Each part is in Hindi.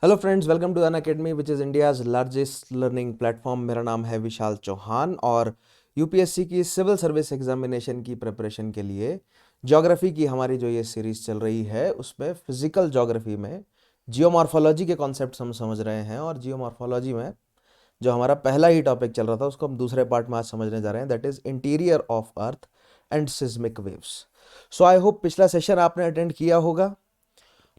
Hello friends, welcome to Unacademy which is India's largest learning platform. मेरा नाम है विशाल चौहान और यूपीएससी की सिविल सर्विस एग्जामिनेशन की प्रिपरेशन के लिए ज्योग्राफी की हमारी जो ये सीरीज़ चल रही है उसमें फिजिकल ज्योग्राफी में जियोमॉर्फोलॉजी के कॉन्सेप्ट्स हम समझ रहे हैं। और जियोमॉर्फोलॉजी में जो हमारा पहला ही टॉपिक चल रहा था उसको हम दूसरे पार्ट में आज समझने जा रहे हैं, that is interior of Earth and seismic waves. So I hope पिछला सेशन आपने अटेंड किया होगा,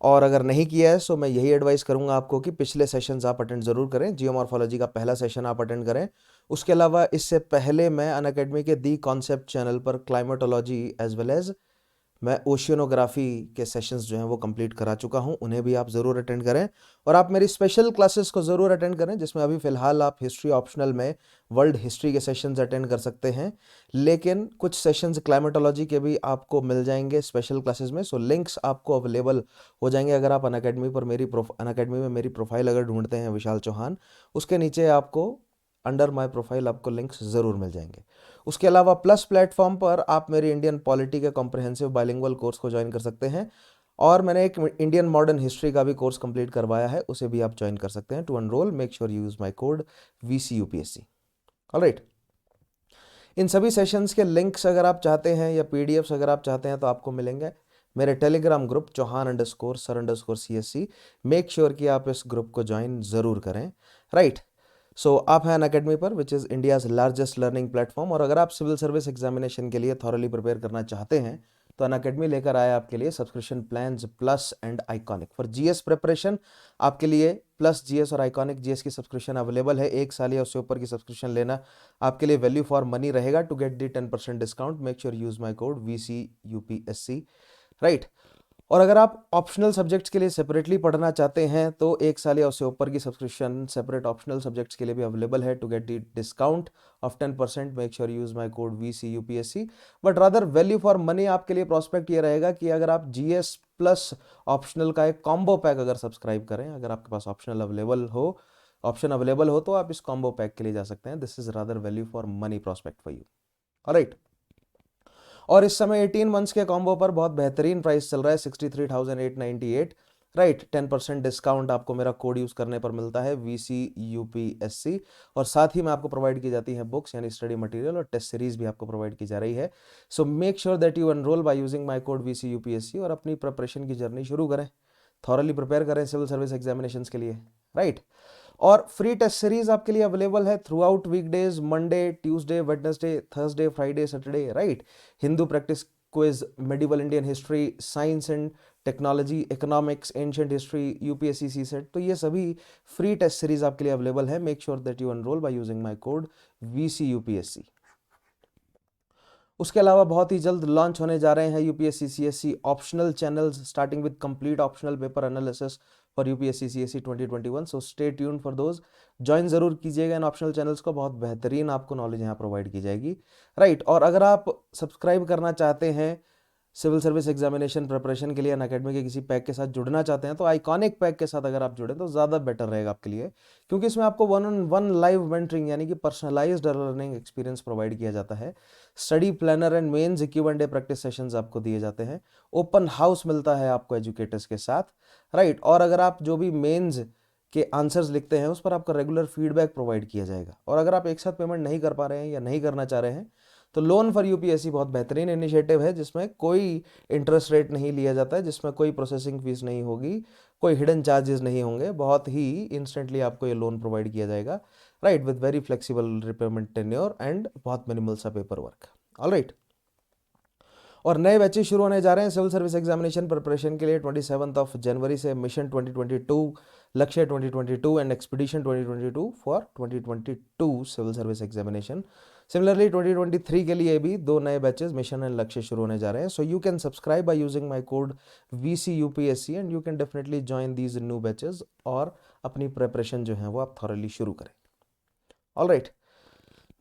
और अगर नहीं किया है सो मैं यही एडवाइस करूंगा आपको कि पिछले सेशंस आप अटेंड ज़रूर करें। जियोमॉर्फोलॉजी का पहला सेशन आप अटेंड करें। उसके अलावा इससे पहले मैं अनअकैडमी के दी कॉन्सेप्ट चैनल पर क्लाइमेटोलॉजी एज वेल एज मैं ओशियनोग्राफी के सेशंस जो हैं वो कंप्लीट करा चुका हूं, उन्हें भी आप ज़रूर अटेंड करें। और आप मेरी स्पेशल क्लासेस को ज़रूर अटेंड करें, जिसमें अभी फ़िलहाल आप हिस्ट्री ऑप्शनल में वर्ल्ड हिस्ट्री के सेशंस अटेंड कर सकते हैं, लेकिन कुछ सेशंस क्लाइमेटोलॉजी के भी आपको मिल जाएंगे स्पेशल क्लासेस में। सो लिंक्स आपको अवेलेबल हो जाएंगे अगर आप अनअकैडमी पर अनअकैडमी में मेरी प्रोफाइल अगर ढूंढते हैं विशाल चौहान, उसके नीचे आपको अंडर माय प्रोफाइल आपको लिंक्स ज़रूर मिल जाएंगे। उसके अलावा प्लस प्लेटफॉर्म पर आप मेरे इंडियन पॉलिटी के कॉम्प्रिहेंसिव बाइलिंगुअल कोर्स को ज्वाइन कर सकते हैं, और मैंने एक इंडियन मॉडर्न हिस्ट्री का भी कोर्स कंप्लीट करवाया है, उसे भी आप ज्वाइन कर सकते हैं। To enrol make sure you use my code VCUPSC। Alright, इन सभी सेशंस के लिंक्स अगर आप चाहते हैं या पीडीएफ्स अगर आप चाहते हैं तो आपको मिलेंगे मेरे टेलीग्राम ग्रुप चौहान_सर_CSC। मेक श्योर कि आप इस ग्रुप को ज्वाइन ज़रूर करें। राइट, सो आप हैं अनअकैडमी पर विच is India's largest learning platform. और अगर आप सिविल सर्विस एग्जामिनेशन के लिए थॉरली प्रिपेयर करना चाहते हैं तो अनअकैडमी लेकर आया आपके लिए subscription plans plus and iconic for GS preparation. आपके लिए प्लस जीएस और आइकॉनिक जीएस की सब्सक्रिप्शन अवेलेबल है। 1 साल या उससे ऊपर की सब्सक्रिप्शन लेना आपके लिए वैल्यू फॉर मनी रहेगा। To get the 10% discount make sure use my code VCUPSC। Right, और अगर आप ऑप्शनल सब्जेक्ट्स के लिए सेपरेटली पढ़ना चाहते हैं तो 1 साल या उससे ऊपर की सब्सक्रिप्शन सेपरेट ऑप्शनल सब्जेक्ट्स के लिए भी अवेलेबल है। To get the discount of 10% make sure use my code VCUPSC। But rather value for money आपके लिए प्रॉस्पेक्ट ये रहेगा कि अगर आप जीएस प्लस ऑप्शनल का एक कॉम्बो पैक अगर सब्सक्राइब करें, अगर आपके पास ऑप्शन अवेलेबल हो तो आप इस कॉम्बो पैक के लिए जा सकते हैं। This is rather value for money prospect for you. Alright, और इस समय 18 मंथ्स के कॉम्बो पर बहुत बेहतरीन प्राइस चल रहा है 63,898। राइट, 10% डिस्काउंट आपको मेरा कोड यूज करने पर मिलता है VCUPSC। और साथ ही में आपको प्रोवाइड की जाती है बुक्स यानी स्टडी मटेरियल, और टेस्ट सीरीज भी आपको प्रोवाइड की जा रही है। So make sure that you enrol by using my code VCUPSC और अपनी प्रिपरेशन की जर्नी शुरू करें, थॉरली प्रिपेयर करें सिविल सर्विस एग्जामिनेशन के लिए। राइट, और फ्री टेस्ट सीरीज आपके लिए अवेलेबल है through out weekdays, Monday, Tuesday, Wednesday, Thursday, Friday, Saturday. Right, Hindu practice quiz, medieval Indian history, science and technology, economics, ancient history, UPSC CSAT, तो ये सभी फ्री टेस्ट सीरीज आपके लिए अवेलेबल है। Make sure that you enrol by using my code VCUPSC। उसके अलावा बहुत ही जल्द लॉन्च होने जा रहे हैं UPSC CSC optional channels starting with complete optional paper analysis for UPSC CSC 2021। So stay tune for those, join जरूर कीजिएगा इन ऑप्शनल चैनल्स को, बहुत बेहतरीन आपको नॉलेज यहाँ प्रोवाइड की जाएगी। राइट, और अगर आप सब्सक्राइब करना चाहते हैं सिविल सर्विस एग्जामिनेशन प्रिपरेशन के लिए अनअकैडमी के किसी पैक के साथ जुड़ना चाहते हैं तो आइकॉनिक पैक के साथ अगर आप जुड़ें तो ज़्यादा बेटर रहेगा आपके लिए, क्योंकि इसमें आपको 1-on-1 लाइव मेंटरिंग यानी कि पर्सनलाइज्ड लर्निंग एक्सपीरियंस प्रोवाइड किया जाता है। Study planner and mains Q&A practice sessions आपको दिए जाते हैं। ओपन हाउस मिलता है आपको एजुकेटर्स के साथ। राइट, और अगर आप जो भी मेंस के आंसर्स लिखते हैं उस पर आपका रेगुलर फीडबैक प्रोवाइड किया जाएगा। और अगर आप एक साथ पेमेंट नहीं कर पा रहे हैं या नहीं करना चाह रहे हैं तो लोन फॉर यूपीएससी बहुत बेहतरीन इनिशिएटिव है, जिसमें कोई इंटरेस्ट रेट नहीं लिया जाता है, जिसमें कोई प्रोसेसिंग फीस नहीं होगी, कोई हिडन चार्जेस नहीं होंगे, बहुत ही इंस्टेंटली आपको ये लोन प्रोवाइड किया जाएगा। Right, with very flexible repayment tenure and बहुत मिनिमल सा पेपर वर्क। ऑलराइट, और नए बैचेस शुरू होने जा रहे हैं सिविल सर्विस एग्जामिनेशन प्रिपरेशन के लिए 27 जनवरी से। Mission 2022, Lakshya 2022 and expedition 2022 for 2022 civil service examination. Similarly 2023 के लिए भी 2 नए बैचेस मिशन एंड लक्ष्य शुरू होने जा रहे हैं। So you can subscribe by using my code VCUPSC and you can definitely join these new batches और अपनी प्रिपरेशन जो है वो आप थॉरली शुरू करें। Alright,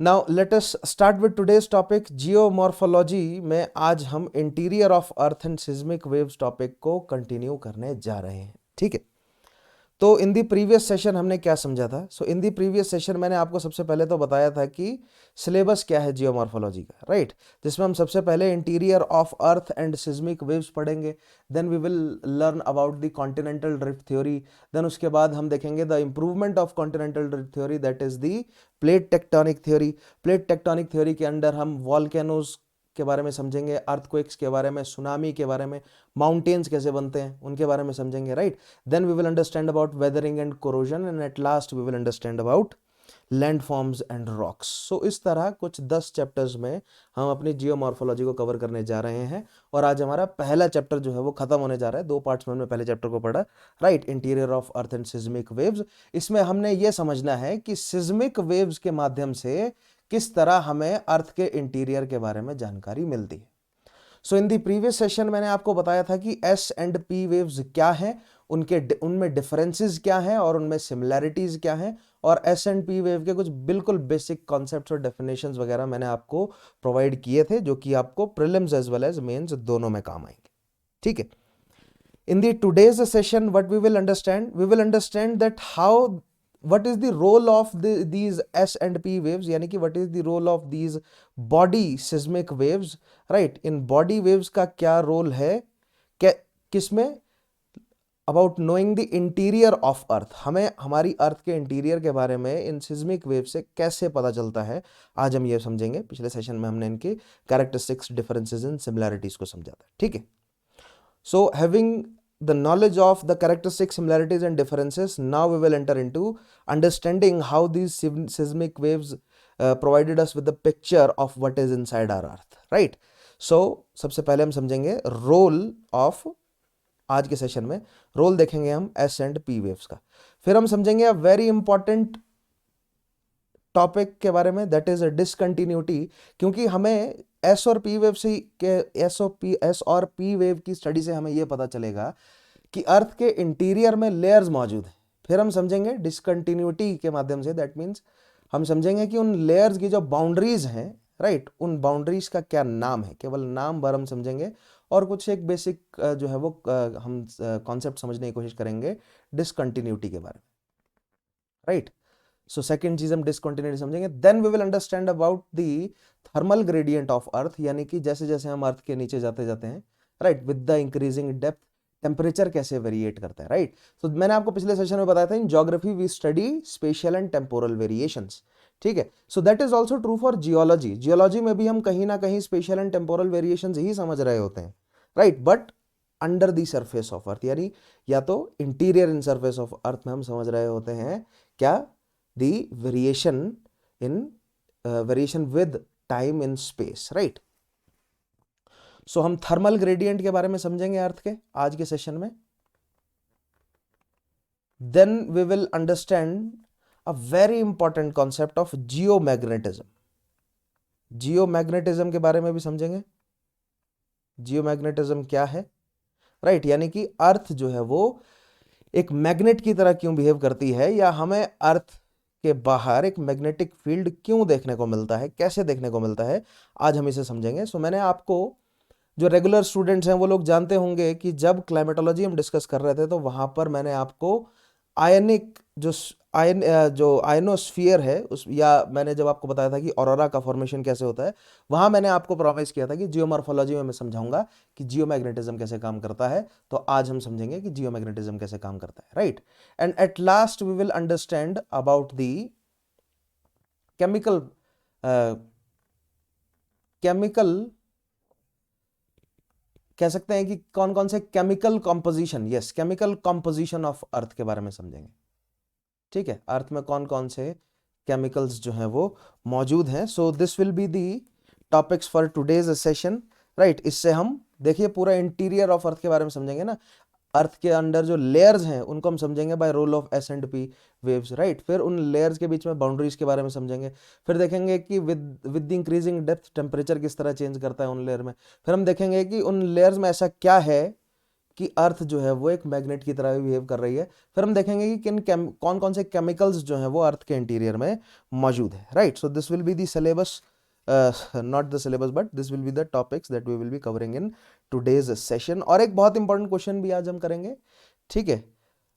now let us start with today's topic geomorphology में। आज हम interior of Earth and seismic waves topic को कंटिन्यू करने जा रहे हैं। ठीक है, तो इन दी प्रीवियस सेशन हमने क्या समझा था? सो इन दी प्रीवियस सेशन मैंने आपको सबसे पहले तो बताया था कि सिलेबस क्या है जियोमॉर्फोलॉजी का, राइट? जिसमें हम सबसे पहले interior of Earth and seismic waves पढ़ेंगे, then we will learn about the continental drift theory, then उसके बाद हम देखेंगे the improvement of continental drift theory, that is the plate tectonic theory. Plate tectonic theory के अंडर हम वॉल्केनोज के बारे में समझेंगे, अर्थक्वेक्स के बारे में, सुनामी के बारे में, माउंटेन्स कैसे बनते हैं उनके बारे में समझेंगे, right? Then we will understand about weathering and corrosion, and at last we will understand about landforms and rocks. So इस तरह कुछ 10 चैप्टर्स में हम अपनी जियोमॉर्फोलॉजी को कवर करने जा रहे हैं, और आज हमारा पहला चैप्टर जो है वो खत्म होने जा रहा है। 2 पार्ट्स में हमने पहले चैप्टर को पढ़ा, right, interior of Earth and seismic waves. इसमें हमने ये समझना है कि सिस्मिक वेव्स के माध्यम से किस तरह हमें अर्थ के इंटीरियर के बारे में जानकारी मिलती है। So in the previous session मैंने आपको बताया था कि एस एंड पी वेव्स क्या हैं, उनमें डिफरेंसेस क्या हैं और उनमें सिमिलैरिटीज क्या हैं, और एस एंड पी वेव के कुछ बिल्कुल बेसिक कॉन्सेप्ट्स और डेफिनेशंस वगैरह मैंने आपको प्रोवाइड किए थे, जो कि आपको prelims as well as mains दोनों में काम आएंगे, ठीक है? In the today's session, what we will understand that what is the role of these S and P waves, यानी कि what is the role of these body seismic waves, right? In body waves का क्या रोल है, किसमें? About knowing the interior of अर्थ, हमें हमारी अर्थ के इंटीरियर के बारे में इन सिस्मिक वेव से कैसे पता चलता है, आज हम ये समझेंगे। पिछले सेशन में हमने इनके कैरेक्टरिस्टिक्स, डिफरेंसेस एंड सिमिलैरिटीज को समझा था, ठीक है? So having the knowledge of the characteristics, similarities and differences, now we will enter into understanding how these seismic waves provided us with the picture of what is inside our earth, right? So सबसे पहले हम समझेंगे रोल ऑफ, आज के सेशन में रोल देखेंगे हम एस एंड पी वेव्स का। फिर हम समझेंगे वेरी इंपॉर्टेंट टॉपिक के बारे में, दैट इज अ डिसकंटिन्यूटी, क्योंकि हमें एस और पी वेव से एस और पी वेव की स्टडी से हमें यह पता चलेगा कि अर्थ के इंटीरियर में लेयर्स मौजूद हैं। फिर हम समझेंगे डिसकंटिन्यूटी के माध्यम से, दैट मीन्स हम समझेंगे कि उन लेयर्स की जो बाउंड्रीज हैं, राइट, उन बाउंड्रीज का क्या नाम है, केवल नाम भर हम समझेंगे, और कुछ एक बेसिक जो है वो हम कॉन्सेप्ट समझने की कोशिश करेंगे डिसकंटिन्यूटी के बारे में, राइट? सो सेकेंड चीज हम डिसकंटिन्यूटी समझेंगे। Then we will understand about the thermal gradient of earth, यानी कि जैसे जैसे हम अर्थ के नीचे जाते जाते हैं, right, with the increasing depth temperature कैसे वेरिएट करता है, राइट? तो मैंने आपको पिछले सेशन में बताया था, in geography we study spatial and temporal variations, ठीक है? So that is also true for geology. Geology में भी हम कहीं ना कहीं स्पेशियल एंड टेम्पोरल वेरिएशंस ही समझ रहे होते हैं, right, but under the surface of earth, यानी या तो interior in surface of earth में हम समझ रहे होते हैं क्या, the variation with time in space, right? So हम थर्मल ग्रेडियंट के बारे में समझेंगे अर्थ के आज के सेशन में। Then we will understand a very important concept of geomagnetism. जियोमैग्नेटिज्म के बारे में भी समझेंगे, जियोमैग्नेटिज्म क्या है, राइट? यानी कि अर्थ जो है वो एक मैग्नेट की तरह क्यों बिहेव करती है, या हमें अर्थ के बाहर एक मैग्नेटिक फील्ड क्यों देखने को मिलता है, कैसे देखने को मिलता है, आज हम इसे समझेंगे। सो मैंने आपको, जो रेगुलर स्टूडेंट्स हैं वो लोग जानते होंगे कि जब क्लाइमेटोलॉजी हम डिस्कस कर रहे थे तो वहां पर मैंने आपको आयनिक जो आयनोस्फीयर है उस, या मैंने जब आपको बताया था कि ऑरोरा का फॉर्मेशन कैसे होता है, वहां मैंने आपको प्रॉमिस किया था कि जियोमॉर्फोलॉजी में मैं समझाऊंगा कि जियोमैग्नेटिज्म कैसे काम करता है। तो आज हम समझेंगे कि जियोमैग्नेटिज्म कैसे काम करता है, right? And at last we will understand about the chemical कह सकते हैं कि कौन कौन से chemical composition, yes, chemical composition of earth के बारे में समझेंगे, ठीक है? अर्थ में कौन कौन से केमिकल्स जो हैं वो मौजूद हैं। So this will be the topics for today's session, right? इससे हम देखिए पूरा इंटीरियर ऑफ अर्थ के बारे में समझेंगे ना, अर्थ के अंदर जो लेयर्स हैं उनको हम समझेंगे by role of S and P waves, right? फिर उन लेयर्स के बीच में बाउंड्रीज के बारे में समझेंगे। फिर देखेंगे कि with the increasing depth temperature किस तरह चेंज करता है उन लेयर में। फिर हम देखेंगे कि उन लेयर्स में ऐसा क्या है कि अर्थ जो है वो एक मैग्नेट की तरह भी बिहेव कर रही है। फिर हम देखेंगे कि कौन कौन से केमिकल्स जो हैं वो अर्थ के इंटीरियर में मौजूद है, right? So this will be the syllabus, not the syllabus but this will be the topics that we will be covering in today's session। और एक बहुत इंपॉर्टेंट क्वेश्चन भी आज हम करेंगे, ठीक है?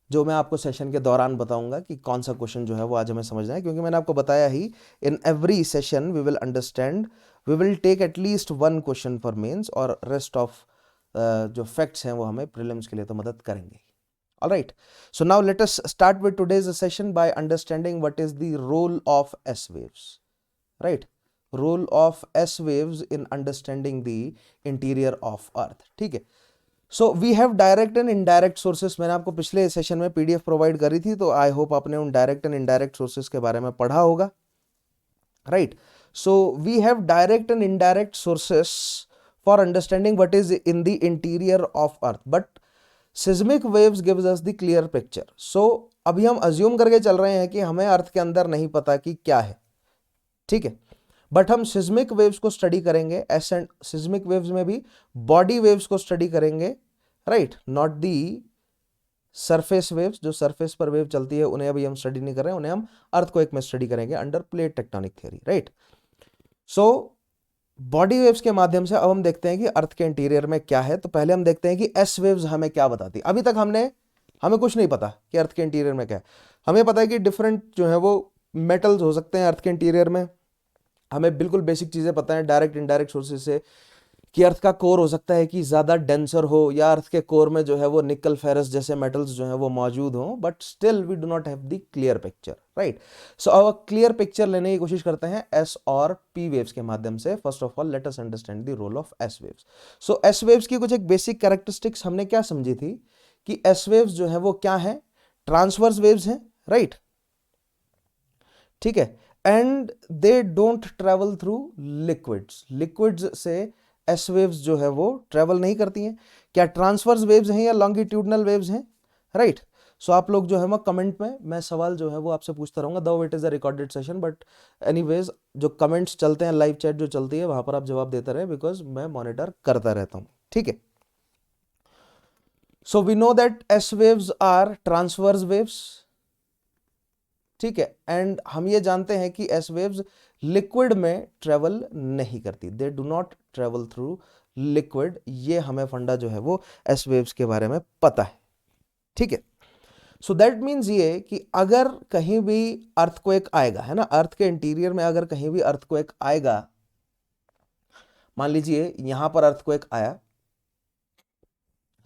जो मैं आपको सेशन के दौरान बताऊंगा कि कौन सा क्वेश्चन जो है वो आज हमें समझना है, क्योंकि मैंने आपको बताया ही in every session we will understand, we will take at least one question for mains, और रेस्ट ऑफ जो फैक्ट्स हैं वो हमें प्रीलिम्स के लिए तो मदद करेंगे। All right, so now let us start with today's session by understanding what is the role of S waves, right? Role of S waves in understanding the interior of Earth, ठीक है। So we have direct and indirect sources, मैंने आपको पिछले सेशन में PDF प्रोवाइड करी थी, तो आई होप आपने उन डायरेक्ट एंड इनडायरेक्ट सोर्सेस के बारे में पढ़ा होगा, right? So we have direct and indirect sources for understanding what is in the interior of Earth, but seismic waves gives us the clear picture. So अभी हम अज्यूम करके चल रहे हैं कि हमें अर्थ के अंदर नहीं पता कि क्या है, ठीक है, बट हम सिस्मिक वेव्स को स्टडी करेंगे। एंड सिस्मिक वेव्स में भी बॉडी वेव्स को स्टडी करेंगे, right, not the surface waves. जो सरफेस पर वेव चलती है उन्हें अभी हम स्टडी नहीं कर रहे हैं, उन्हें हम अर्थक्वेक में स्टडी करेंगे under plate tectonic theory, right. So body waves के माध्यम से अब हम देखते हैं कि अर्थ के इंटीरियर में क्या है। तो पहले हम देखते हैं कि एस वेव्स हमें क्या बताती है। अभी तक हमें कुछ नहीं पता कि अर्थ के इंटीरियर में क्या है। हमें पता है कि डिफरेंट जो है वो मेटल्स हो सकते हैं अर्थ के इंटीरियर में, हमें बिल्कुल बेसिक चीजें पता है डायरेक्ट इनडायरेक्ट सोर्सेज से, कि अर्थ का कोर हो सकता है कि ज़्यादा डेंसर हो, या अर्थ के कोर में जो है वो निकल फेरस जैसे मेटल्स जो है वो मौजूद हों, but still we do not have the clear picture, right. So अब क्लियर पिक्चर लेने की कोशिश करते हैं एस और पी वेव्स के माध्यम से। First of all let us understand the role of S waves. So S waves की कुछ एक बेसिक कैरेक्टरिस्टिक्स हमने क्या समझी थी कि एस वेव्स जो है वो क्या है, ट्रांसवर्स वेव्स हैं, राइट, ठीक है, and they don't travel through liquids. Liquids से एस वेव्स जो है वो ट्रेवल नहीं करती हैं। क्या ट्रांसवर्स वेव्स हैं या लॉन्गिट्यूडनल वेव्स हैं, राइट। सो आप लोग जो है वो कमेंट में, मैं सवाल जो है वो आपसे पूछता रहूंगा, दो it is a recorded session, but anyways जो कमेंट्स चलते हैं, लाइव चैट जो चलती है, वहां पर आप जवाब देते रहे, बिकॉज मैं मॉनिटर करता रहता हूं, ठीक है। So we know that S waves are transverse waves, ठीक है, एंड हम ये जानते हैं कि एस वेव्स लिक्विड में ट्रेवल नहीं करती, they do not travel through liquid. ये हमें फंडा जो है वो एस वेव्स के बारे में पता है, ठीक है। सो दैट मीन्स ये कि अगर कहीं भी अर्थक्वेक आएगा, है ना, अर्थ के इंटीरियर में अगर कहीं भी अर्थक्वेक आएगा, मान लीजिए यहां पर अर्थक्वेक आया,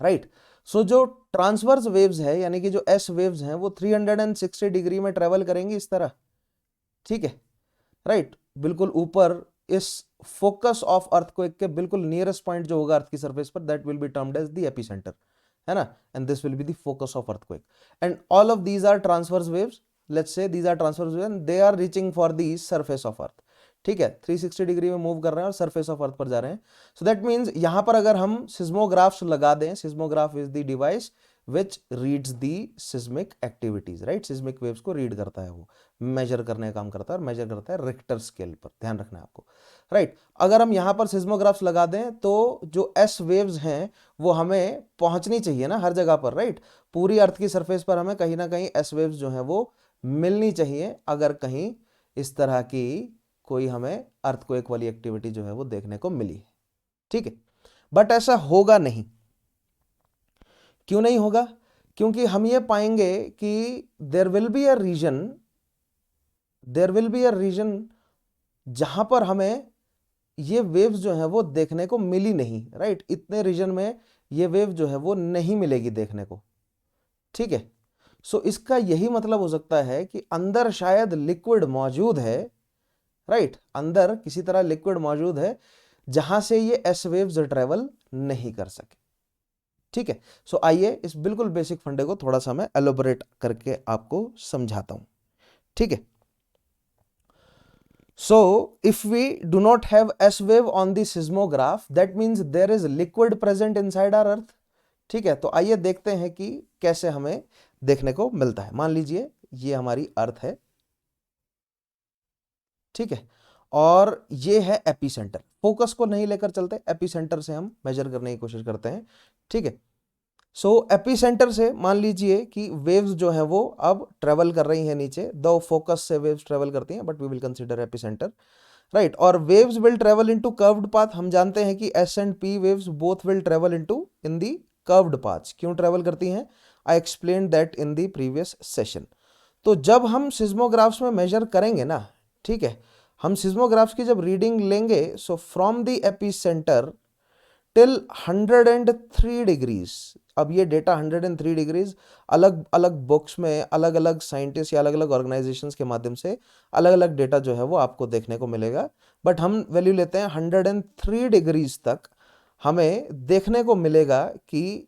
राइट, सो जो ट्रांसवर्स वेव्स है यानी कि जो एस वेव्स हैं वो 360 डिग्री में ट्रेवल करेंगी इस तरह, ठीक है, राइट, बिल्कुल ऊपर इस फोकस ऑफ अर्थक्वेक के बिल्कुल नियरेस्ट पॉइंट जो होगा अर्थ की सरफेस पर, that will be termed as the epicentre, है ना, and this will be the focus of earthquake, and all of these are transverse waves. Let's say these are transverse waves and they are reaching for the surface of अर्थ, ठीक है, 360 डिग्री में मूव कर रहे हैं और सरफेस ऑफ अर्थ पर जा रहे हैं। सो दैट मीन्स यहां पर अगर हम सिस्मोग्राफ्स लगा दें, seismograph is the device which reads the seismic activities, right, seismic waves को रीड करता है, वो मेजर करने का काम करता है, और मेजर करता है रिक्टर स्केल पर, ध्यान रखना है आपको, राइट। अगर हम यहां पर सिस्मोग्राफ्स लगा दें तो जो एस वेव्स हैं वो हमें पहुंचनी चाहिए ना हर जगह पर, राइट, पूरी अर्थ की सरफेस पर हमें कहीं ना कहीं एस वेव्स जो है वो मिलनी चाहिए, अगर कहीं इस तरह की कोई हमें अर्थक्वेक वाली एक्टिविटी जो है वो देखने को मिली है, ठीक है, बट ऐसा होगा नहीं। क्यों नहीं होगा? क्योंकि हम ये पाएंगे कि there will be a region जहां पर हमें ये वेव्स जो है वो देखने को मिली नहीं, राइट, इतने रीजन में ये वेव जो है वो नहीं मिलेगी देखने को, ठीक है। सो इसका यही मतलब हो सकता है कि अंदर शायद लिक्विड मौजूद है, राइट, अंदर किसी तरह लिक्विड मौजूद है जहां से ये एस वेव्स ट्रेवल नहीं कर सके, ठीक है। सो आइए इस बिल्कुल बेसिक फंडे को थोड़ा सा मैं एलोबरेट करके आपको समझाता हूं, ठीक है। So if we do not have S wave on the seismograph, that means there is liquid present inside our earth, ठीक है। तो आइए देखते हैं कि कैसे हमें देखने को मिलता है। मान लीजिए ये हमारी अर्थ है, ठीक है, और ये है एपिसेंटर। फोकस को नहीं लेकर चलते, एपिसेंटर से हम मेजर करने की कोशिश करते हैं, ठीक है। सो एपिसेंटर से मान लीजिए कि वेव्स जो है वो अब ट्रेवल कर रही हैं नीचे, दो फोकस से वेव्स ट्रेवल करती हैं, but we will consider epicentre, right, और waves will travel into curved path. हम जानते हैं कि S and P waves both will travel in the curved paths. क्यों ट्रेवल करती हैं? I explain that in the previous session. तो जब हम सिस्मोग्राफ्स में मेजर करेंगे ना, ठीक है, हम सिस्मोग्राफ्स की जब रीडिंग लेंगे, so from the AP centre till 103 degrees. अब ये डेटा 103 डिग्रीज अलग अलग बुक्स में अलग अलग साइंटिस्ट या अलग अलग ऑर्गेनाइजेशंस के माध्यम से अलग अलग डेटा जो है वो आपको देखने को मिलेगा, बट हम वैल्यू लेते हैं 103 डिग्रीज तक हमें देखने को मिलेगा कि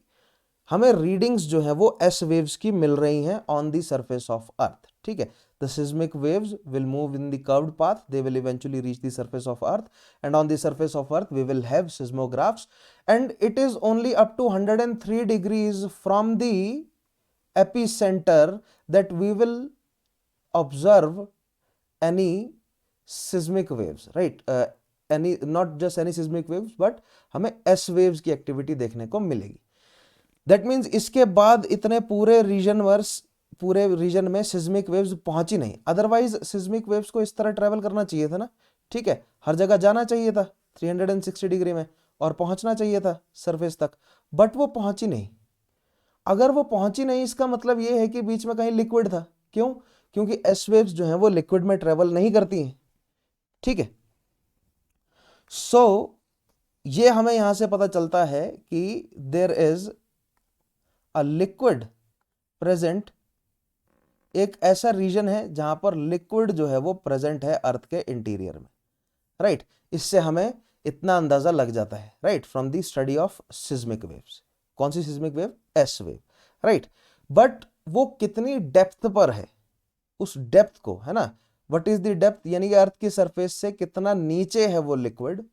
हमें रीडिंग्स जो है वो एस वेव्स की मिल रही हैं ऑन द सरफेस ऑफ अर्थ। ठीक है, the seismic waves will move in the curved path, they will eventually reach the surface of earth, and on the surface of earth we will have seismographs, and it is only up to 103 degrees from the epicenter that we will observe any seismic waves, right? Any, not just any seismic waves, but हमें S waves की एक्टिविटी देखने को मिलेगी। दैट मीन्स इसके बाद इतने पूरे रीजन में सिस्मिक वेव्स पहुंची नहीं, अदरवाइज सिस्मिक वेव्स को इस तरह ट्रेवल करना चाहिए था ना, ठीक है, हर जगह जाना चाहिए था 360 डिग्री में और पहुंचना चाहिए था सरफेस तक, बट वो पहुंची नहीं। अगर वो पहुंची नहीं, इसका मतलब ये है कि बीच में कहीं लिक्विड था। क्यों? क्योंकि एस वेव्स जो हैं वो लिक्विड में ट्रेवल नहीं करती हैं। ठीक है, सो ये हमें यहां से पता चलता है कि there is a liquid present, एक ऐसा रीजन है जहां पर लिक्विड जो है वो प्रेजेंट है अर्थ के इंटीरियर में, राइट? इससे हमें इतना अंदाजा लग जाता है, right, from the study of seismic waves. कौन सी seismic wave? S wave, right. But वो कितनी डेप्थ पर है, उस डेप्थ को, है ना, व्हाट इज द डेप्थ, यानी कि अर्थ की सरफेस से कितना नीचे है वो लिक्विड,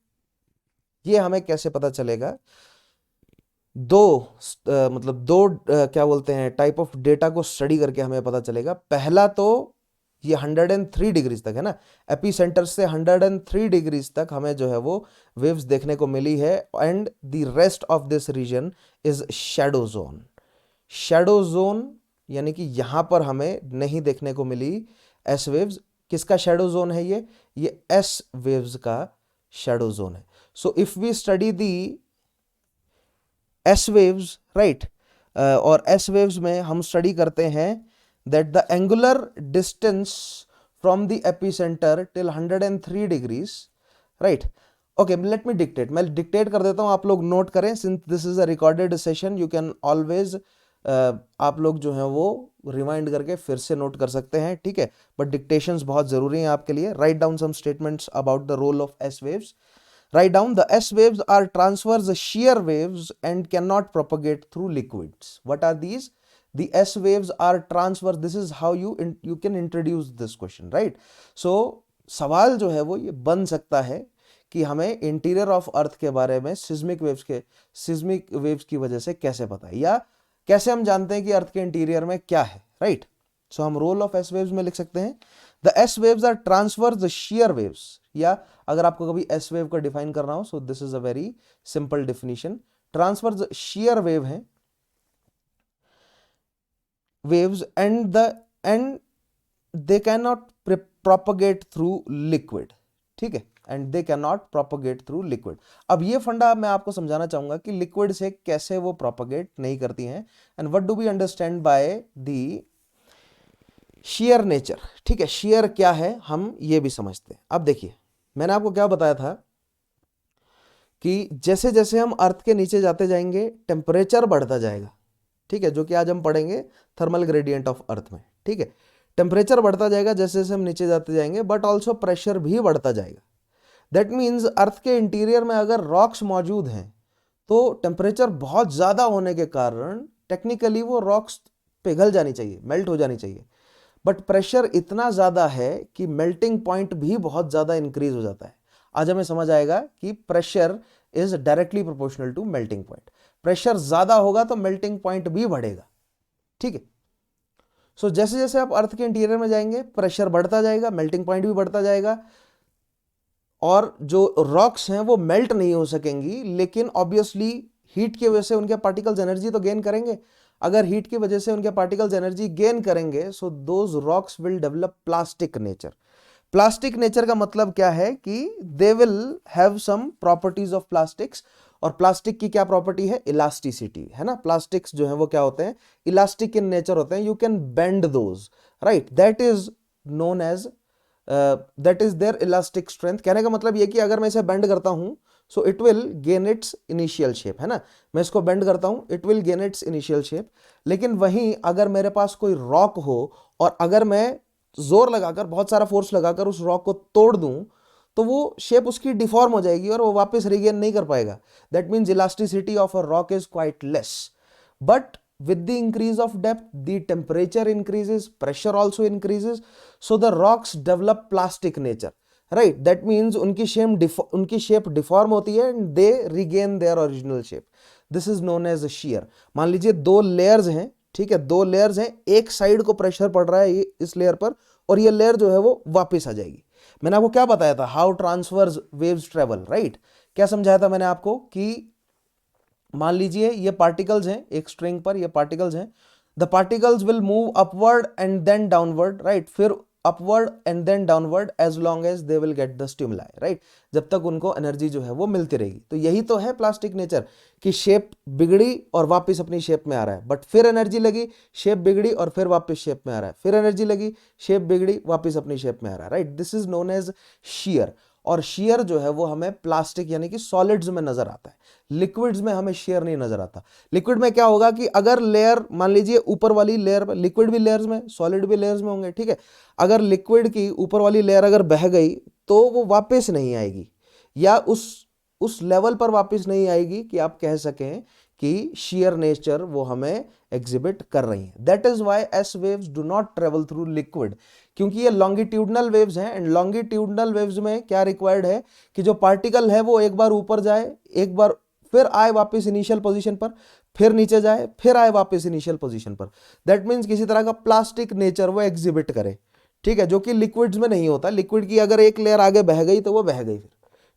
ये हमें कैसे पता चलेगा? दो क्या बोलते हैं, टाइप ऑफ डेटा को स्टडी करके हमें पता चलेगा। पहला तो ये 103 डिग्रीज तक है ना, एपी सेंटर से 103 डिग्रीज तक हमें जो है वो वेव्स देखने को मिली है, and the rest of this region is shadow zone. Shadow zone यानी कि यहां पर हमें नहीं देखने को मिली एस वेव्स। किसका शैडो जोन है ये एस वेव्स का शैडो जोन है। So if we study the S waves, right, और एस वेव्स में हम स्टडी करते हैं that the angular distance from the epicentre till 103 degrees, right. Okay, let me dictate, मैं डिक्टेट कर देता हूं, आप लोग नोट करें, since this is a recorded session, you can always आप लोग जो है वो रिमाइंड करके फिर से नोट कर सकते हैं, ठीक है, बट डिक्टेशंस बहुत जरूरी हैं आपके लिए। Write down some statements about the role of S waves. Write down the S waves are transverse shear waves and cannot propagate through liquids. What are these? The S waves are transverse. This is how you can introduce this question, right? So सवाल जो है वो ये बन सकता है कि हमें इंटीरियर ऑफ अर्थ के बारे में सिस्मिक वेव्स की वजह से कैसे पता है, या कैसे हम जानते हैं कि अर्थ के इंटीरियर में क्या है, राइट? सो हम रोल ऑफ एस वेव्स में लिख सकते हैं the S waves are transverse shear waves, या अगर आपको कभी एस वेव का डिफाइन करना हो, सो this is a very simple definition. Transverse shear wave है waves and they can not propagate through liquid, ठीक है, and they can not propagate through liquid. अब ये फंडा मैं आपको समझाना चाहूंगा कि लिक्विड से कैसे वो प्रोपगेट नहीं करती हैं, and what do we understand by the shear nature. ठीक है, शेयर क्या है हम ये भी समझते हैं। अब देखिए, मैंने आपको क्या बताया था कि जैसे जैसे हम अर्थ के नीचे जाते जाएंगे टेम्परेचर बढ़ता जाएगा, ठीक है, जो कि आज हम पढ़ेंगे थर्मल ग्रेडियंट ऑफ अर्थ में, ठीक है। टेम्परेचर बढ़ता जाएगा जैसे जैसे हम नीचे जाते जाएंगे, बट ऑल्सो प्रेशर भी बढ़ता जाएगा। दैट मीन्स अर्थ के इंटीरियर में अगर रॉक्स मौजूद हैं तो टेम्परेचर बहुत ज़्यादा होने के कारण टेक्निकली वो रॉक्स पिघल जानी चाहिए, मेल्ट हो जानी चाहिए, बट प्रेशर इतना ज़्यादा है कि मेल्टिंग पॉइंट भी बहुत ज़्यादा इंक्रीज हो जाता है। आज हमें समझ आएगा कि pressure is directly proportional to melting point. Pressure ज़्यादा होगा तो मेल्टिंग पॉइंट भी बढ़ेगा, ठीक है। सो जैसे जैसे आप अर्थ के इंटीरियर में जाएंगे प्रेशर बढ़ता जाएगा, मेल्टिंग पॉइंट भी बढ़ता जाएगा, और जो रॉक्स हैं वो मेल्ट नहीं हो सकेंगी, लेकिन ऑब्वियसली हीट की वजह से उनके पार्टिकल्स एनर्जी तो गेन करेंगे। अगर हीट की वजह से उनके पार्टिकल्स एनर्जी गेन करेंगे, so those rocks will develop plastic nature. Plastic nature का मतलब क्या है कि they will have some properties of plastics, और प्लास्टिक की क्या प्रॉपर्टी है, इलास्टिसिटी, है ना। प्लास्टिक्स जो है वो क्या होते हैं, इलास्टिक इन नेचर होते हैं, you can bend those, right, that is known as, that is their elastic strength. कहने का मतलब ये कि अगर मैं इसे बेंड करता हूं so it will gain it's initial shape, है ना। मैं इसको बेंड करता हूं, it will gain it's initial shape. लेकिन वहीं अगर मेरे पास कोई रॉक हो और अगर मैं जोर लगाकर, बहुत सारा फोर्स लगाकर उस रॉक को तोड़ दूं, तो वो शेप उसकी डिफॉर्म हो जाएगी और वो वापस रिगेन नहीं कर पाएगा। That means elasticity of a rock is quite less. But with the increase of depth, the temperature increases, pressure also increases, so the rocks develop plastic nature, right? That means उनकी शेप डिफॉर्म होती है and they regain their original shape. This is known as a shear. मान लीजिए दो लेयर्स हैं, ठीक है, दो लेयर्स हैं, एक साइड को प्रेशर पड़ रहा है इस लेयर पर और ये लेयर जो है वो वापस आ जाएगी। मैंने आपको क्या बताया था, how transverse waves travel, right. क्या समझाया था मैंने आपको कि मान लीजिए ये पार्टिकल्स हैं एक स्ट्रिंग पर, ये पार्टिकल्स हैं, the particles will move upward and then downward, right, फिर upward and then downward as long as they will get the stimuli, right, जब तक उनको एनर्जी जो है वो मिलती रहेगी। तो यही तो है प्लास्टिक नेचर कि शेप बिगड़ी और वापस अपनी शेप में आ रहा है, बट फिर एनर्जी लगी, शेप बिगड़ी और फिर वापस शेप में आ रहा है, फिर एनर्जी लगी, शेप बिगड़ी, वापस अपनी शेप में आ रहा है, right. This is known as shear. और शेयर जो है वो हमें प्लास्टिक यानी कि सॉलिड्स में नजर आता है, लिक्विड्स में हमें शेयर नहीं नजर आता। लिक्विड में क्या होगा कि अगर लेयर, मान लीजिए ऊपर वाली लेयर, लिक्विड भी लेयर्स में, सॉलिड भी लेयर्स में होंगे, ठीक है, अगर लिक्विड की ऊपर वाली लेयर अगर बह गई तो वो वापस नहीं आएगी, या उस लेवल पर वापस नहीं आएगी कि आप कह सकें कि शेयर नेचर वो हमें एग्जिबिट कर रही है। That is why S waves do not travel through liquid, क्योंकि ये लॉन्गिट्यूडनल वेव्स हैं एंड लॉन्गिट्यूडनल वेव्स में क्या रिक्वायर्ड है कि जो पार्टिकल है वो एक बार ऊपर जाए, एक बार फिर आए वापस इनिशियल पोजीशन पर, फिर नीचे जाए, फिर आए वापस इनिशियल पोजीशन पर। दैट मीन्स किसी तरह का प्लास्टिक नेचर वो एग्जिबिट करे, ठीक है, जो कि लिक्विड्स में नहीं होता। लिक्विड की अगर एक लेयर आगे बह गई तो वो बह गई, फिर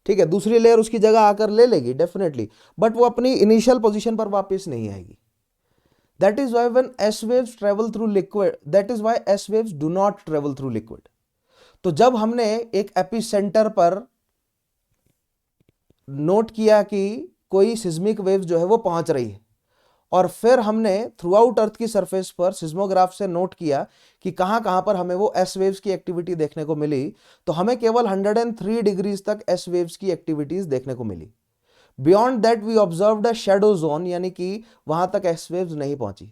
ठीक है, दूसरी लेयर उसकी जगह आकर ले लेगी डेफिनेटली, बट वो अपनी इनिशियल पोजीशन पर वापस नहीं आएगी। That is why when S waves travel through liquid, that is why S waves do not travel through liquid. तो जब हमने एक एपिसेंटर पर नोट किया कि कोई सिस्मिक वेव जो है वो पहुंच रही है, और फिर हमने थ्रू आउट अर्थ की सरफेस पर सिस्मोग्राफ से नोट किया कि कहां कहां पर हमें वो एस वेव्स की एक्टिविटी देखने को मिली, तो हमें केवल 103 डिग्रीज तक एस वेव्स की एक्टिविटीज देखने को मिली। Beyond that we observed a shadow zone, यानी कि वहां तक एस वेव्स नहीं पहुंची।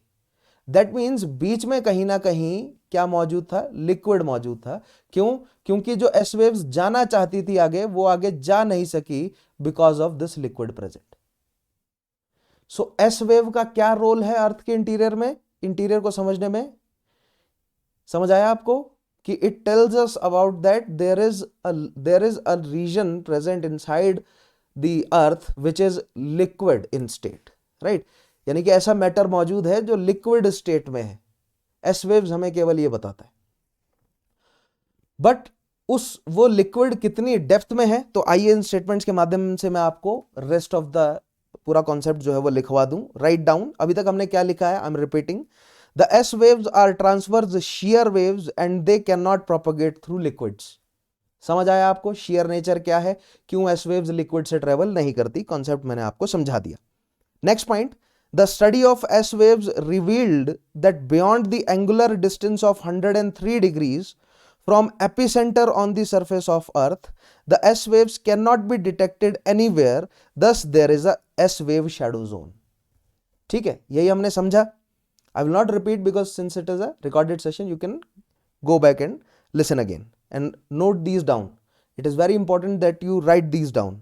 दैट मीन्स बीच में कहीं ना कहीं क्या मौजूद था, लिक्विड मौजूद था। क्यों? क्योंकि जो एस वेव्स जाना चाहती थी आगे, वो आगे जा नहीं सकी because of this liquid present. So S wave का क्या रोल है अर्थ के इंटीरियर में, इंटीरियर को समझने में? समझ आया आपको कि it tells us about that there is a region present inside the earth which is liquid in state, right, यानी कि ऐसा मैटर मौजूद है जो लिक्विड स्टेट में है। एस वेव्स हमें केवल ये बताता है, बट वो लिक्विड कितनी डेप्थ में है, तो आइए इन स्टेटमेंट्स के माध्यम से मैं आपको रेस्ट ऑफ द पूरा कॉन्सेप्ट जो है वो लिखवा दूं। राइट डाउन, अभी तक हमने क्या लिखा है, I am repeating. The S waves are transverse shear waves and they can not propagate through liquids. समझ आया आपको शेयर नेचर क्या है, क्यों एस वेव्स लिक्विड से ट्रेवल नहीं करती, कॉन्सेप्ट मैंने आपको समझा दिया। Next point, the study of S waves revealed that beyond the angular distance of 103 degrees from epicenter on the surface of Earth, the S waves cannot be detected anywhere, thus there is a S wave shadow zone. ठीक है, यही हमने समझा। I will not repeat because since it is a recorded session, you can go back and listen again and note these down. It is very important that you write these down.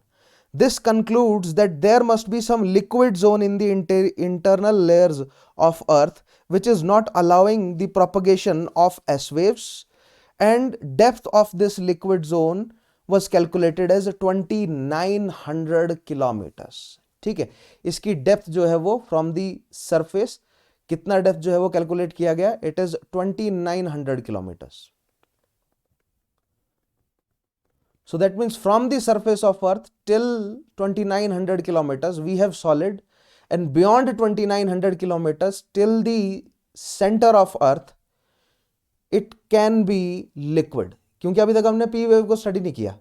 This concludes that there must be some liquid zone in the internal layers of Earth which is not allowing the propagation of S waves, and depth of this liquid zone was calculated as 2900 kilometers. ठीक है, इसकी डेप्थ जो है वो फ्रॉम दी सरफेस, कितना डेप्थ जो है वो कैलकुलेट किया गया, it is 2900 kilometres. So that means from the surface of Earth till 2900 kilometers we have solid, and beyond 2900 kilometers till the center of Earth it can be liquid. क्योंकि अभी तक हमने पी वेव को स्टडी नहीं किया,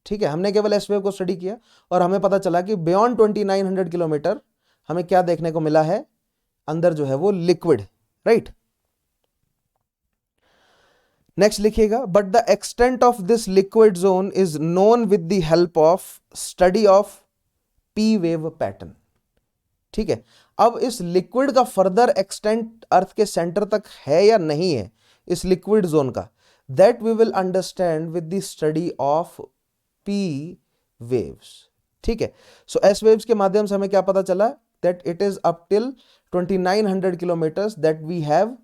ठीक है, हमने केवल एस वेव को स्टडी किया और हमें पता चला कि बियॉन्ड 2900 किलोमीटर हमें क्या देखने को मिला है, अंदर जो है वो लिक्विड, राइट। नेक्स्ट लिखिएगा, but the extent of this liquid zone is known with the help of study of P wave pattern. ठीक है, अब इस लिक्विड का फर्दर एक्सटेंट अर्थ के सेंटर तक है या नहीं है इस लिक्विड जोन का, that we will understand with the study of P waves. ठीक है, सो एस वेव्स के माध्यम से हमें क्या पता चला, that it is up till 2900 kilometres that we have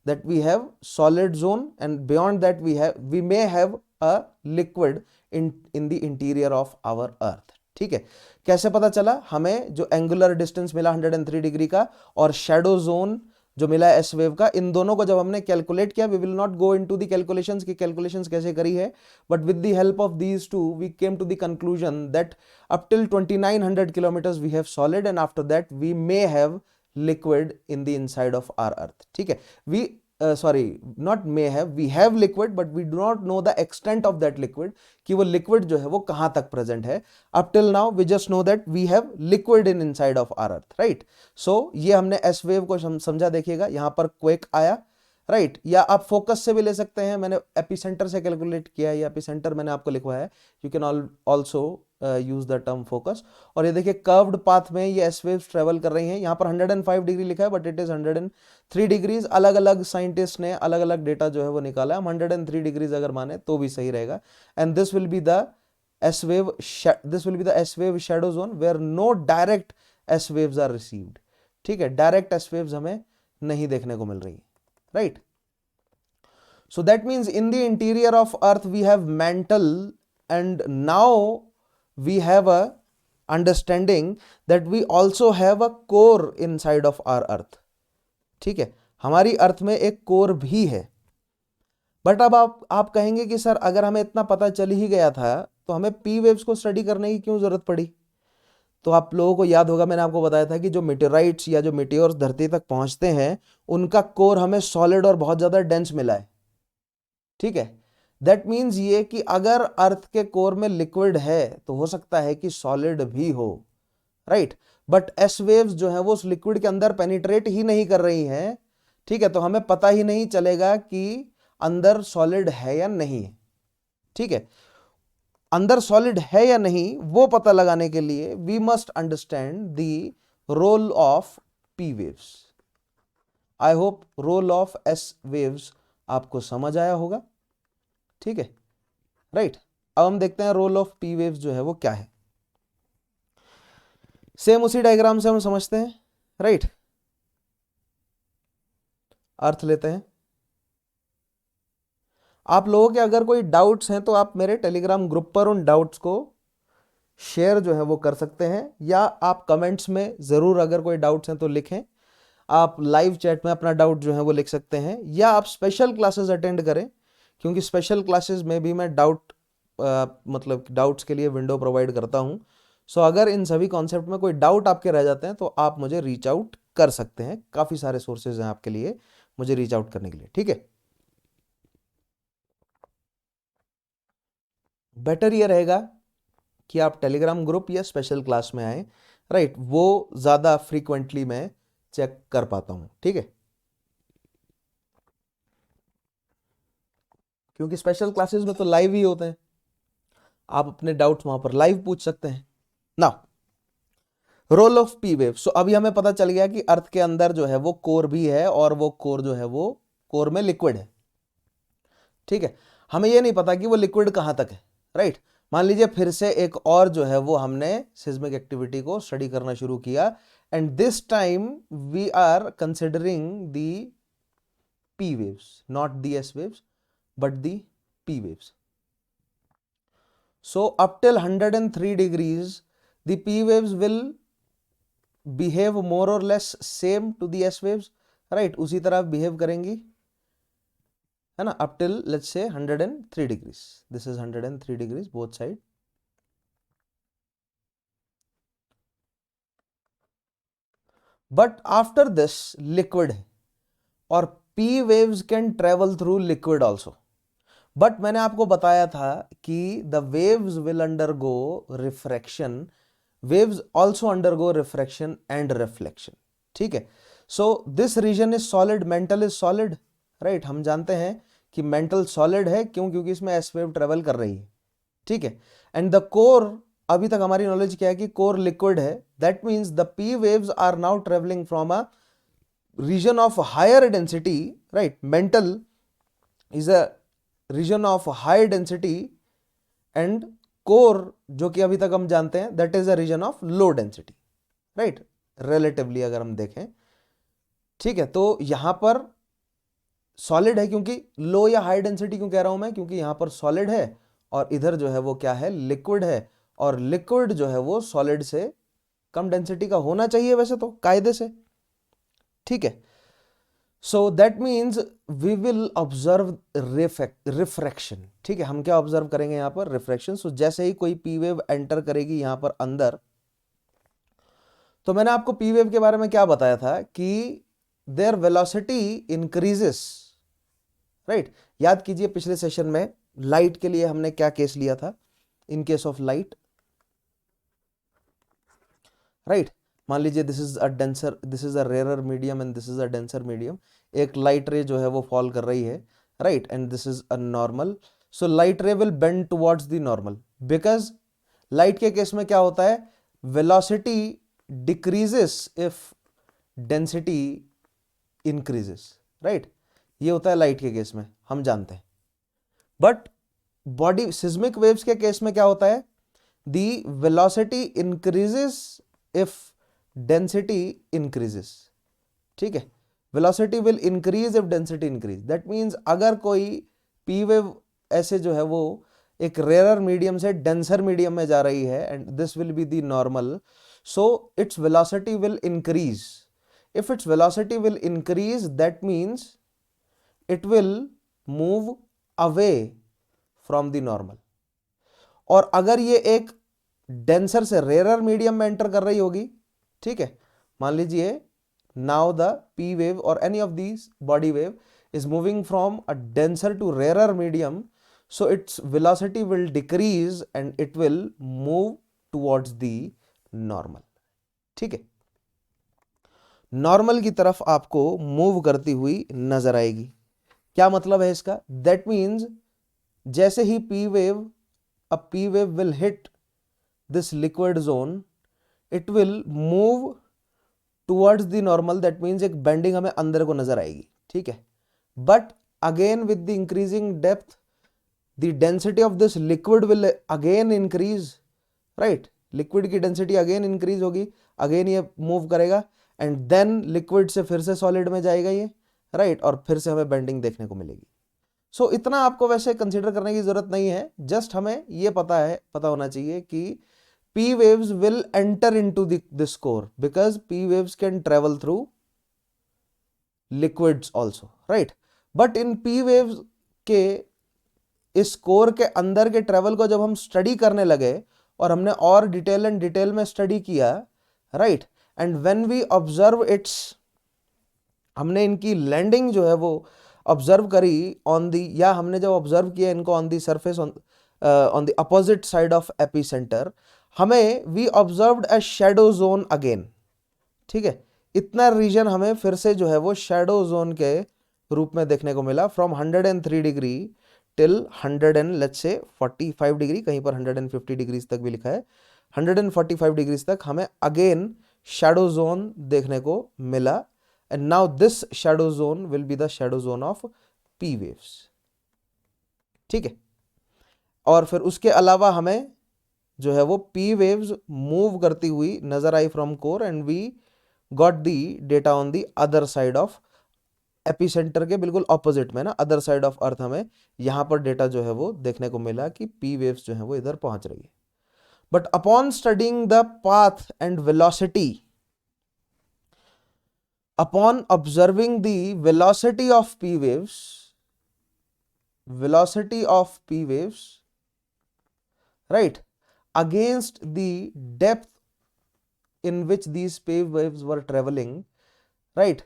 what we have solid zone, and beyond that we may have a liquid in the interior of our earth। ठीक है, कैसे पता चला, हमें जो एंगुलर डिस्टेंस मिला 103 डिग्री का और शैडो जोन जो मिला एस वेव का, इन दोनों को जब हमने कैलकुलेट किया, we will not go into the calculations की कैलकुलेशंस कैसे करी है, but with the help of these two we came to the conclusion that up till 2900 kilometres we have solid and after that we may have liquid in the inside of our earth। ठीक है, we not may have, we have liquid but we do not know the extent of that liquid, कि वो liquid जो है वो कहां तक present है। up till now we just know that we have liquid in inside of our earth, right। so ये हमने S wave को समझा। देखिएगा यहां पर quake आया, राइट, या आप फोकस से भी ले सकते हैं, मैंने एपिसेंटर से कैलकुलेट किया है, या एपिसेंटर मैंने आपको लिखवाया है, you can also use the term focus. और ये देखिए कर्व्ड पाथ में ये एस वेव्स ट्रेवल कर रही हैं, यहाँ पर 105 डिग्री लिखा है बट इट इज 103 डिग्रीज। अलग अलग साइंटिस्ट ने अलग अलग डेटा जो है वो निकाला है, हम 103 डिग्रीज अगर माने तो भी सही रहेगा। And this will be the S wave shadow zone where no direct S waves are received. ठीक है, डायरेक्ट एस वेव्स हमें नहीं देखने को मिल रही, right। so that means in the interior of earth we have mantle, and now we have a understanding that we also have a core inside of our earth। ठीक है, हमारी अर्थ में एक कोर भी है। बट अब आप कहेंगे कि सर अगर हमें इतना पता चल ही गया था तो हमें पी वेव्स को स्टडी करने की क्यों जरूरत पड़ी। तो आप लोगों को याद होगा मैंने आपको बताया था कि जो मेटेराइट्स या जो मेटियोर्स धरती तक पहुंचते हैं उनका कोर हमें सॉलिड और बहुत ज्यादा डेंस मिला है। ठीक है, दैट मीन्स ये कि अगर अर्थ के कोर में लिक्विड है तो हो सकता है कि सॉलिड भी हो, राइट। बट एस वेव्स जो है वो उस लिक्विड के अंदर पेनिट्रेट ही नहीं कर रही हैं। ठीक है, तो हमें पता ही नहीं चलेगा कि अंदर सॉलिड है या नहीं है। ठीक है, अंदर सॉलिड है या नहीं वो पता लगाने के लिए we must understand the role of P waves. I hope role of S waves आपको समझ आया होगा। ठीक है, राइट। अब हम देखते हैं रोल ऑफ पी वेव्स जो है वो क्या है। सेम उसी डायग्राम से हम समझते हैं, राइट। अर्थ लेते हैं। आप लोगों के अगर कोई डाउट्स हैं तो आप मेरे टेलीग्राम ग्रुप पर उन डाउट्स को शेयर जो है वो कर सकते हैं, या आप कमेंट्स में ज़रूर अगर कोई डाउट्स हैं तो लिखें। आप लाइव चैट में अपना डाउट जो है वो लिख सकते हैं, या आप स्पेशल क्लासेस अटेंड करें, क्योंकि स्पेशल क्लासेस में भी मैं मतलब डाउट्स के लिए विंडो प्रोवाइड करता हूं। सो अगर इन सभी कॉन्सेप्ट में कोई डाउट आपके रह जाते हैं तो आप मुझे रीच आउट कर सकते हैं। काफ़ी सारे सोर्सेज हैं आपके लिए मुझे रीच आउट करने के लिए। ठीक है, बेटर ये रहेगा कि आप टेलीग्राम ग्रुप या स्पेशल क्लास में आए, राइट। वो ज़्यादा फ्रीक्वेंटली मैं चेक कर पाता हूं। ठीक है, क्योंकि स्पेशल क्लासेस में तो लाइव ही होते हैं, आप अपने डाउट्स वहां पर लाइव पूछ सकते हैं ना। Role of P wave. So अभी हमें पता चल गया कि अर्थ के अंदर जो है वो कोर भी है, और वो कोर जो है वो कोर में लिक्विड है। ठीक है, हमें ये नहीं पता कि वो लिक्विड कहां तक है, राइट। मान लीजिए फिर से एक और जो है वो हमने सिस्मिक एक्टिविटी को स्टडी करना शुरू किया, and this time we are considering the P waves, not the S waves but the P waves. So up till 103 degrees, the P waves will behave more or less same to the S waves, right? उसी तरह behave करेंगी, है ना, up till let's say 103 degrees. This is 103 degrees both side. But after this liquid है, और P waves can travel through liquid also. But मैंने आपको बताया था कि the waves will undergo refraction, waves also undergo refraction and reflection, ठीक है। So this region is solid, mantle is solid, right. हम जानते हैं कि मेंटल सॉलिड है, क्यों? क्योंकि इसमें एस वेव ट्रेवल कर रही है, ठीक है। एंड द कोर, अभी तक हमारी नॉलेज क्या है कि कोर लिक्विड है, that means the P waves are now travelling from a region of higher density, right? Mental is a region of high density and core, जो कि अभी तक हम जानते हैं, that is a region of low density, right? Relatively अगर हम देखें, ठीक है। तो यहां पर सॉलिड है, क्योंकि लो या हाई डेंसिटी क्यों कह रहा हूं मैं? क्योंकि यहां पर सॉलिड है और इधर जो है वो क्या है? लिक्विड है, और लिक्विड जो है वो सॉलिड से कम डेंसिटी का होना चाहिए वैसे तो कायदे से, ठीक है। So that means we will observe refraction, ठीक है। हम क्या ऑब्जर्व करेंगे यहाँ पर? रिफ्रैक्शन। सो जैसे ही कोई पी वेव एंटर करेगी यहाँ पर अंदर, तो मैंने आपको पी वेव के बारे में क्या बताया था कि देयर वेलोसिटी इंक्रीजेस, राइट। याद कीजिए पिछले सेशन में लाइट के लिए हमने क्या केस लिया था? In case of light, right, मान लीजिए this is a denser, this is a rare medium and this is a denser medium, एक लाइट रे जो है वो फॉल कर रही है, right, and this is a normal. So light ray will bend towards the normal, because light के केस में क्या होता है? Velocity decreases if density increases, right. ये होता है लाइट के केस में, हम जानते हैं। बट बॉडी सिस्मिक वेव्स के केस में क्या होता है? The velocity increases if density increases, ठीक है। Velocity will increase if density increase, that means अगर कोई पी वेव ऐसे जो है वो एक रेयर मीडियम से डेंसर मीडियम में जा रही है, and this will be the normal, so its velocity will increase. If its velocity will increase, that means it will move away from the normal. और अगर ये एक डेंसर से रेयर मीडियम में एंटर कर रही होगी, ठीक है, मान लीजिए नाउ द पी वेव और any of these body wave is moving from a denser to rarer medium, so its velocity will decrease and it will move towards the normal, ठीक है। नॉर्मल की तरफ आपको मूव करती हुई नजर आएगी। क्या मतलब है इसका? दैट मीन्स जैसे ही P wave will hit this liquid zone, it will move towards the normal, that means एक बेंडिंग हमें अंदर को नजर आएगी, ठीक है। But again with the increasing depth, the density of this liquid will again increase, right. Liquid की डेंसिटी अगेन इंक्रीज होगी, अगेन ये मूव करेगा, एंड देन लिक्विड से फिर से सॉलिड में जाएगा ये, राइट, और फिर से हमें बेंडिंग देखने को मिलेगी। सो इतना आपको वैसे कंसीडर करने की जरूरत नहीं है, जस्ट हमें ये पता होना चाहिए कि P waves will enter into this core because P waves can travel through liquids also, right? But in P waves के इस कोर के अंदर के ट्रेवल को जब हम स्टडी करने लगे और हमने और डिटेल में स्टडी किया, right, and when we observe its, हमने इनकी लैंडिंग जो है वो ऑब्जर्व करी ऑन दी, या हमने जब ऑब्जर्व किया इनको on the surface on the opposite side of epicentre, हमें we observed a shadow zone again, ठीक है। इतना रीजन हमें फिर से जो है वो शैडो जोन के रूप में देखने को मिला, from 103 degree till 100 and let's say 45 degree, कहीं पर 150 डिग्रीज तक भी लिखा है, 145 डिग्रीज तक हमें अगेन शैडो जोन देखने को मिला, and now this shadow zone will be the shadow zone of P waves, ठीक है। और फिर उसके अलावा हमें जो है वो पी वेव्स मूव करती हुई नजर आई from core, and we got the data on the other side of epicentre के बिल्कुल ऑपोजिट में ना, अदर साइड ऑफ अर्थ, हमें यहां पर डेटा जो है वो देखने को मिला कि पी वेव्स जो है वो इधर पहुंच रही है। But upon studying the path and velocity, upon observing the velocity of P waves, right, against the depth in which these P waves were traveling, right,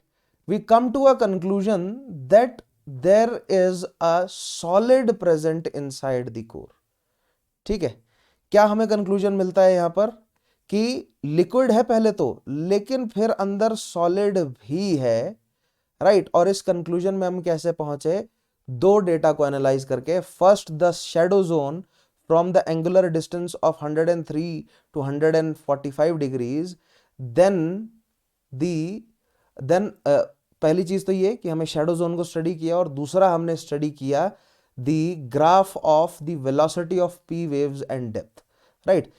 we come to a conclusion that there is a solid present inside the core. ठीक है, क्या हमें कंक्लूजन मिलता है यहां पर कि लिक्विड है पहले तो, लेकिन फिर अंदर सॉलिड भी है, राइट। और इस कंक्लूजन में हम कैसे पहुंचे? दो डेटा को एनालाइज करके, first the shadow zone from the angular distance of 103 to 145 degrees, then the then पहली चीज तो ये कि हमें शैडो जोन को स्टडी किया, और दूसरा हमने स्टडी किया the graph of the velocity of P waves and depth, right.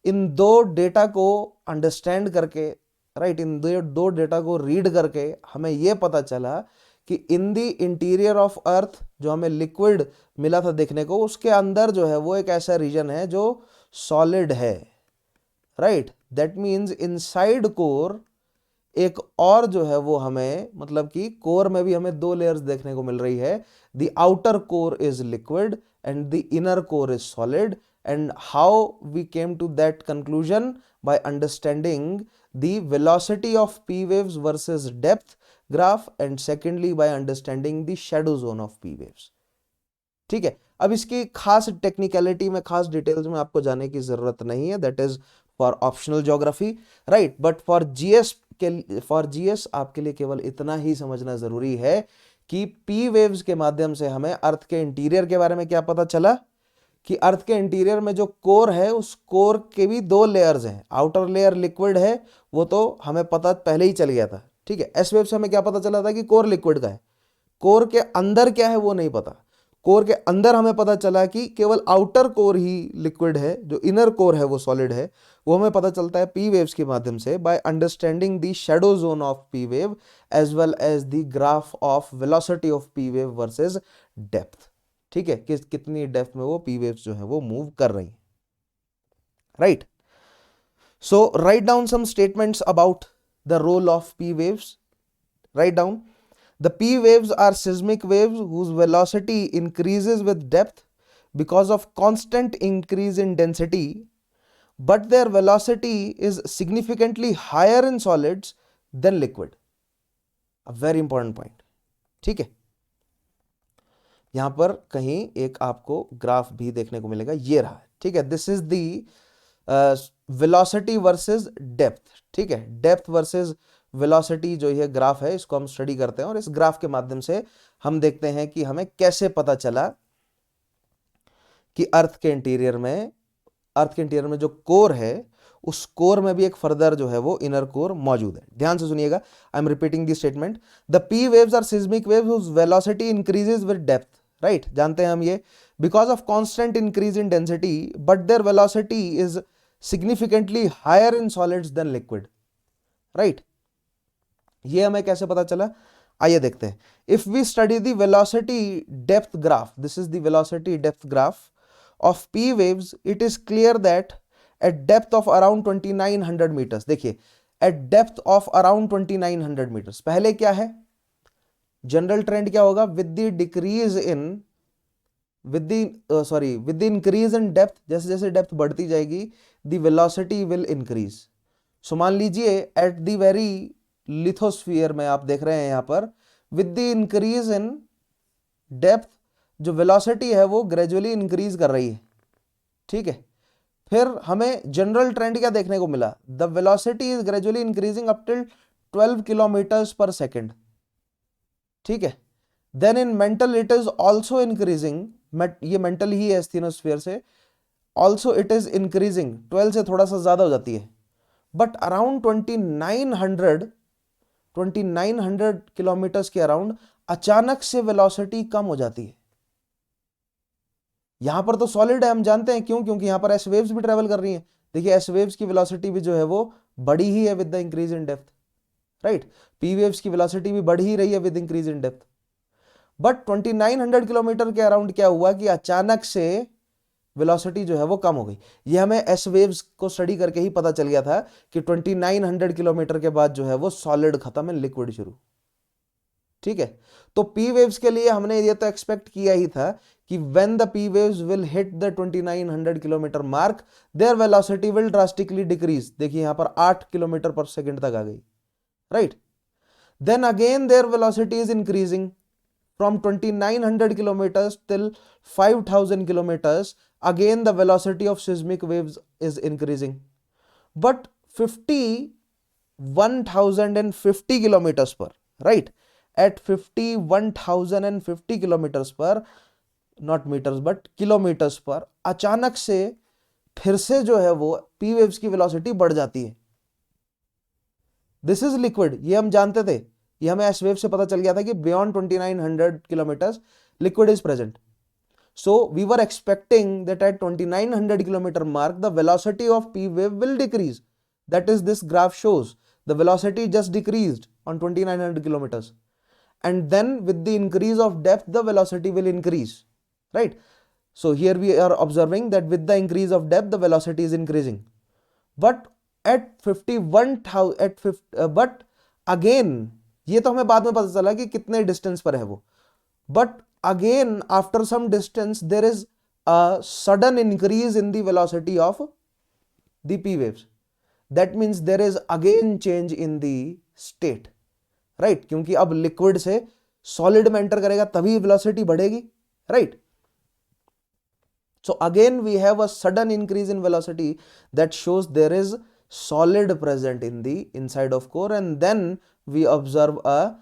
इन दो डेटा को अंडरस्टैंड करके, राइट, इन दो डेटा को रीड करके हमें यह पता चला कि इन द इंटीरियर ऑफ अर्थ जो हमें लिक्विड मिला था देखने को, उसके अंदर जो है वो एक ऐसा रीजन है जो सॉलिड है, right. That means inside core एक और जो है वो हमें, मतलब कि कोर में भी हमें दो लेयर्स देखने को मिल रही है। The outer core is liquid and the inner core is solid, and how we came to that conclusion by understanding the velocity of p waves versus depth graph, and secondly by understanding the shadow zone of p waves। ठीक है, अब इसकी खास टेक्निकलिटी में, खास डिटेल्स में आपको जाने की जरूरत नहीं है, that is for optional geography, right. But for GS आपके लिए केवल इतना ही समझना जरूरी है कि पी वेव्स के माध्यम से हमें अर्थ के इंटीरियर के बारे में क्या पता चला कि अर्थ के इंटीरियर में जो कोर है, उस कोर के भी दो लेयर्स हैं। आउटर लेयर लिक्विड है, वो तो हमें पता पहले ही चल गया था, ठीक है। एस वेव से हमें क्या पता चला था कि कोर लिक्विड का है। कोर के अंदर क्या है वो नहीं पता। कोर के अंदर हमें पता चला कि केवल आउटर कोर ही लिक्विड है, जो इनर कोर है वो सॉलिड है। वो हमें पता चलता है पी वेव्स के माध्यम से, by understanding the shadow zone of P wave as well as the graph of velocity of P wave versus depth. ठीक है, कितनी डेप्थ में वो पी वेव्स जो है वो मूव कर रही हैं, right. So write down some statements about the role of P waves. Write down, the p waves are seismic waves whose velocity increases with depth because of constant increase in density, but their velocity is significantly higher in solids than liquid। a very important point, ठीक है। यहां पर कहीं एक आपको ग्राफ भी देखने को मिलेगा, ये रहा, ठीक है। This is the velocity versus depth, ठीक है। डेप्थ वर्सेस वेलोसिटी जो ये ग्राफ है, इसको हम स्टडी करते हैं, और इस ग्राफ के माध्यम से हम देखते हैं कि हमें कैसे पता चला कि अर्थ के इंटीरियर में जो कोर है, उस कोर में भी एक फर्दर जो है वो इनर कोर मौजूद है। ध्यान से सुनिएगा, I am repeating this statement. The P waves are seismic waves whose velocity increases with depth, right, जानते हैं हम ये, because of constant increase in density, but their velocity is significantly higher in solids than liquid, right. ये हमें कैसे पता चला, आइए देखते हैं। If we study the velocity depth graph, this is the velocity depth graph of P waves, it is clear that at depth of around 2900 metres, देखिए at depth of around 2900 metres, पहले क्या है, जनरल ट्रेंड क्या होगा, with the increase in depth, जैसे जैसे डेप्थ बढ़ती जाएगी the velocity will increase. So मान लीजिए एट द वेरी लिथोस्फीयर में आप देख रहे हैं यहां पर, with the increase in depth जो वेलोसिटी है वो ग्रेजुअली इंक्रीज कर रही है, ठीक है। फिर हमें जनरल ट्रेंड क्या देखने को मिला, the velocity is gradually increasing up till 12 kilometres per second, ठीक है। Then in mantle it is also increasing, ये मेंटल ही है स्थिनोस्फीयर से, ऑल्सो इट इज इंक्रीजिंग, 12 से थोड़ा सा ज्यादा हो जाती है, बट अराउंड 2900 किलोमीटर्स के अराउंड अचानक से वेलोसिटी कम हो जाती है। यहां पर तो सॉलिड है, हम जानते हैं क्यों, क्योंकि यहां पर एस वेव्स भी ट्रेवल कर रही हैं। देखिए एस वेव्स की वेलोसिटी भी जो है वो बढ़ी ही है with the increase in depth, right. P waves की वेलोसिटी भी बढ़ ही रही है with increase in depth, but 2900 kilometre के अराउंड क्या हुआ कि अचानक से वेलोसिटी जो है वो कम हो गई। ये हमें एस वेव्स को स्टडी करके ही पता चल गया था कि 2900 किलोमीटर के बाद जो है वो सॉलिड खत्म है, लिक्विड शुरू, ठीक है। तो पी वेव्स के लिए हमने ये तो एक्सपेक्ट किया ही था कि when the P waves will hit the 2900 kilometre mark, there velocity will drastically decrease. देखिए यहां पर 8 किलोमीटर पर सेकेंड तक आ गई, right. Then again their velocity is increasing, from 2900 kilometers till 5000 kilometers, again the velocity of seismic waves is increasing. But 51,050 kilometers per, right? At 51,050 kilometers per, not metres but kilometres per, अचानक से फिर से जो है वो पी वेव्स की वेलोसिटी बढ़ जाती है. दिस इज लिक्विड, ये हम जानते थे, ये हमें एस वेव से पता चल गया था कि beyond 2900 kilometres liquid is present. So we were expecting that at 2900 kilometer mark the velocity of P wave will decrease. That is, this graph shows the velocity just decreased on 2900 kilometers, and then with the increase of depth the velocity will increase, right? So here we are observing that with the increase of depth the velocity is increasing, but at 51,000 at 50 but again ये तो हमें बाद में पता चला कि कितने डिस्टेंस पर है वो, but again after some distance there is a sudden increase in the velocity of the P waves. That means there is again change in the state, right? क्योंकि अब लिक्विड से सॉलिड में एंटर करेगा तभी वेलोसिटी बढ़ेगी, right? So again we have a sudden increase in velocity that shows there is solid present in the inside of core, and then we observe a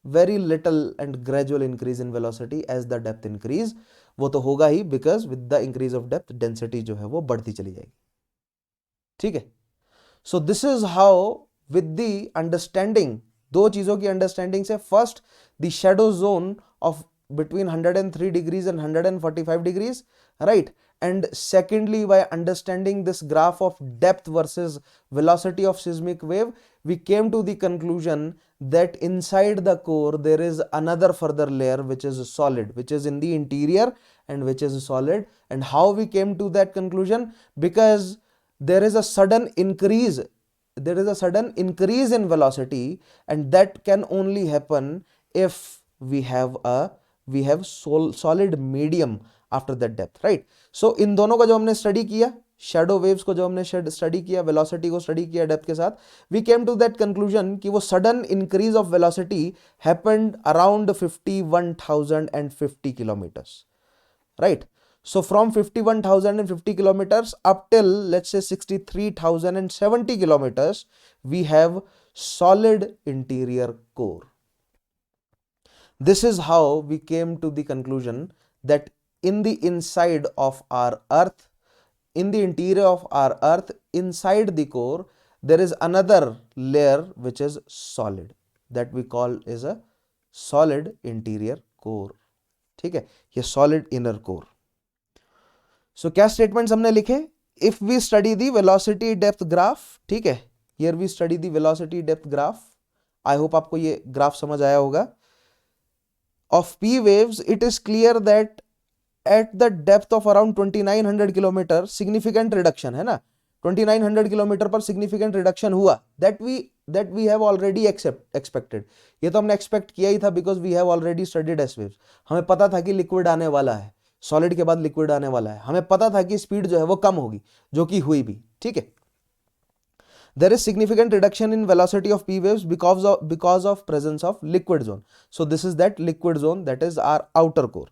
very little and gradual increase in velocity as the depth increase. वो तो होगा ही, because with the increase of depth density जो है वो बढ़ती चली जाएगी. ठीक है. So this is how with the understanding, दो चीजों की अंडरस्टैंडिंग से, first the shadow zone of between 103 degrees and 145 degrees, right? And secondly, by understanding this graph of depth versus velocity of seismic wave, we came to the conclusion that inside the core there is another further layer which is solid, which is in the interior and which is solid. And how we came to that conclusion? Because there is a sudden increase, in velocity, and that can only happen if we have solid medium after that depth, right? So इन दोनों का जो हमने स्टडी किया, शैडो वेव्स को जो हमने स्टडी किया, वेलोसिटी को स्टडी किया डेप्थ के साथ, we came to that conclusion कि वो sudden increase of velocity happened around 51,050 kilometres, right? So from 51,050 kilometers up till let's say 63,070 kilometers, we have solid interior core. This is how we came to the conclusion that in the inside of our earth, in the interior of our earth, inside the core, there is another layer which is solid, that we call is a solid interior core. ठीक है, ये solid inner core. So क्या statements हमने लिखे? If we study the velocity depth graph, ठीक है, here we study the velocity depth graph. I hope आपको ये graph समझ आया होगा. Of P waves, it is clear that at the depth of around 2900 kilometer significant reduction है ना, 2900 किलोमीटर पर significant reduction हुआ, that we have already expected. ये तो हमने expect किया ही था, because we have already studied S waves. हमें पता था कि liquid आने वाला है, solid के बाद liquid आने वाला है, हमें पता था कि speed जो है वो कम होगी, जो कि हुई भी. ठीक है. There is significant reduction in velocity of P waves because of presence of liquid zone. So this is that liquid zone, that is our outer core.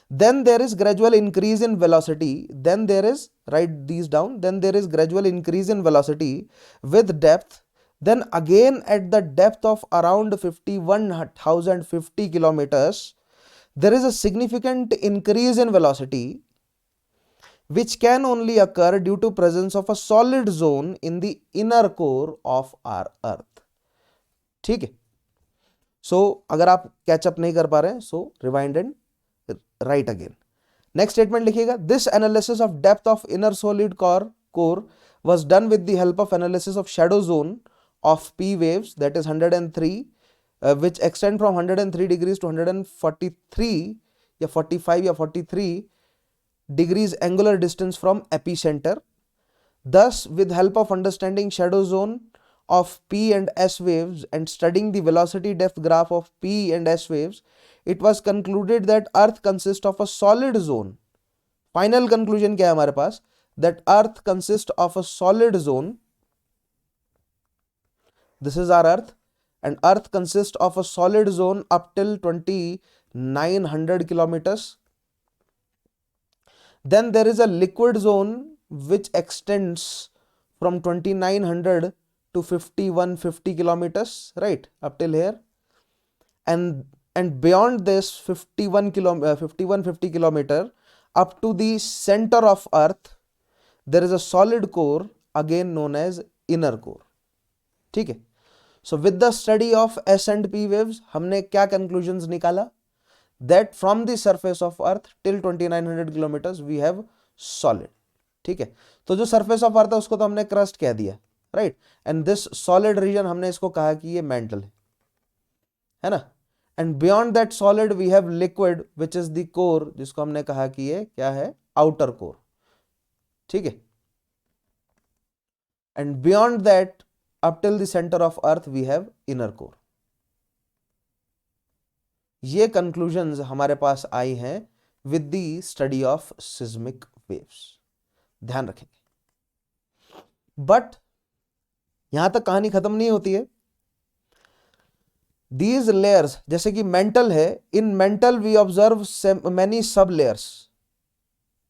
Then there is gradual increase in velocity. Then there is, write these down, then there is gradual increase in velocity with depth. Then again at the depth of around 51,050 kilometers, there is a significant increase in velocity, which can only occur due to presence of a solid zone in the inner core of our earth. ठीक है. So अगर आप कैचअप नहीं कर पा रहे हैं, so rewind and write again. Next statement लिखिएगा. This analysis of depth of inner solid core was done with the help of analysis of shadow zone of P waves, that is 103, which extend from 103 degrees to 143 या 45 या 43 degrees angular distance from epicenter. Thus, with help of understanding shadow zone of P and S waves and studying the velocity depth graph of P and S waves, it was concluded that Earth consists of a solid zone. Final conclusion क्या है हमारे पास? That Earth consists of a solid zone. This is our Earth, and Earth consists of a solid zone up till 900 kilometers. Then there is a liquid zone which extends from 2900 to 5150 kilometers, right, up till here. And beyond this 5150 kilometer up to the center of earth, there is a solid core again known as inner core. ठीक है. So with the study of S and P waves, हमने क्या conclusions निकाला? That from the surface of earth till 2900 kilometers we have solid. ठीक है. तो जो surface of earth है उसको तो हमने crust कह दिया, right? And this solid region हमने इसको कहा कि ये mantle है ना. And beyond that solid we have liquid which is the core, जिसको हमने कहा कि ये क्या है, outer core. ठीक है. And beyond that up till the center of earth we have inner core. ये conclusions हमारे पास आई हैं with the study of seismic waves. ध्यान रखेंगे. But यहां तक कहानी खत्म नहीं होती है. These layers, जैसे कि मेंटल है, in mental we observe many sub layers.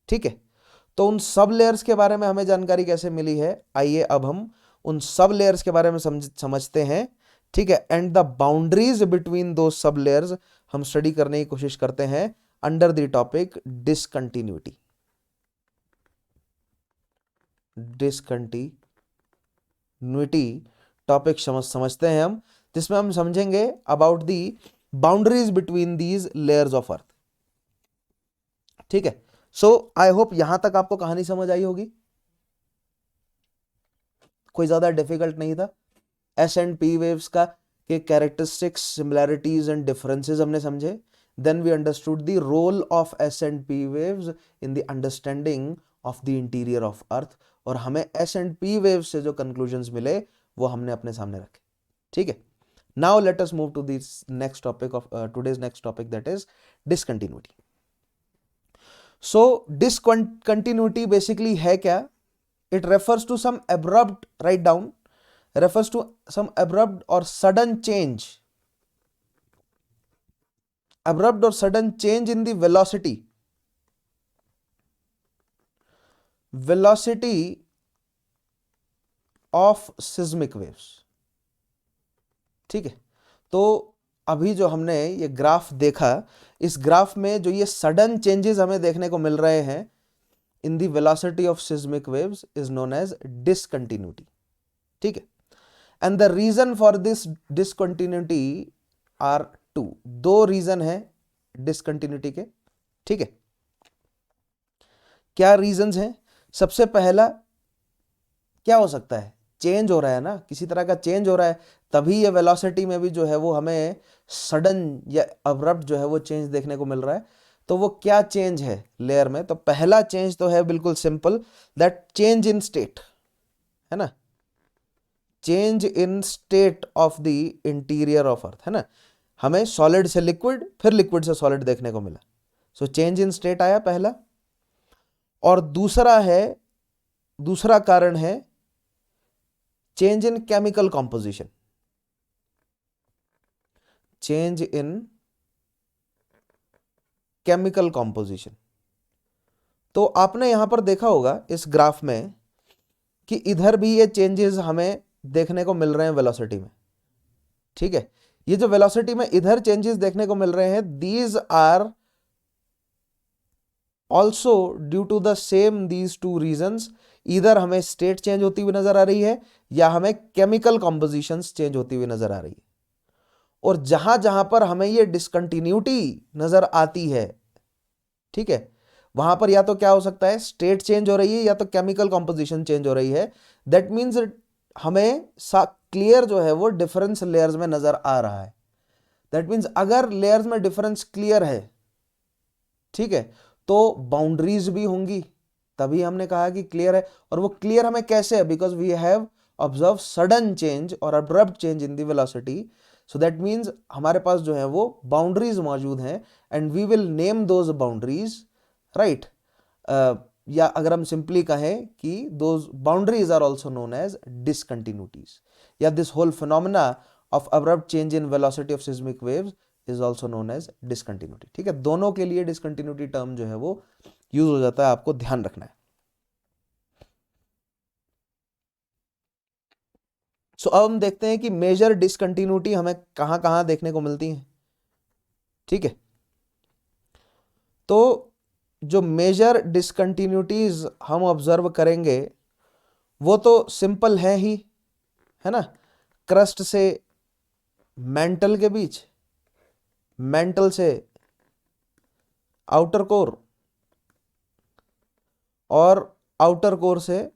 ठीक है. तो उन सब लेयर्स के बारे में हमें जानकारी कैसे मिली है, आइए अब हम उन सब लेयर्स के बारे में समझते हैं. ठीक है. एंड द बाउंड्रीज बिटवीन दो सब लेयर्स हम स्टडी करने की कोशिश करते हैं under the topic discontinuity. Discontinuity topic समझते हैं हम, जिसमें हम समझेंगे about the boundaries between these layers of earth. ठीक है. सो आई होप यहां तक आपको कहानी समझ आई होगी. कोई ज्यादा डिफिकल्ट नहीं था. एस एंड पी वेव्स का के कैरेक्टरिस्टिक्स, सिमिलैरिटीज एंड डिफरेंसेस हमने समझे. Then we understood the role of S and P waves in the understanding of the interior of earth. और हमें एस एंड पी वेव्स से जो कंक्लूजन्स मिले वो हमने अपने सामने रखे. ठीक है. Now let us move to this next topic of today's next topic, that is discontinuity. So discontinuity basically है क्या? It refers to some abrupt, write down, refers to some abrupt or sudden change. Abrupt or sudden change in the velocity. Velocity of seismic waves. ठीक है. तो अभी जो हमने ये ग्राफ देखा, इस ग्राफ में जो ये सडन चेंजेस हमें देखने को मिल रहे हैं in the velocity of seismic waves is known as discontinuity. ठीक है. And the reason for this discontinuity are two. दो रीजन है डिसकंटिन्यूटी के. ठीक है. क्या रीजंस हैं? सबसे पहला क्या हो सकता है? चेंज हो रहा है ना, किसी तरह का चेंज हो रहा है, तभी ये वेलोसिटी में भी जो है वो हमें सडन या अब्रप्ट जो है वो चेंज देखने को मिल रहा है. तो वो क्या चेंज है लेयर में? तो पहला चेंज तो है बिल्कुल simple, that change in state है ना. Change in state of the interior of earth है ना. हमें सॉलिड से लिक्विड, फिर लिक्विड से सॉलिड देखने को मिला. सो चेंज इन स्टेट आया पहला. और दूसरा कारण है change in chemical composition. Change in chemical composition. तो आपने यहां पर देखा होगा इस ग्राफ में कि इधर भी ये चेंजेस हमें देखने को मिल रहे हैं वेलोसिटी में. ठीक है. ये जो वेलोसिटी में इधर चेंजेस देखने को मिल रहे हैं, these are also due to the same these two reasons. इधर हमें स्टेट चेंज होती हुई नजर आ रही है या हमें केमिकल कॉम्पोजिशंस चेंज होती हुई नजर आ रही है. और जहां जहां पर हमें ये डिसकंटिन्यूटी नजर आती है, ठीक है, वहां पर या तो क्या हो सकता है, स्टेट चेंज हो रही है या तो केमिकल कॉम्पोजिशन चेंज हो रही है. दैट मीन्स हमें क्लियर जो है वो डिफरेंस लेयर्स में नजर आ रहा है. दैट मीन्स अगर लेयर्स में डिफरेंस क्लियर है, ठीक है, तो बाउंड्रीज भी होंगी, तभी हमने कहा कि क्लियर है. और वो क्लियर हमें कैसे है? Because we have observe sudden change और abrupt change in the velocity. So that means हमारे पास जो है वो बाउंड्रीज मौजूद हैं and we will name those boundaries, right. या अगर हम सिंपली कहें कि those boundaries are also known as discontinuities, या this whole phenomena of abrupt change in velocity of seismic waves is also known as discontinuity. ठीक है, दोनों के लिए डिसकंटिन्यूटी टर्म जो है वो यूज हो जाता है, आपको ध्यान रखना है। सो अब हम देखते हैं कि मेजर डिसकंटिन्यूटी हमें कहां कहां देखने को मिलती है। ठीक है, तो जो मेजर डिसकंटिन्यूटीज हम ऑब्जर्व करेंगे वो तो सिंपल है ही, है ना। क्रस्ट से मेंटल के बीच, मेंटल से आउटर कोर और आउटर कोर से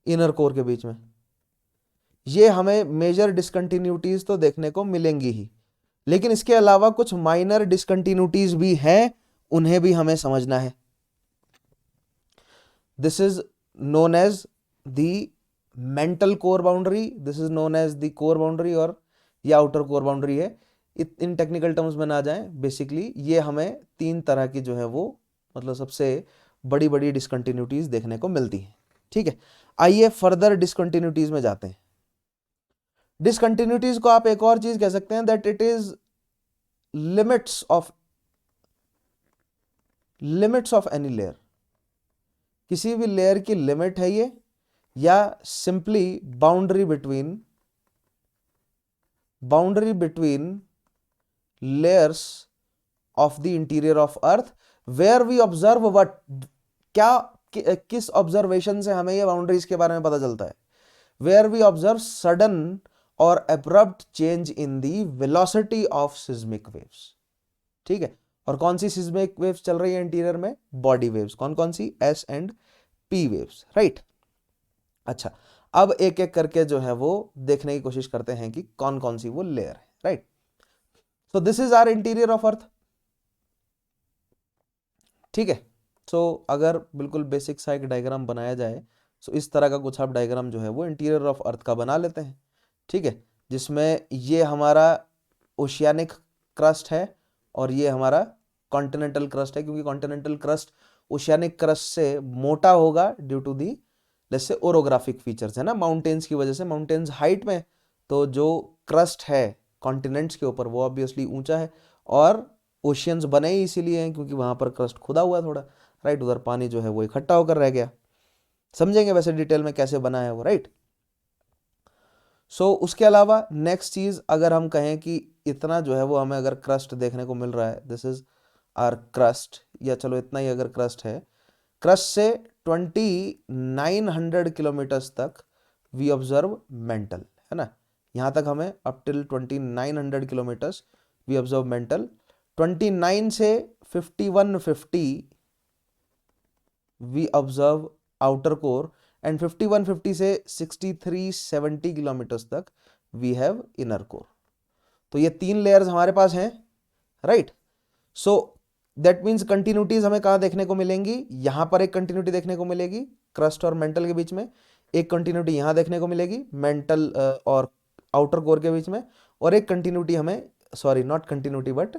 इनर कोर के बीच में, ये हमें मेजर डिसकंटिन्यूटीज तो देखने को मिलेंगी ही, लेकिन इसके अलावा कुछ माइनर डिसकंटिन्यूटीज भी हैं, उन्हें भी हमें समझना है। This is known as the mantle core boundary, this is known as the core boundary, और ये आउटर कोर बाउंड्री है। इन टेक्निकल टर्म्स में ना जाएं, बेसिकली ये हमें तीन तरह की जो है वो मतलब सबसे बड़ी बड़ी डिसकंटिन्यूटीज देखने को मिलती है। ठीक है, आइए फर्दर डिसकंटिन्यूटीज में जाते हैं। डिसकंटिन्यूटीज को आप एक और चीज कह सकते हैं, that it is limits of any layer. किसी भी लेयर की लिमिट है ये, या simply boundary between layers of the interior of earth, where we observe what, किस ऑब्जर्वेशन से हमें ये बाउंड्रीज के बारे में पता चलता है, वेयर वी ऑब्जर्व सडन और abrupt change in the velocity of seismic waves. ठीक है, और कौन सी सिस्मिक वेव्स चल रही है इंटीरियर में? Body waves. कौन कौन सी? S and P waves, right. अच्छा, अब एक एक करके जो है वो देखने की कोशिश करते हैं कि कौन कौन सी वो लेयर है, right. So this is our interior of अर्थ। ठीक है, सो अगर बिल्कुल बेसिक सा एक डायग्राम बनाया जाए, सो इस तरह का कुछ आप डायग्राम जो है वो इंटीरियर ऑफ अर्थ का बना लेते हैं। ठीक है, जिसमें ये हमारा ओशियानिक क्रस्ट है और ये हमारा कॉन्टिनेंटल क्रस्ट है, क्योंकि कॉन्टिनेंटल क्रस्ट ओशियानिक क्रस्ट से मोटा होगा ड्यू टू दी जैसे ओरोग्राफिक फीचर्स है ना, माउंटेन्स की वजह से। माउंटेन्स हाइट में, तो जो क्रस्ट है कॉन्टिनेंट्स के ऊपर वो ऑब्वियसली ऊंचा है, और ओशियंस बने ही इसीलिए हैं क्योंकि वहां पर क्रस्ट खुदा हुआ थोड़ा, राइट। उधर पानी जो है वो इकट्ठा होकर रह गया। समझेंगे वैसे डिटेल में कैसे बना है वो, राइट। सो उसके अलावा नेक्स्ट चीज अगर हम कहें कि इतना जो है वो हमें अगर क्रस्ट देखने को मिल रहा है, दिस इज आर क्रस्ट, या चलो इतना ही अगर क्रस्ट है, क्रस्ट से 2900 किलोमीटर्स तक वी ऑब्जर्व मेंटल, है ना। यहां तक हमें up till 2900 kilometres we observe mantle. 29 से 5150 we observe outer core, and 5150 से 6370 किलोमीटर्स तक वी हैव इनर कोर। तो ये तीन लेयर्स हमारे पास हैं, राइट। सो दैट मीन्स कंटिन्यूटीज हमें कहां देखने को मिलेंगी? यहां पर एक कंटिन्यूटी देखने को मिलेगी क्रस्ट और मेंटल के बीच में, एक कंटिन्यूटी यहां देखने को मिलेगी मेंटल और आउटर कोर के बीच में, और एक कंटिन्यूटी हमें, sorry not continuity but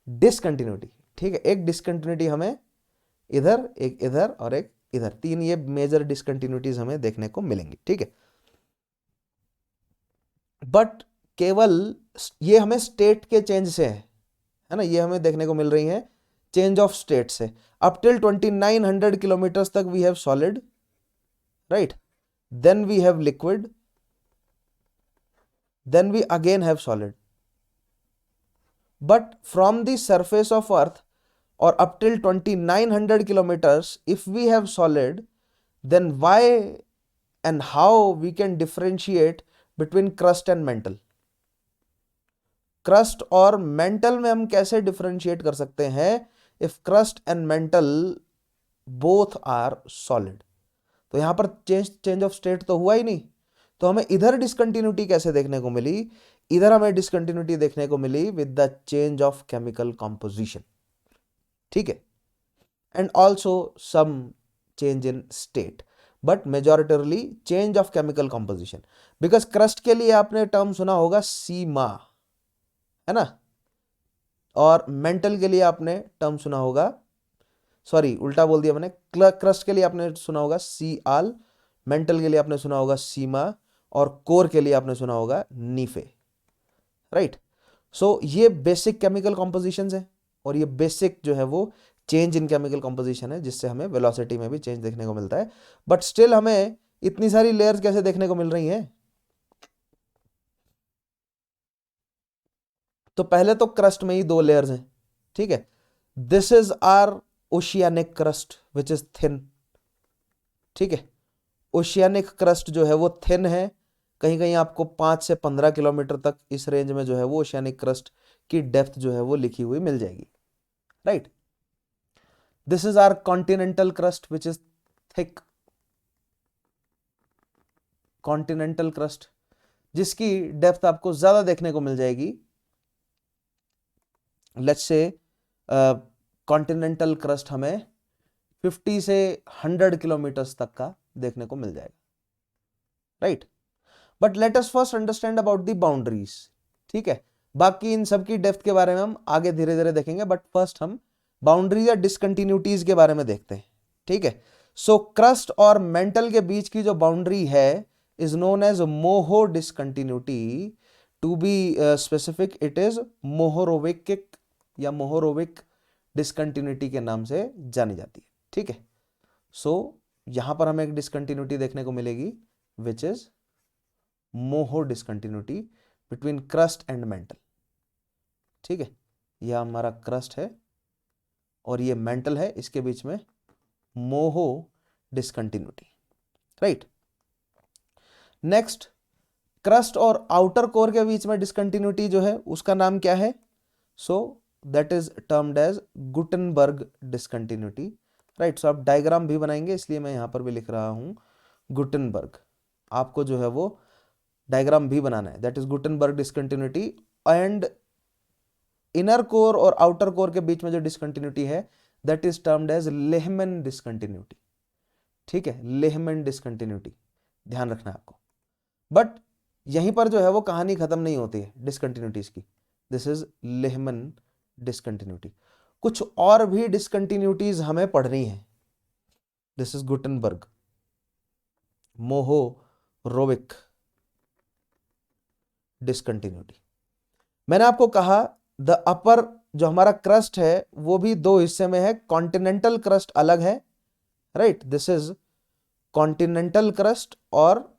discontinuity, ठीक है, एक डिसकंटिन्यूटी हमें इधर, एक इधर और एक इधर, तीन ये मेजर डिसकंटिन्यूटीज हमें देखने को मिलेंगी। ठीक है, बट केवल ये हमें स्टेट के चेंज से है ना, ये हमें देखने को मिल रही है चेंज ऑफ स्टेट से। अप टिल 2900 किलोमीटर्स तक we have solid, right, then we have liquid, then we again have solid. But from the surface of earth or up till 2900 kilometers, if we have solid, then why and how we can differentiate between crust and mantle? crust और mantle में हम कैसे differentiate कर सकते हैं if crust and mantle both are solid? तो यहां पर change of state तो हुआ ही नहीं, तो हमें इधर discontinuity कैसे देखने को मिली? इधर हमें discontinuity देखने को मिली with the change of chemical composition, ठीक है, and also some change in state, but majoritarily change of chemical composition. Because crust के लिए आपने टर्म सुना होगा सीमा, है ना, और मेंटल के लिए आपने टर्म सुना होगा, सॉरी उल्टा बोल दिया मैंने, क्रस्ट के लिए आपने सुना होगा सी आल, मेंटल के लिए आपने सुना होगा सीमा, और कोर के लिए आपने सुना होगा नीफे, राइट। सो ये बेसिक केमिकल कॉम्पोजिशंस है, और ये बेसिक जो है वो चेंज इन केमिकल कॉम्पोजिशन है, जिससे हमें वेलोसिटी में भी चेंज देखने को मिलता है। बट स्टिल हमें इतनी सारी लेयर्स कैसे देखने को मिल रही हैं? तो पहले तो क्रस्ट में ही दो लेयर्स हैं, ठीक है। This is our oceanic crust which is thin, ठीक है। ओशियानिक क्रस्ट जो है वो थिन है, कहीं कहीं आपको 5 से 15 किलोमीटर तक इस रेंज में जो है वो ओशियानिक क्रस्ट की डेप्थ जो है वो लिखी हुई मिल जाएगी, right. This is our continental crust which is thick, continental crust जिसकी डेप्थ आपको ज्यादा देखने को मिल जाएगी। लेट्स से कॉन्टिनेंटल क्रस्ट हमें 50 से 100 किलोमीटर्स तक का देखने को मिल जाएगा, right. But let us first understand about the boundaries, ठीक है। बाकी इन सब की डेप्थ के बारे में हम आगे धीरे धीरे देखेंगे, बट फर्स्ट हम बाउंड्रीज या डिसकंटिन्यूटीज के बारे में देखते हैं, ठीक है। सो क्रस्ट और मेंटल के बीच की जो बाउंड्री है is known as Moho discontinuity. To be specific it is Mohorovicic या मोहोरोविक डिसकंटिन्यूटी के नाम से जानी जाती है, ठीक है। सो यहां पर हमें एक डिसकंटिन्यूटी देखने को मिलेगी which is Moho discontinuity between crust and mantle, ठीक है। यह हमारा क्रस्ट है और ये मेंटल है, इसके बीच में मोहो डिसकंटिन्यूटी, राइट। नेक्स्ट, क्रस्ट और आउटर कोर के बीच में डिसकंटिन्यूटी जो है उसका नाम क्या है? So that is termed as Gutenberg discontinuity, right. So आप डायग्राम भी बनाएंगे, इसलिए मैं यहां पर भी लिख रहा हूं गुटनबर्ग। आपको जो है वो डायग्राम भी बनाना है, that is Gutenberg discontinuity. And inner core और आउटर कोर के बीच में जो डिसकंटिन्यूटी है that is termed as Lehmann discontinuity, ठीक है। लेहमैन डिसकंटिन्यूटी ध्यान रखना है आपको। बट यहीं पर जो है वो कहानी खत्म नहीं होती है डिसकंटिन्यूटीज की। This is Lehmann discontinuity. कुछ और भी डिसकंटिन्यूटीज हमें पढ़नी है। This is Gutenberg, Mohorovicic discontinuity. मैंने आपको कहा द अपर जो हमारा क्रस्ट है वो भी दो हिस्से में है। कॉन्टिनेंटल क्रस्ट अलग है, right. This is continental crust, और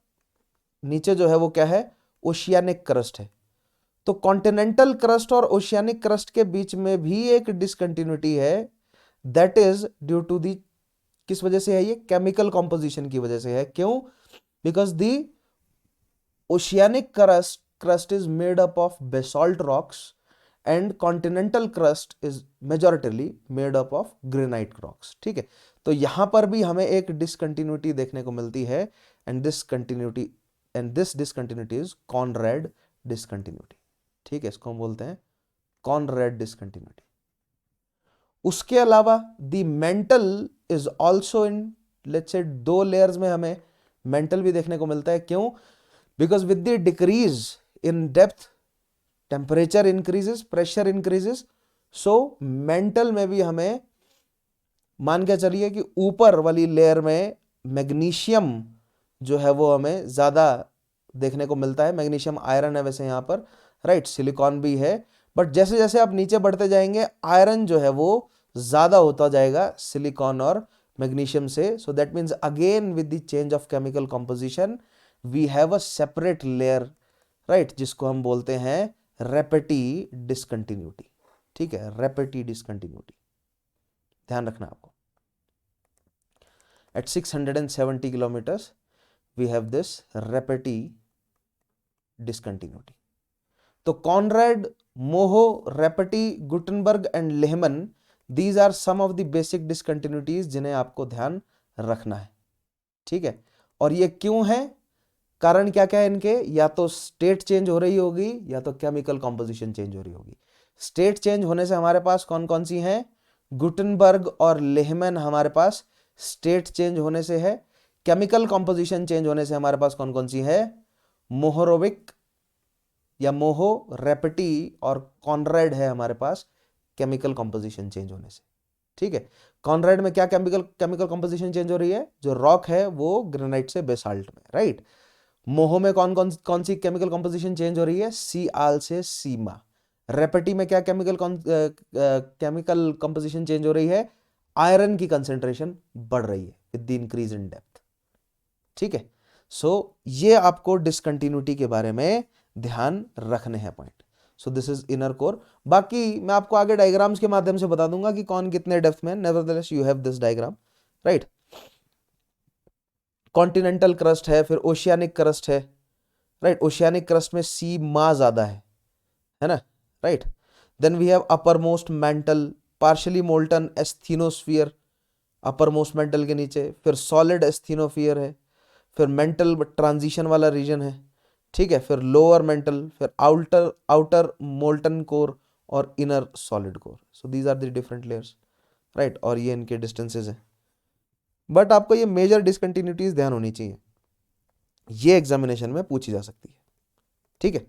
नीचे जो है वो क्या है? ओशियानिक क्रस्ट है। तो कॉन्टिनेंटल क्रस्ट और ओशियानिक क्रस्ट के बीच में भी एक डिसकंटिन्यूटी है, that is due to the, किस वजह से है ये? केमिकल कॉम्पोजिशन की वजह से है। क्यों? Because the oceanic crust is made up of basalt rocks and continental crust is majoritarily made up of granite rocks, ठीक है। तो यहां पर भी हमें एक डिसकंटिन्यूटी देखने को मिलती है, and this discontinuity is Conrad discontinuity, ठीक है। इसको हम बोलते हैं कॉनरैड डिसकंटिन्यूटी। उसके अलावा the mental is also in, let's say दो लेयर्स में हमें मेंटल भी देखने को मिलता है। क्यों? Because with the decrease in depth temperature increases, pressure increases, so mental में भी हमें मान के चलिए कि ऊपर वाली लेयर में मैग्नीशियम जो है वो हमें ज्यादा देखने को मिलता है। मैग्नीशियम आयरन है वैसे यहाँ पर, राइट। सिलिकॉन भी है, बट जैसे जैसे आप नीचे बढ़ते जाएंगे आयरन जो है वो ज्यादा होता जाएगा सिलिकॉन और मैग्नीशियम से। So that means again with the change of chemical composition we have a separate layer, right, जिसको हम बोलते हैं रेपेटी डिसकंटिन्यूटी, ठीक है। रेपेटी डिसकंटिन्यूटी ध्यान रखना आपको। At 670 kilometres we have this Repetti discontinuity. तो Conrad, Moho, Repetti, Gutenberg and Lehmann, these are some of the basic discontinuities जिन्हें आपको ध्यान रखना है, ठीक है। और ये क्यों है? कारण क्या क्या है इनके? या तो स्टेट चेंज हो रही होगी या तो केमिकल कॉम्पोजिशन चेंज हो रही होगी। स्टेट चेंज होने से हमारे पास कौन कौन सी हैं? गुटनबर्ग और लेहमैन हमारे पास स्टेट चेंज होने से है। केमिकल कॉम्पोजिशन चेंज होने से हमारे पास कौन कौन सी है? मोहोरोविक या मोहो, रेपेटी और कॉनरैड है हमारे पास केमिकल कॉम्पोजिशन चेंज होने से, ठीक है। कॉनरैड में क्या केमिकल कॉम्पोजिशन चेंज हो रही है? जो रॉक है वो ग्रेनाइट से बेसाल्ट में, राइट। मोहो में कौन सी केमिकल कंपोजिशन चेंज हो रही है? Cl से सीमा। रेपेटी में क्या केमिकल कंपोजिशन चेंज हो रही है? आयरन की कंसेंट्रेशन बढ़ रही है with the increase in depth. ठीक है, सो ये आपको डिसकंटिन्यूटी के बारे में ध्यान रखने हैं point. So this is inner core. बाकी मैं आपको आगे डायग्राम्स के माध्यम से बता दूंगा कि कौन कितने डेप्थ में। Nevertheless you have this diagram, right. Continental crust है, फिर ओशियानिक क्रस्ट है, राइट। ओशियानिक क्रस्ट में सीमा ज्यादा है ना, right. Then we have upper most mantle, partially molten asthenosphere, upper most mantle के नीचे, फिर सॉलिड एस्थीनोफियर है, फिर मेंटल ट्रांजिशन वाला रीजन है, ठीक है, फिर लोअर मेंटल, फिर आउटर मोल्टन कोर और inner solid core. So these are the different layers, right. और ये इनके डिस्टेंसेज हैं। बट आपको ये मेजर डिसकंटिन्यूटीज ध्यान होनी चाहिए, ये एग्जामिनेशन में पूछी जा सकती है, ठीक है।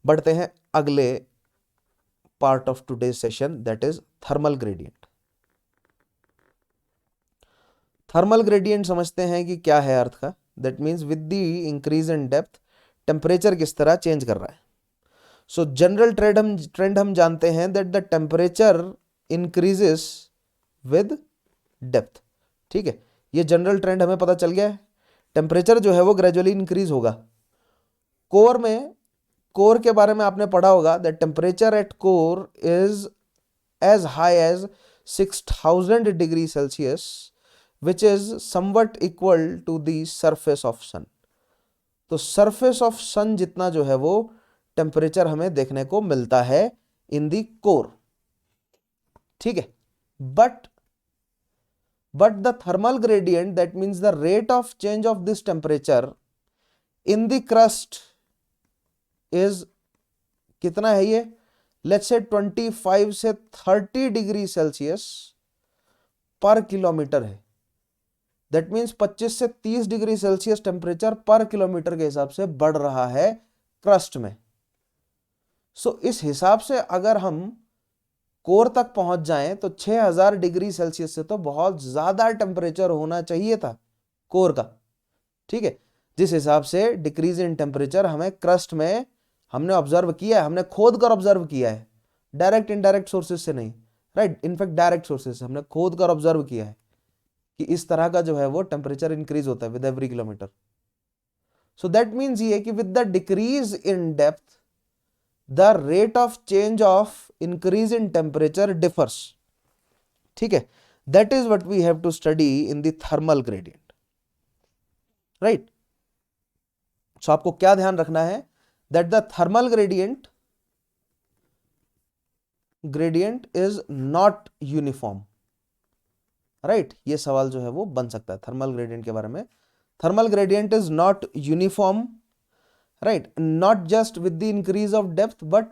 बढ़ते हैं अगले part of today's session, that is thermal gradient. Thermal gradient समझते हैं कि क्या है अर्थ का। That means with the increase in depth temperature किस तरह चेंज कर रहा है। सो जनरल ट्रेंड हम जानते हैं that the temperature increases with depth, ठीक है। ये जनरल ट्रेंड हमें पता चल गया है। टेम्परेचर जो है वो ग्रेजुअली इंक्रीज होगा। कोर के बारे में आपने पढ़ा होगा that temperature at core is as high as 6000 degree Celsius which is somewhat equal to the surface of sun. तो सरफेस ऑफ सन जितना जो है वो टेम्परेचर हमें देखने को मिलता है इन द कोर, ठीक है। But the thermal gradient, that means the rate of change of this temperature in the crust is कितना है ये? let's say 25 से 30 डिग्री सेल्सियस पर किलोमीटर है। दैट मीन्स 25 से 30 डिग्री सेल्सियस टेम्परेचर पर किलोमीटर के हिसाब से बढ़ रहा है क्रस्ट में। सो इस हिसाब से अगर हम कोर तक पहुंच जाएं तो 6000 डिग्री सेल्सियस से तो बहुत ज्यादा टेम्परेचर होना चाहिए था कोर का, ठीक है। जिस हिसाब से डिक्रीज इन टेम्परेचर हमें क्रस्ट में हमने ऑब्जर्व किया है, हमने खोद कर ऑब्जर्व किया है, डायरेक्ट इनडायरेक्ट सोर्सेज से नहीं, राइट। इनफैक्ट डायरेक्ट सोर्सेज से हमने खोद कर ऑब्जर्व किया है कि इस तरह का जो है वो टेम्परेचर इंक्रीज होता है with every kilometre. So that means ये कि with the decrease in depth the rate of change of increase in temperature differs, ठीक है। that is what we have to study in the thermal gradient, right। so आपको क्या ध्यान रखना है that the thermal gradient is not uniform, right। ये सवाल जो है वो बन सकता है थर्मल ग्रेडियंट के बारे में। Thermal gradient is not uniform, right, not just with the increase of depth but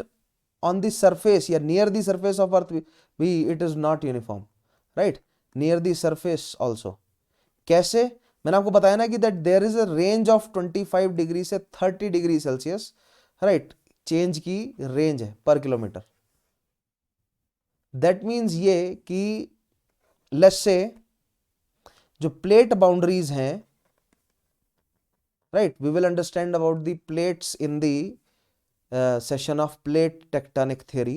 on the surface या near the surface of earth it is not uniform, right, near the surface also। कैसे? मैंने आपको बताया ना कि that there is a range of 25 degree से 30 डिग्री सेल्सियस, right, चेंज की रेंज है पर किलोमीटर। दैट मीन्स ये कि लेट्स से जो प्लेट बाउंड्रीज हैं, right, we will understand about the plates in the session of plate tectonic theory।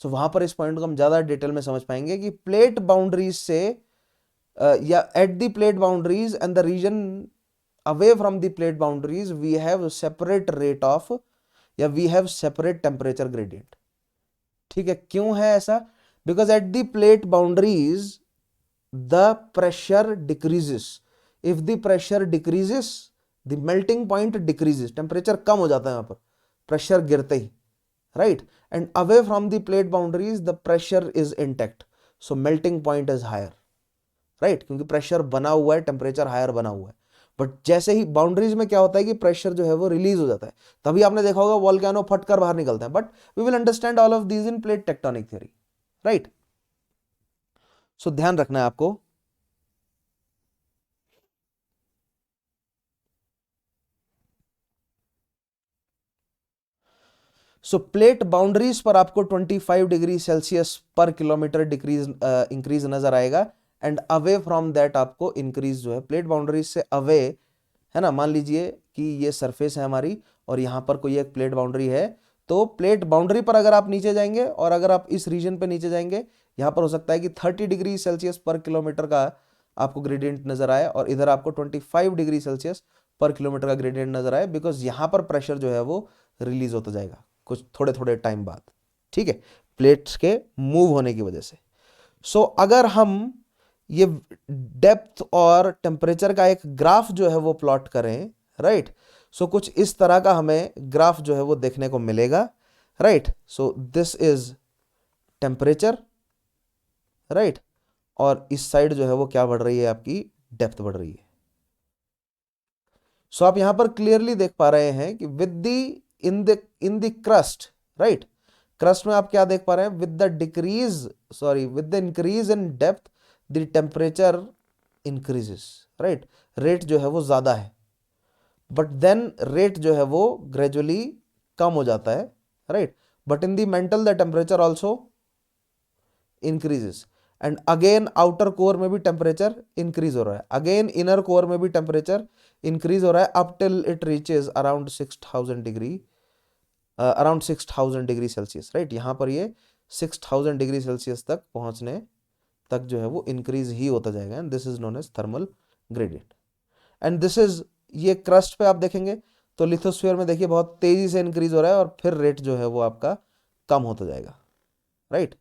so वहां पर इस पॉइंट को हम ज्यादा डिटेल में समझ पाएंगे कि प्लेट बाउंड्रीज से या at the plate boundaries and the region away from the plate boundaries we have separate rate of या we have separate temperature gradient, ठीक है। क्यों है ऐसा? Because at the plate boundaries the pressure decreases. If the pressure decreases the melting point decreases, temperature कम हो जाता है यहां पर प्रेशर गिरते ही, right. And away from the plate boundaries the pressure is intact, so melting point is higher, right, क्योंकि प्रेशर बना हुआ है, टेम्परेचर हायर बना हुआ है। बट जैसे ही बाउंड्रीज में क्या होता है कि प्रेशर जो है वो रिलीज हो जाता है, तभी आपने देखा होगा वोल्केनो फटकर बाहर निकलते हैं। But we will understand all of these in plate tectonic theory, right. So ध्यान रखना है आपको। सो प्लेट बाउंड्रीज पर आपको 25 डिग्री सेल्सियस पर किलोमीटर डिक्रीज इंक्रीज नजर आएगा। एंड अवे फ्रॉम दैट आपको इंक्रीज जो है प्लेट बाउंड्रीज से अवे है ना। मान लीजिए कि ये सरफेस है हमारी और यहाँ पर कोई एक प्लेट बाउंड्री है, तो प्लेट बाउंड्री पर अगर आप नीचे जाएंगे और अगर आप इस रीजन पे नीचे जाएंगे, यहाँ पर हो सकता है कि 30 डिग्री सेल्सियस पर किलोमीटर का आपको ग्रेडियंट नजर आए और इधर आपको 25 डिग्री सेल्सियस पर किलोमीटर का ग्रेडियंट नजर आए, बिकॉज यहाँ पर प्रेशर जो है वो रिलीज होता जाएगा कुछ थोड़े थोड़े टाइम बाद, ठीक है, प्लेट्स के मूव होने की वजह से। सो अगर हम ये डेप्थ और टेम्परेचर का एक ग्राफ जो है वो प्लॉट करें, राइट, सो कुछ इस तरह का हमें ग्राफ जो है वो देखने को मिलेगा, right. So this is temperature, right, और इस साइड जो है वो क्या बढ़ रही है, आपकी डेप्थ बढ़ रही है। सो आप यहां पर क्लियरली देख पा रहे हैं कि with the in the crust, right, crust में आप क्या देख पा रहे हैं, with the increase in depth the temperature increases, right, rate जो है वो ज्यादा है, बट देन रेट जो है वो ग्रेजुअली कम हो जाता है, right, but in the mental the temperature also increases, and again outer core में भी टेम्परेचर इंक्रीज हो रहा है, अगेन इनर कोर में भी टेम्परेचर इंक्रीज हो रहा है, up till it reaches around 6000 degree Celsius, right. यहाँ पर ये 6000 डिग्री सेल्सियस तक पहुंचने तक जो है वो इंक्रीज ही होता जाएगा, and this is known as thermal gradient. And this is, ये क्रस्ट पे आप देखेंगे तो लिथोस्फीयर में देखिए बहुत तेजी से इंक्रीज हो रहा है और फिर रेट जो है वो आपका कम होता जाएगा, राइट।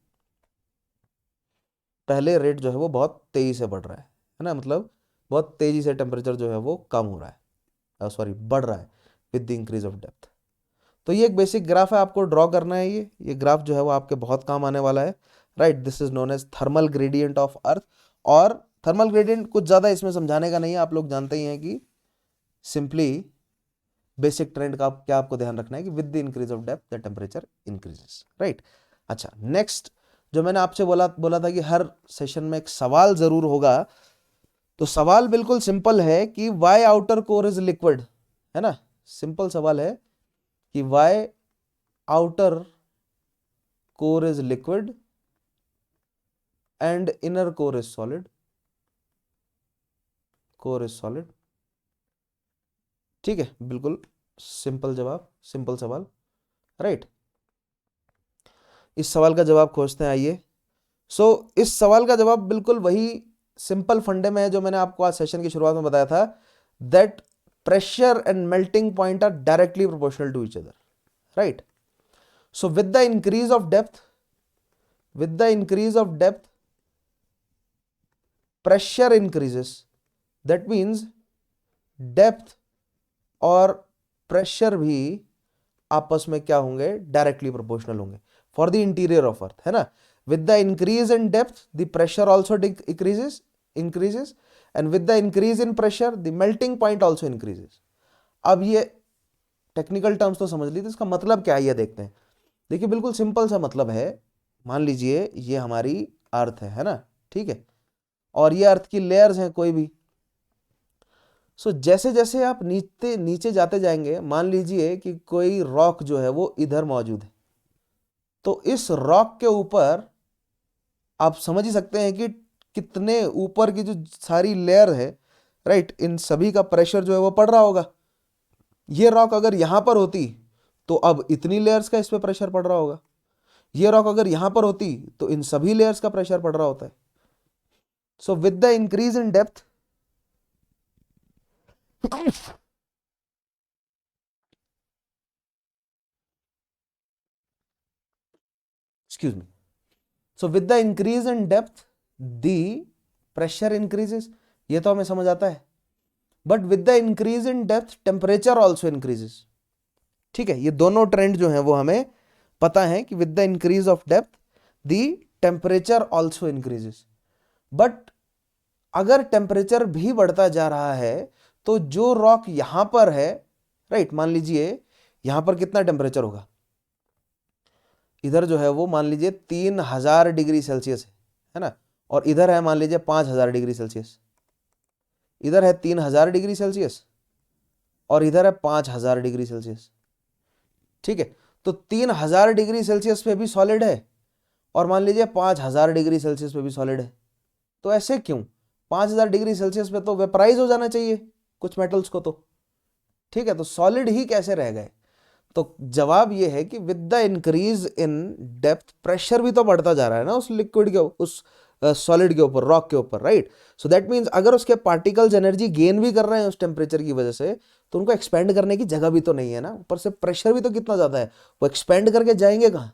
पहले रेट जो है वो बहुत तेजी से बढ़ रहा है ना, मतलब बहुत तेजी से टेम्परेचर जो है वो कम हो रहा है, सॉरी बढ़ रहा है with the increase of depth. तो ये एक बेसिक ग्राफ है, आपको ड्रॉ करना है, ये ग्राफ जो है वो आपके बहुत काम आने वाला है, right. This is known as thermal gradient of earth. और थर्मल ग्रेडियंट कुछ ज्यादा इसमें समझाने का नहीं है, आप लोग जानते ही हैं कि सिंपली बेसिक ट्रेंड का क्या आपको ध्यान रखना है कि with the increase of depth the temperature increases, right. अच्छा, नेक्स्ट जो मैंने आपसे बोला था कि हर सेशन में एक सवाल जरूर होगा, तो सवाल बिल्कुल सिंपल है कि why outer core is liquid, है ना, सिंपल सवाल है कि why outer core is liquid and inner core is solid, ठीक है, बिल्कुल सिंपल जवाब, सिंपल सवाल, राइट। इस सवाल का जवाब खोजते हैं, आइए। सो इस सवाल का जवाब बिल्कुल वही सिंपल फंडे में है जो मैंने आपको आज सेशन की शुरुआत में बताया था, that pressure and melting point are directly proportional to each other, right. So with the increase of depth pressure increases, that means depth और प्रेशर भी आपस में क्या होंगे, डायरेक्टली प्रोपोर्शनल होंगे for the interior of earth, है ना। with the increase in depth the pressure also increases and with the increase in pressure the melting point also increases। अब ये टेक्निकल टर्म्स तो समझ ली, तो इसका मतलब क्या है ये देखते हैं। देखिए बिल्कुल सिंपल सा मतलब है, मान लीजिए ये हमारी अर्थ है ना, ठीक है, और ये अर्थ की लेयर्स हैं कोई भी। सो जैसे जैसे आप नीचे जाते जाएंगे, मान लीजिए कि कोई रॉक जो है वो इधर मौजूद है, तो इस रॉक के ऊपर आप समझ ही सकते हैं कि कितने ऊपर की जो सारी लेयर है, राइट, इन सभी का प्रेशर जो है वो पड़ रहा होगा। ये रॉक अगर यहां पर होती तो अब इतनी लेयर्स का इस पे प्रेशर पड़ रहा होगा, ये रॉक अगर यहां पर होती तो इन सभी लेयर्स का प्रेशर पड़ रहा होता है। सो with the increase in depth excuse me, so with the increase in depth the pressure increases, ये तो हमें समझ आता है, but with the increase in depth temperature also increases, ठीक है। ये दोनों ट्रेंड जो है वो हमें पता है कि with the increase of depth the temperature also increases, but अगर टेम्परेचर भी बढ़ता जा रहा है तो जो रॉक यहां पर है, राइट, मान लीजिए यहां पर कितना टेम्परेचर होगा, इधर जो है वो मान लीजिए 3000 डिग्री सेल्सियस है ना, और इधर है मान लीजिए 5000 डिग्री सेल्सियस, इधर है 3000 डिग्री सेल्सियस और इधर है 5000 डिग्री सेल्सियस, ठीक है। तो 3000 डिग्री सेल्सियस पे भी सॉलिड है और मान लीजिए 5000 डिग्री सेल्सियस पे भी सॉलिड है, तो ऐसे क्यों? 5000 डिग्री सेल्सियस पे तो वेपराइज हो जाना चाहिए, कुछ मेटल्स को तो, ठीक है। तो सॉलिड ही कैसे रह गए? तो जवाब ये है कि with the increase in depth pressure भी तो बढ़ता जा रहा है ना उस लिक्विड के, उस सॉलिड के ऊपर, रॉक के ऊपर, राइट। सो दैट मीन्स अगर उसके पार्टिकल्स एनर्जी गेन भी कर रहे हैं उस टेम्परेचर की वजह से, तो उनको एक्सपेंड करने की जगह भी तो नहीं है ना, ऊपर से प्रेशर भी तो कितना ज्यादा है, वो एक्सपेंड करके जाएंगे कहाँ?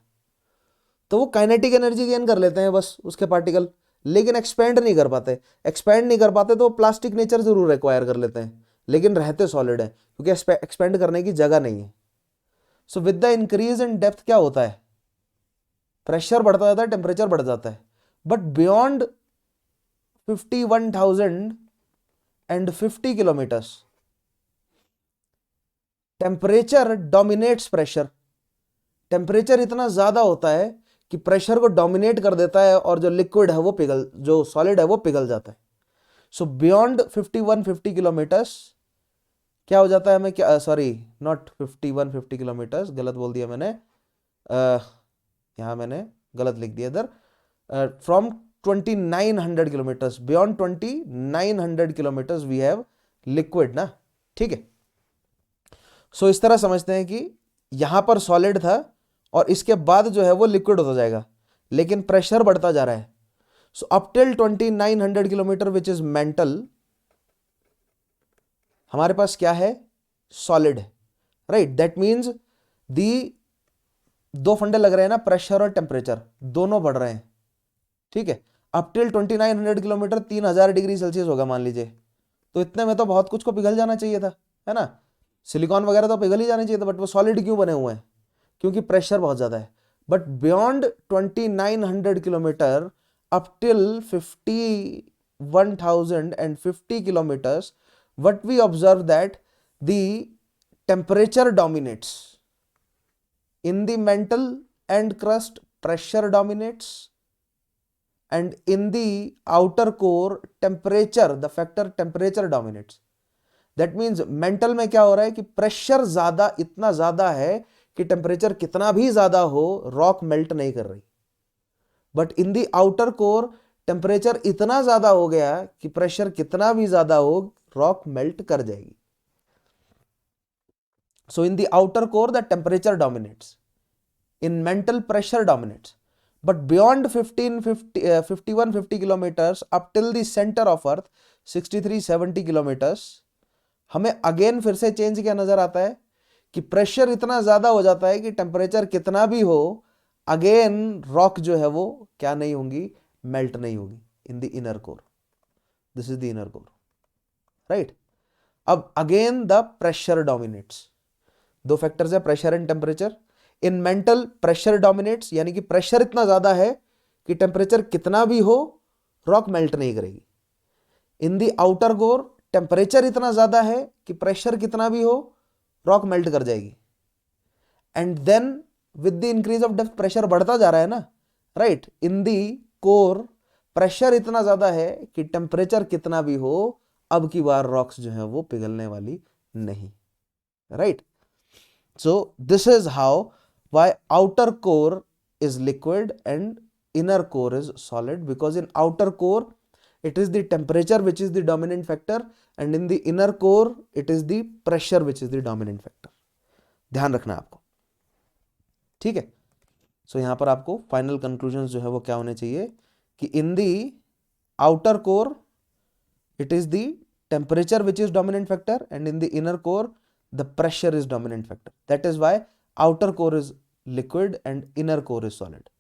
तो वो काइनेटिक एनर्जी गेन कर लेते हैं बस उसके पार्टिकल, लेकिन एक्सपेंड नहीं कर पाते। एक्सपेंड नहीं कर पाते तो प्लास्टिक नेचर जरूर एक्वायर कर लेते हैं, लेकिन रहते सॉलिड है क्योंकि एक्सपेंड करने की जगह नहीं है। सो with the increase in depth क्या होता है? प्रेशर बढ़ता जाता है, टेम्परेचर बढ़ जाता है, but beyond 51,050 kilometres temperature dominates pressure. Temperature इतना ज्यादा होता है कि प्रेशर को डोमिनेट कर देता है और जो लिक्विड है वो पिघल, जो सॉलिड है वो पिघल जाता है। सो बियॉन्ड 5150 किलोमीटर्स क्या हो जाता है हमें, क्या, सॉरी नॉट 5150 किलोमीटर्स, गलत बोल दिया मैंने, यहां मैंने गलत लिख दिया इधर, from 2900 kilometres, beyond 2900 kilometres we have liquid ना, ठीक है। सो इस तरह समझते हैं कि यहां पर सॉलिड था और इसके बाद जो है वो लिक्विड होता जाएगा, लेकिन प्रेशर बढ़ता जा रहा है। So up till 2900 kilometre which is mantle, हमारे पास क्या है? सॉलिड है, राइट। दैट मीन्स दी दो फंडे लग रहे हैं ना, प्रेशर और टेम्परेचर दोनों बढ़ रहे हैं, ठीक है। Up till 2900 kilometre 3000 degree Celsius होगा मान लीजिए, तो इतने में तो बहुत कुछ को पिघल जाना चाहिए था, है ना। सिलिकॉन वगैरह तो पिघल ही जाना चाहिए था, बट वो सॉलिड क्यों बने हुए हैं? क्योंकि प्रेशर बहुत ज्यादा है। But beyond 2900 kilometre up till 51,050 kilometers, what we observe that the temperature dominates. In the mantle and crust, pressure dominates, and in the outer core, temperature, the factor temperature dominates. That means mantle में क्या हो रहा है कि प्रेशर ज्यादा, इतना ज्यादा है कि टेम्परेचर कितना भी ज्यादा हो रॉक मेल्ट नहीं कर रही। But in the outer core temperature इतना ज्यादा हो गया कि प्रेशर कितना भी ज्यादा हो रॉक मेल्ट कर जाएगी। So in the outer core the temperature dominates, in mantle pressure dominates, but beyond 5150 kilometres up till the centre of Earth 6370 kilometres, हमें अगेन फिर से चेंज क्या नजर आता है कि प्रेशर इतना ज्यादा हो जाता है कि टेम्परेचर कितना भी हो, अगेन रॉक जो है वो क्या नहीं होंगी, मेल्ट नहीं होगी in the inner core. This is the inner core, right. अब अगेन द प्रेशर डोमिनेट्स, दो फैक्टर्स है pressure and temperature. In mantle pressure dominates, यानी कि प्रेशर इतना ज्यादा है कि टेम्परेचर कितना भी हो रॉक मेल्ट नहीं करेगी। इन द आउटर कोर टेम्परेचर इतना ज्यादा है कि प्रेशर कितना भी हो रॉक मेल्ट कर जाएगी। And then with the increase of depth pressure बढ़ता जा रहा है ना, right. In the core pressure इतना ज्यादा है कि टेम्परेचर कितना भी हो अब की बार रॉक्स जो है वो पिघलने वाली नहीं, right. So this is how why outer core is liquid and inner core is solid, because in outer core it is the temperature which is the dominant factor, and in the inner core it is the pressure which is the dominant factor. ध्यान रखना आपको, ठीक है। सो यहां पर आपको फाइनल कंक्लूजन जो है वो क्या होने चाहिए कि in the outer core it is the temperature which is dominant factor, and in the inner core the pressure is dominant factor. That is why outer core is liquid and inner core is solid.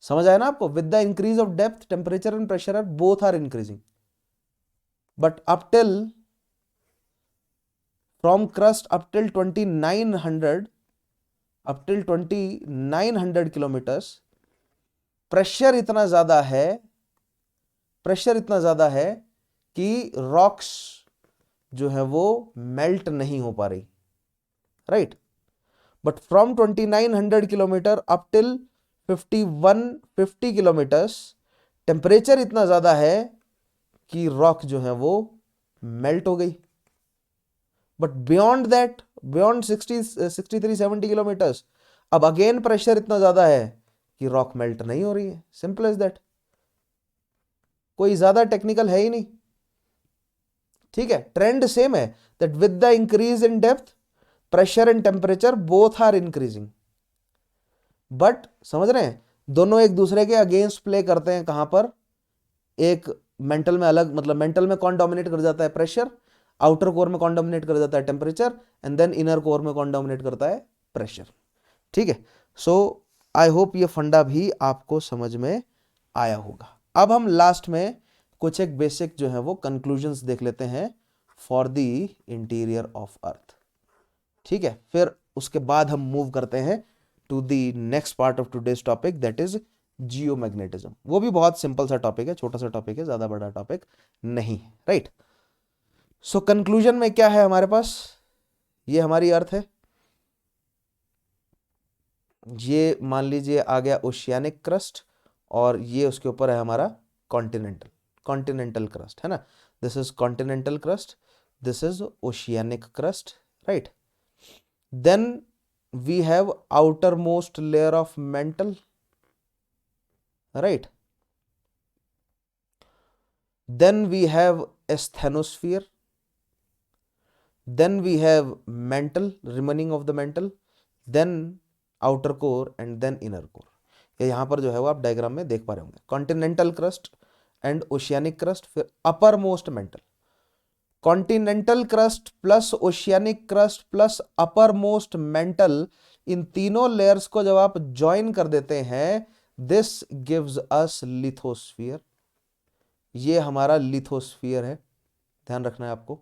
समझ आया ना आपको? With the increase of depth temperature and pressure are both are increasing, but up till from crust up till 2900 kilometres pressure इतना ज्यादा है, प्रेशर इतना ज्यादा है कि रॉक्स जो है वो मेल्ट नहीं हो पा रही, right. But from 2900 kilometre up till 5150 kilometres temperature इतना ज्यादा है कि रॉक जो है वो मेल्ट हो गई। But beyond that, beyond 6370 kilometres, अब अगेन प्रेशर इतना ज्यादा है कि रॉक मेल्ट नहीं हो रही है। सिंपल एज दैट, कोई ज्यादा टेक्निकल है ही नहीं, ठीक है, ट्रेंड सेम है, that with the increase in depth pressure and temperature both are increasing. But समझ रहे हैं, दोनों एक दूसरे के अगेंस्ट प्ले करते हैं। कहां पर? एक मेंटल में अलग, मतलब मेंटल में कौन डोमिनेट कर जाता है? प्रेशर। आउटर कोर में कौन डोमिनेट कर जाता है? Temperature. And then inner core में कौन डोमिनेट करता है? प्रेशर। ठीक है, सो आई होप ये फंडा भी आपको समझ में आया होगा। अब हम लास्ट में कुछ एक बेसिक जो है वो कंक्लूजन्स देख लेते हैं फॉर द इंटीरियर ऑफ अर्थ। ठीक है, फिर उसके बाद हम मूव करते हैं to the next part of today's topic, that is geomagnetism. वो भी बहुत सिंपल सा टॉपिक है, छोटा सा टॉपिक है, ज्यादा बड़ा टॉपिक नहीं है, राइट। सो कंक्लूजन में क्या है हमारे पास? ये हमारी अर्थ है, ये मान लीजिए आ गया ओशियानिक क्रस्ट, और ये उसके ऊपर है हमारा कॉन्टिनेंटल क्रस्ट, है ना। This is continental crust, this is oceanic crust, right. Then we have outer most layer of mantle, right? Then we have asthenosphere, then we have mantle, remaining of the mantle, then outer core and then inner core। ये यहाँ पर जो है वो आप डायग्राम में देख पा रहे होंगे, continental crust and oceanic crust, फिर upper most mantle. Continental crust plus oceanic crust plus upper most mantle, इन तीनों लेयर्स को जब आप ज्वाइन कर देते हैं, दिस गिव्स अस लिथोस्फीयर। ये हमारा लिथोस्फीयर है, ध्यान रखना है आपको।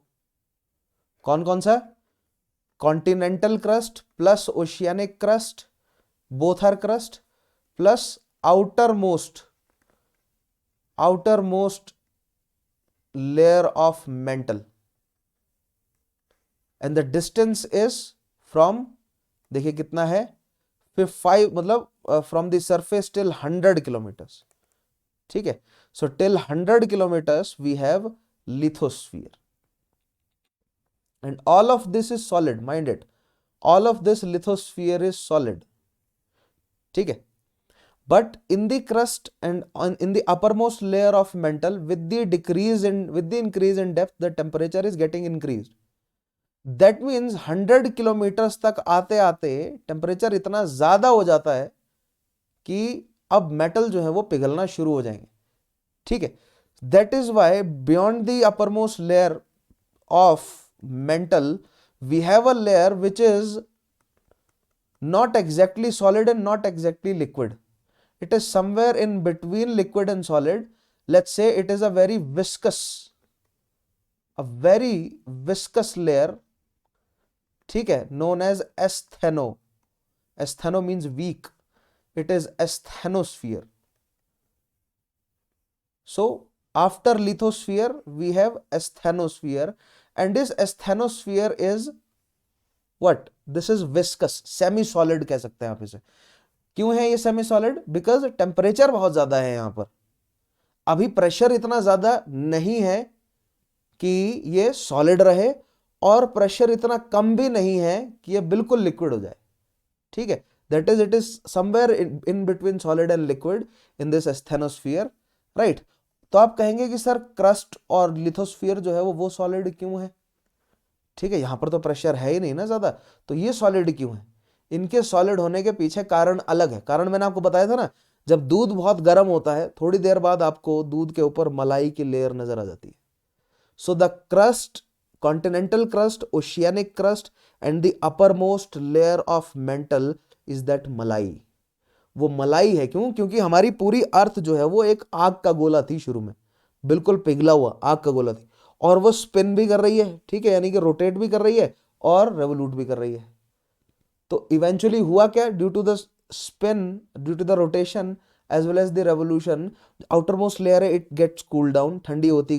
कौन कौन सा? Continental crust plus oceanic crust, both are crust, plus outer most layer of mantle, and the distance is from, देखिए कितना है, 5, मतलब from the surface till 100 kilometres. ठीक है, so till 100 kilometres we have lithosphere, and all of this is solid, mind it, all of this lithosphere is solid। ठीक है, but in the crust and in the uppermost layer of mantle, with the increase in depth, the temperature is getting increased। That means 100 kilometres तक आते आते टेम्परेचर इतना ज्यादा हो जाता है कि अब मेटल जो है वो पिघलना शुरू हो जाएंगे। ठीक है, that is why beyond the uppermost layer of mantle we have a layer which is not exactly solid and not exactly liquid, it is somewhere in between liquid and solid। let's say it is a very viscous layer, ठीक है, known as astheno means weak, it is asthenosphere। so after lithosphere we have asthenosphere, and this asthenosphere is what? This is viscous, semi solid कह सकते हैं आप इसे। क्यों है ये सेमी सॉलिड? बिकॉज टेम्परेचर बहुत ज्यादा है यहां पर, अभी प्रेशर इतना ज्यादा नहीं है कि ये सॉलिड रहे, और प्रेशर इतना कम भी नहीं है कि ये बिल्कुल लिक्विड हो जाए। ठीक है, that is, it is somewhere in between solid and liquid in this asthenosphere, right. तो आप कहेंगे कि सर क्रस्ट और लिथोस्फीयर जो है वो सॉलिड क्यों है? ठीक है, यहां पर तो प्रेशर है ही नहीं ना ज्यादा, तो ये सॉलिड क्यों है? इनके सॉलिड होने के पीछे कारण अलग है। कारण मैंने आपको बताया था ना, जब दूध बहुत गर्म होता है थोड़ी देर बाद आपको दूध के ऊपर मलाई की लेयर नजर आ जाती है। So the crust, continental crust, oceanic crust and the upper most layer of mantle is that मलाई। वो मलाई है क्यों? क्योंकि हमारी पूरी अर्थ जो है वो एक आग का गोला थी शुरू में, बिल्कुल पिघला हुआ आग का गोला थी, और वो स्पिन भी कर रही है, ठीक है, यानी कि रोटेट भी कर रही है और रेवोल्यूट भी कर रही है। तो इवेंचुअली हुआ क्या? Due to the spin, due to the rotation as well as the revolution, outer most layer है, इट गेट्स कूल डाउन, ठंडी होती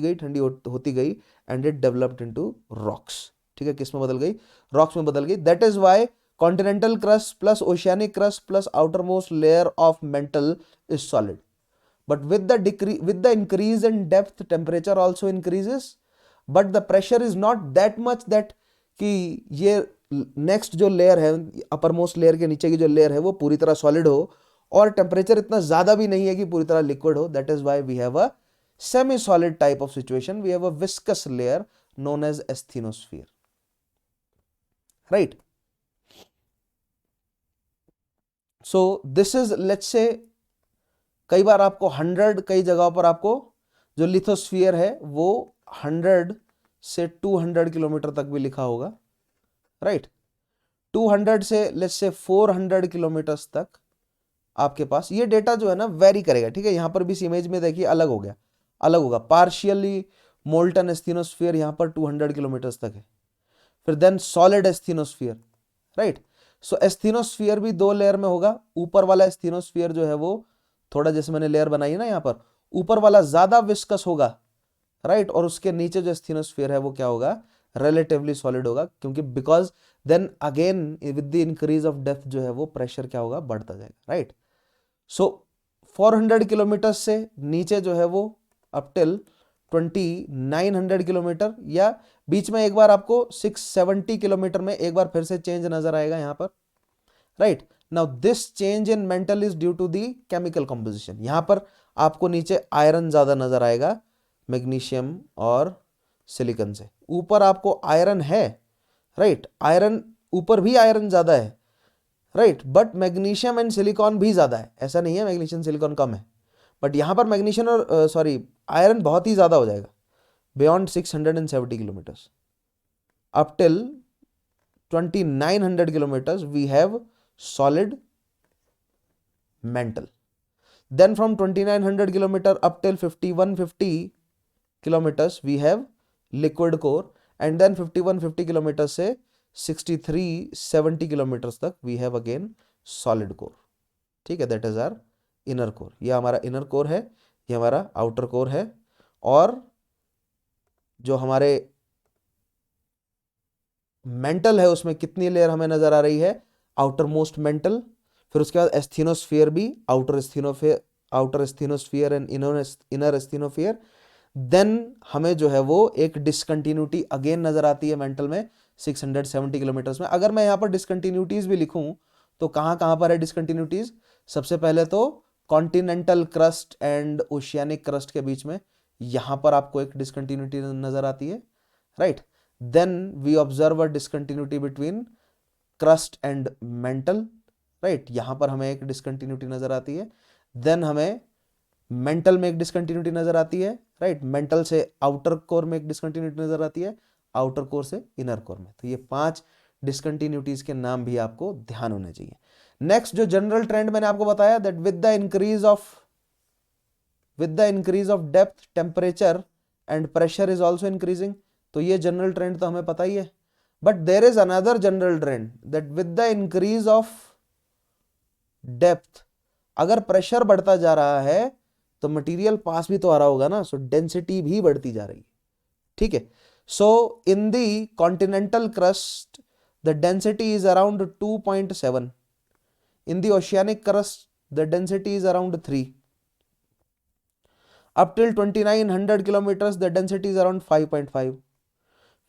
गई and it developed into rocks. ठीक है, किस में बदल गई? रॉक्स में बदल गई। That is why continental crust plus oceanic crust plus outer most layer of mantle is solid, but with the increase in depth temperature also increases, but the pressure is not that much that कि ये नेक्स्ट जो लेयर है, अपर मोस्ट लेयर के नीचे की जो लेयर है वो पूरी तरह सॉलिड हो, और टेम्परेचर इतना ज्यादा भी नहीं है कि पूरी तरह लिक्विड हो। That is why we have a semi solid type of situation, we have a viscous layer known as asthenosphere, right? So this is, let's say, कई बार आपको 100, कई जगहों पर आपको जो लिथोस्फीयर है वो 100 से 200 किलोमीटर तक भी लिखा होगा, राइट? 200 से लेट्स से 400 किलोमीटर्स तक आपके पास ये डेटा जो है ना वेरी करेगा, ठीक है? यहां पर भी इस इमेज में देखिए अलग हो गया, अलग होगा। पार्शियली मोल्टन एस्थेनोस्फीयर यहां पर 200 किलोमीटर्स तक है। फिर देन सॉलिड एस्थेनोस्फीयर, राइट? सो एस्थेनोस्फीयर भी 2 लेयर में होगा। ऊपर वाला एस्थेनोस्फीयर जो है वो थोड़ा, जैसे मैंने लेयर बनाई है ना यहाँ पर, ऊपर वाला ज्यादा विस्कस होगा, राइट? और उसके नीचे जो एस्थेनोस्फीयर है वो क्या होगा? रिलेटिवली सॉलिड होगा, क्योंकि because then again with the increase of depth जो है वो प्रेशर क्या होगा? बढ़ता जाएगा, राइट? सो 400 किलोमीटर से नीचे जो है वो अप टिल 2900 किलोमीटर, या बीच में एक बार आपको 670 किलोमीटर में एक बार फिर से चेंज नजर आएगा यहां पर, right? Now this change in mantle is due to the chemical composition. यहां पर आपको नीचे आयरन ज्यादा नजर आएगा मैग्नीशियम और सिलिकॉन से। ऊपर आपको आयरन है, राइट? आयरन ऊपर भी आयरन ज्यादा है, right? But magnesium and silicon भी ज्यादा है, ऐसा नहीं है मैग्नीशियम सिलिकॉन कम है, बट यहां पर मैग्नीशियम और आयरन बहुत ही ज्यादा हो जाएगा beyond 670 kilometres. Up till 2900 kilometers we have solid mantle. Then from 2900 kilometer up till 5150 kilometers we have liquid core, and then 5150 kilometers से 6370 kilometers तक we have again solid core, ठीक है? that is our inner core। ये हमारा inner core है, ये हमारा outer core है। और जो हमारे मेंटल है उसमें कितनी लेयर हमें नजर आ रही है? आउटर मोस्ट मेंटल, फिर उसके बाद एस्थेनोस्फीयर भी, outer asthenosphere and inner asthenosphere. Then हमें जो है वो एक डिसकंटिन्यूटी अगेन नजर आती है मेंटल में 670 किलोमीटर्स में। अगर मैं यहाँ पर डिसकंटिन्यूटीज भी लिखूं तो कहाँ कहाँ पर है डिसकंटिन्यूटीज? सबसे पहले तो continental crust and oceanic crust के बीच में यहां पर आपको एक डिसकंटिन्यूटी नजर आती है, right? Then we observe a discontinuity between crust and mantle, right? यहां पर हमें एक डिसकंटिन्यूटी नजर आती है। देन हमें मेंटल में एक डिसकंटिन्यूटी नजर आती है, राइट? मेंटल से आउटर कोर में एक डिसकंटिन्यूटी नजर आती है, आउटर कोर से इनर कोर में। तो ये 5 डिसकंटिन्यूटीज के नाम भी आपको ध्यान होने चाहिए। नेक्स्ट जो जनरल ट्रेंड मैंने आपको बताया, that with the increase of depth temperature and pressure is also increasing. तो ये जनरल ट्रेंड तो हमें पता ही है, but there is another general trend that with the increase of depth, अगर प्रेशर बढ़ता जा रहा है तो मटेरियल पास भी तो आ रहा होगा ना, सो डेंसिटी भी बढ़ती जा रही है, ठीक है? So in the continental crust the density is around 2.7, in the oceanic crust the density is around 3, up till 2900 kilometres the density is around 5.5,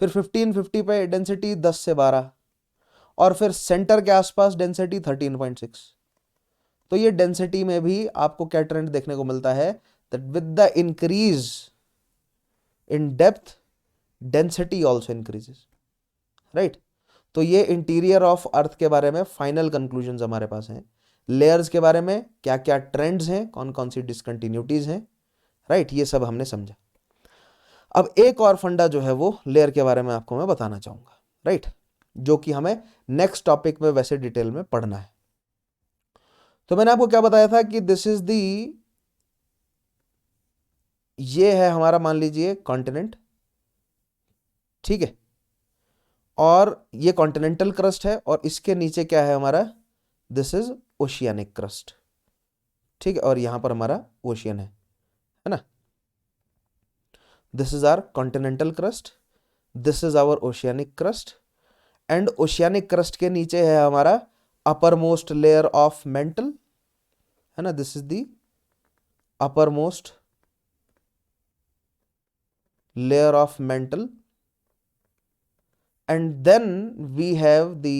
फिर 1550 पे डेंसिटी 10 से 12, और फिर सेंटर के आसपास डेंसिटी 13.6। तो ये डेंसिटी में भी आपको क्या ट्रेंड देखने को मिलता है? That with the increase in depth density also increases, right? तो ये इंटीरियर ऑफ अर्थ के बारे में फाइनल कंक्लूजन हमारे पास हैं। लेयर्स के बारे में क्या क्या ट्रेंड्स हैं, कौन कौन सी डिसकंटिन्यूटीज हैं, राइट? ये सब हमने समझा। अब एक और फंडा जो है वो लेयर के बारे में आपको मैं बताना चाहूंगा, राइट? जो कि हमें नेक्स्ट टॉपिक में वैसे डिटेल में पढ़ना है। तो मैंने आपको क्या बताया था कि दिस इज दी, ये है हमारा, मान लीजिए कॉन्टिनेंट, ठीक है? और ये कॉन्टिनेंटल क्रस्ट है, और इसके नीचे क्या है हमारा? दिस इज ओशियानिक क्रस्ट, ठीक है? और यहां पर हमारा ओशियन है ना? This is our continental crust, this is our oceanic crust, and oceanic crust के नीचे है हमारा uppermost layer of mantle, है ना? This is the uppermost layer of mantle, and then we have the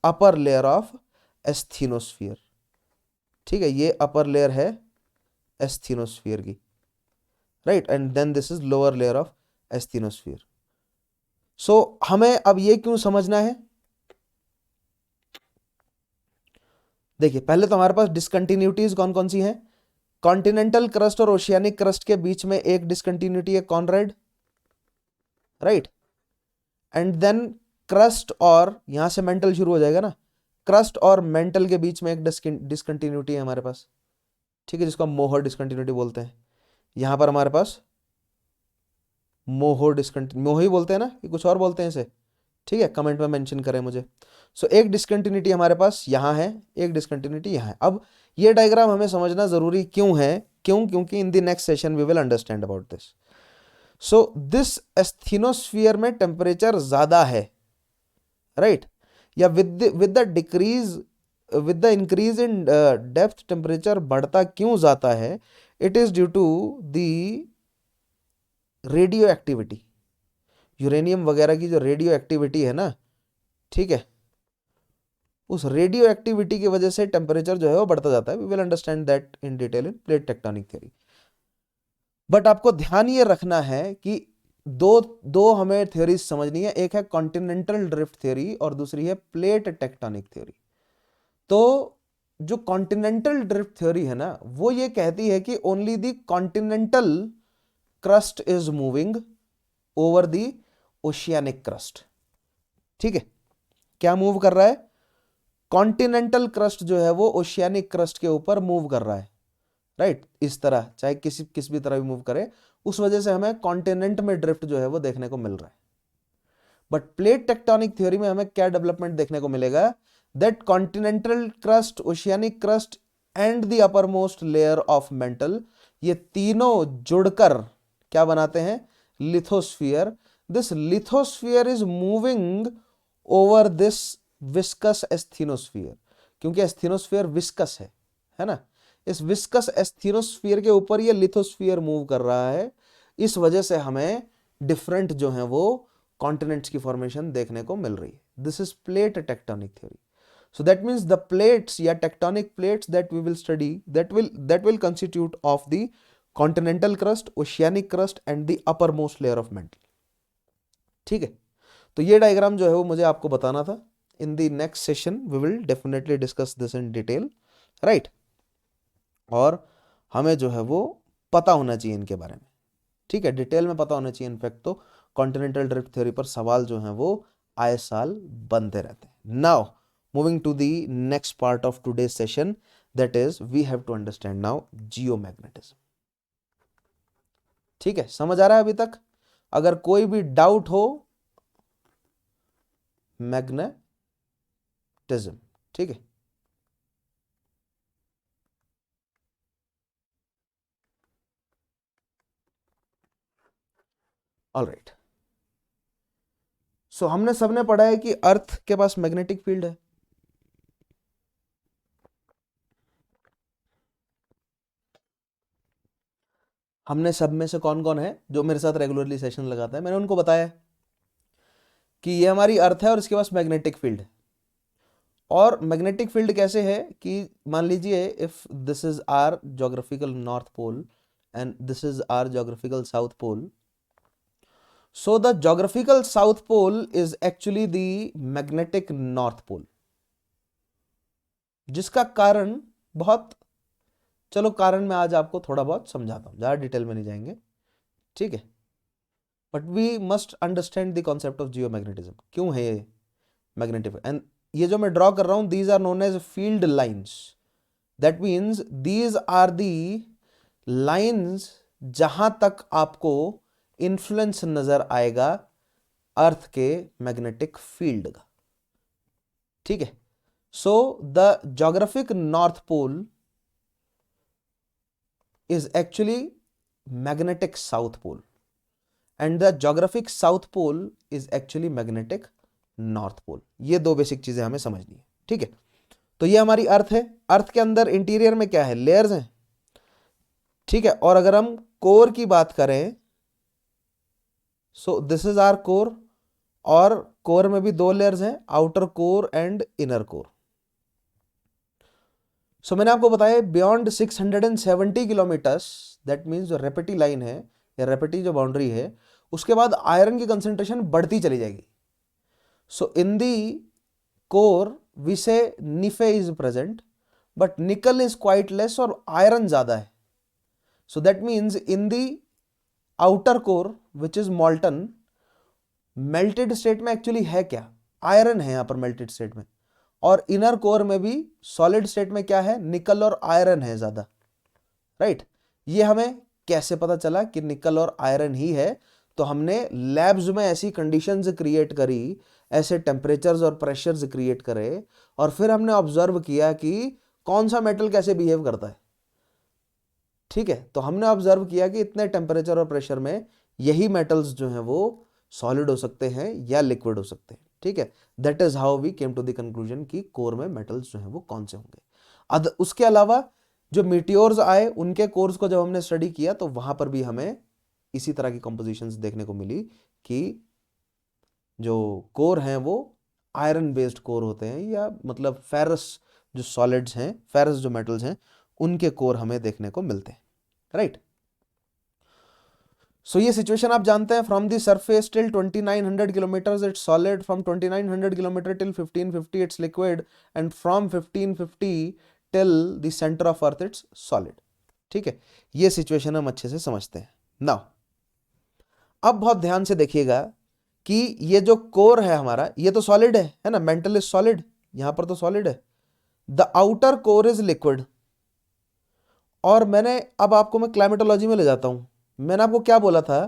upper layer of asthenosphere, ठीक है? ये upper layer है asthenosphere की, right? And then this is lower layer of asthenosphere, सो हमें अब ये क्यों समझना है, देखिए पहले तो हमारे पास डिसकंटिन्यूटीज कौन कौन सी हैं। कॉन्टिनेंटल क्रस्ट और ओशियानिक क्रस्ट के बीच में एक डिसकंटिन्यूटी है Conrad, right. And then crust और यहां से मेंटल शुरू हो जाएगा ना, क्रस्ट और मेंटल के बीच में एक डिसकंटिन्यूटी है हमारे पास, ठीक है, जिसको हम मोहर डिसकंटिन्यूटी बोलते हैं। यहां पर हमारे पास मोहर डिसकंटिन्यू, मोह ही बोलते हैं ना, कि कुछ और बोलते हैं इसे, ठीक है, कमेंट में मेंशन करें मुझे। सो एक डिसकंटिन्यूटी हमारे पास यहाँ है, एक डिसकंटिन्यूटी यहाँ है। अब ये डायग्राम हमें समझना जरूरी क्यों है, क्योंकि in the next session we will understand about this. So this asthenosphere में टेम्परेचर ज्यादा है, राइट, या with the decrease, with the increase in depth temperature बढ़ता क्यों जाता है, it is due to the radio activity, uranium वगैरह की जो रेडियो एक्टिविटी है ना, ठीक है, उस रेडियो एक्टिविटी की वजह से टेम्परेचर जो है वो बढ़ता जाता है। We will understand that in detail in plate tectonic theory. But आपको ध्यान ये रखना है कि दो दो हमें थ्योरीज समझनी है, एक है कॉन्टिनेंटल ड्रिफ्ट थ्योरी और दूसरी है प्लेट टेक्टोनिक थ्योरी। तो जो कॉन्टिनेंटल ड्रिफ्ट थ्योरी है ना, वो ये कहती है कि only the continental crust is moving over the oceanic crust, ठीक है। क्या मूव कर रहा है, कॉन्टिनेंटल क्रस्ट जो है वो ओशियानिक क्रस्ट के ऊपर मूव कर रहा है, राइट, इस तरह, चाहे किस भी तरह भी मूव करे, उस वजह से हमें कॉन्टिनेंट में ड्रिफ्ट जो है वो देखने को मिल रहा है। बट प्लेट टेक्टोनिक थ्योरी में हमें क्या डेवलपमेंट देखने को मिलेगा, that continental crust, oceanic crust and the upper most layer of mantle, ये तीनों जुड़कर क्या बनाते हैं, lithosphere. This lithosphere is moving over this viscous asthenosphere, क्योंकि एस्थीनोस्फीयर विस्कस है ना, इस विस्कस एस्थीनोस्फीयर के ऊपर ये लिथोस्फीयर मूव कर रहा है। इस वजह से हमें डिफरेंट जो है वो कॉन्टिनेंट्स की फॉर्मेशन देखने को मिल रही है। This is plate tectonic theory. So that means the plates या tectonic plates that we will study, that will constitute of the continental crust, oceanic crust and the uppermost layer of mantle, ठीक है। तो ये डायग्राम जो है वो मुझे आपको बताना था। In the next session we will definitely discuss this in detail, right. और हमें जो है वो पता होना चाहिए इनके बारे में, ठीक है, डिटेल में पता होना चाहिए। इनफैक्ट तो कॉन्टिनेंटल ड्रिफ्ट थ्योरी पर सवाल जो है वो आए साल बनते रहते हैं। Now moving to the next part of today's session, that is we have to understand now geomagnetism, ठीक है, समझ आ रहा है अभी तक? अगर कोई भी डाउट हो, मैग्नेटिज्म, ठीक है, ऑलराइट। सो हमने सबने पढ़ा है कि अर्थ के पास मैग्नेटिक फील्ड है, हमने सब में से कौन कौन है जो मेरे साथ रेगुलरली सेशन लगाता है, मैंने उनको बताया कि ये हमारी अर्थ है और इसके पास मैग्नेटिक फील्ड है। और मैग्नेटिक फील्ड कैसे है कि मान लीजिए if this is our geographical north pole and this is our geographical south pole, so the geographical south pole is actually the magnetic north pole, जिसका कारण बहुत, चलो कारण मैं आज आपको थोड़ा बहुत समझाता हूं, ज्यादा डिटेल में नहीं जाएंगे, ठीक है। But we must understand the concept of geomagnetism, क्यों है ये मैग्नेटिक। एंड ये जो मैं ड्रॉ कर रहा हूं, these are known as field lines, that means these are the lines जहां तक आपको इन्फ्लुएंस नजर आएगा अर्थ के मैग्नेटिक फील्ड का, ठीक है। So the geographic north pole is actually magnetic south pole and the geographic south pole is actually magnetic north pole. ये दो बेसिक चीजें हमें समझनी है, ठीक है। तो ये हमारी अर्थ है, अर्थ के अंदर इंटीरियर में क्या है, लेयर्स हैं, ठीक है। और अगर हम कोर की बात करें, so this is our core, और कोर में भी दो लेयर्स हैं, outer core and inner core. So मैंने आपको बताया बियॉन्ड 670 किलोमीटर्स, दैट मीन्स जो रेपेटी लाइन है या रेपेटी जो बाउंड्री है, उसके बाद आयरन की कंसेंट्रेशन बढ़ती चली जाएगी. So in the core we से निफे इज प्रेजेंट बट निकल इज क्वाइट लेस और आयरन ज्यादा है. So that means in the outer core which is मॉल्टन, melted state में एक्चुअली है क्या, आयरन है यहां पर मेल्टेड स्टेट में, और इनर कोर में भी सॉलिड स्टेट में क्या है, निकल और आयरन है ज्यादा. राइट. ये हमें कैसे पता चला कि निकल और आयरन ही है? तो हमने लैब्स में ऐसी कंडीशंस क्रिएट करी, ऐसे टेम्परेचर्स और प्रेशर्स क्रिएट करे, और फिर हमने ऑब्जर्व किया कि कौन सा मेटल कैसे बिहेव करता है. ठीक है. तो हमने ऑब्जर्व किया कि इतने टेम्परेचर और प्रेशर में यही मेटल्स जो हैं वो सॉलिड हो सकते हैं या लिक्विड हो सकते हैं. ठीक है. That is how we came to the conclusion कि कोर में मेटल्स जो हैं वो कौन से होंगे. उसके अलावा जो मीटियोर्स आए उनके कोर्स को जब हमने स्टडी किया तो वहां पर भी हमें इसी तरह की कंपोजिशंस देखने को मिली कि जो कोर हैं वो आयरन बेस्ड कोर होते हैं, या मतलब फेरस जो सॉलिड्स हैं, फेरस जो मेटल्स हैं, उनके कोर हमें देखने को मिलते हैं. राइट. सो ये सिचुएशन आप जानते हैं, from the surface till 2900 kilometre it's solid, from 2900 kilometre till 1550 it's liquid, and from 1550 till the centre of earth it's solid. ठीक है. ये सिचुएशन हम अच्छे से समझते हैं. नाउ अब बहुत ध्यान से देखिएगा कि ये जो कोर है हमारा, ये तो सॉलिड है ना, मेंटल इज सॉलिड, यहां पर तो सॉलिड है. The outer core is liquid. और मैंने अब आपको मैं क्लाइमेटोलॉजी में ले जाता हूं. मैंने आपको क्या बोला था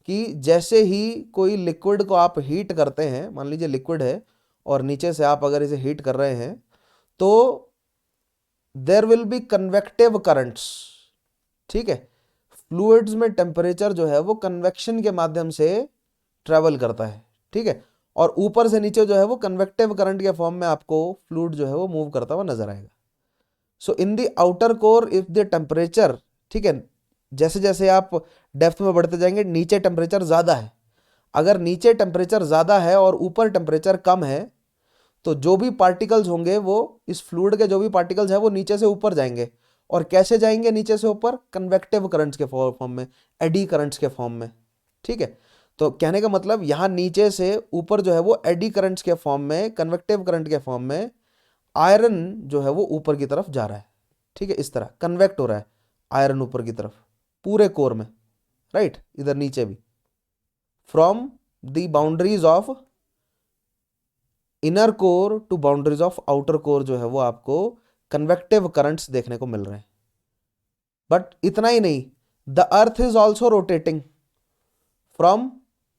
कि जैसे ही कोई लिक्विड को आप हीट करते हैं, मान लीजिए लिक्विड है और नीचे से आप अगर इसे हीट कर रहे हैं तो there will be convective currents. ठीक है. फ्लूइड्स में टेम्परेचर जो है वो कन्वेक्शन के माध्यम से ट्रेवल करता है. ठीक है. और ऊपर से नीचे जो है वो कन्वेक्टिव करंट के फॉर्म में आपको फ्लूइड जो है वो मूव करता हुआ नजर आएगा. So in the outer core if the temperature, ठीक है, जैसे जैसे आप डेप्थ में बढ़ते जाएंगे नीचे टेम्परेचर ज्यादा है. अगर नीचे टेम्परेचर ज्यादा है और ऊपर टेम्परेचर कम है तो जो भी पार्टिकल्स होंगे वो, इस फ्लूइड के जो भी पार्टिकल्स हैं वो नीचे से ऊपर जाएंगे. और कैसे जाएंगे नीचे से ऊपर? कन्वेक्टिव करंट्स के फॉर्म में, एडी करंट्स के फॉर्म में. ठीक है. तो कहने का मतलब यहां नीचे से ऊपर जो है वो एडी करंट्स के फॉर्म में, कन्वेक्टिव करंट के फॉर्म में आयरन जो है वो ऊपर की तरफ जा रहा है. ठीक है. इस तरह कन्वेक्ट हो रहा है आयरन ऊपर की तरफ पूरे कोर में. राइट. इधर नीचे भी from the boundaries of inner core to boundaries of outer core जो है वो आपको कन्वेक्टिव करंट्स देखने को मिल रहे हैं. बट इतना ही नहीं, the earth is also rotating from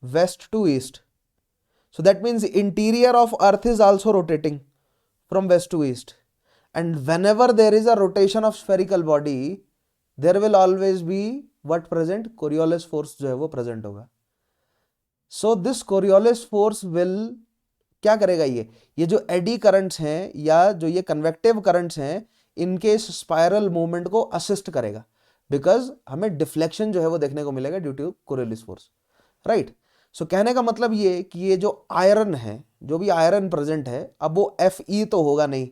west to east. So that means interior of earth is also rotating from west to east. And whenever there is a rotation of spherical body there will always be what present? Coriolis force जो है वो present होगा. So this Coriolis force will क्या करेगा? ये जो एडी करंट्स हैं या जो ये कन्वेक्टिव करंट्स हैं इनके स्पाइरल मूवमेंट को असिस्ट करेगा, बिकॉज हमें डिफ्लेक्शन जो है वो देखने को मिलेगा due to Coriolis force. Right. So कहने का मतलब ये कि ये जो आयरन है, जो भी आयरन प्रेजेंट है, अब वो Fe तो होगा नहीं.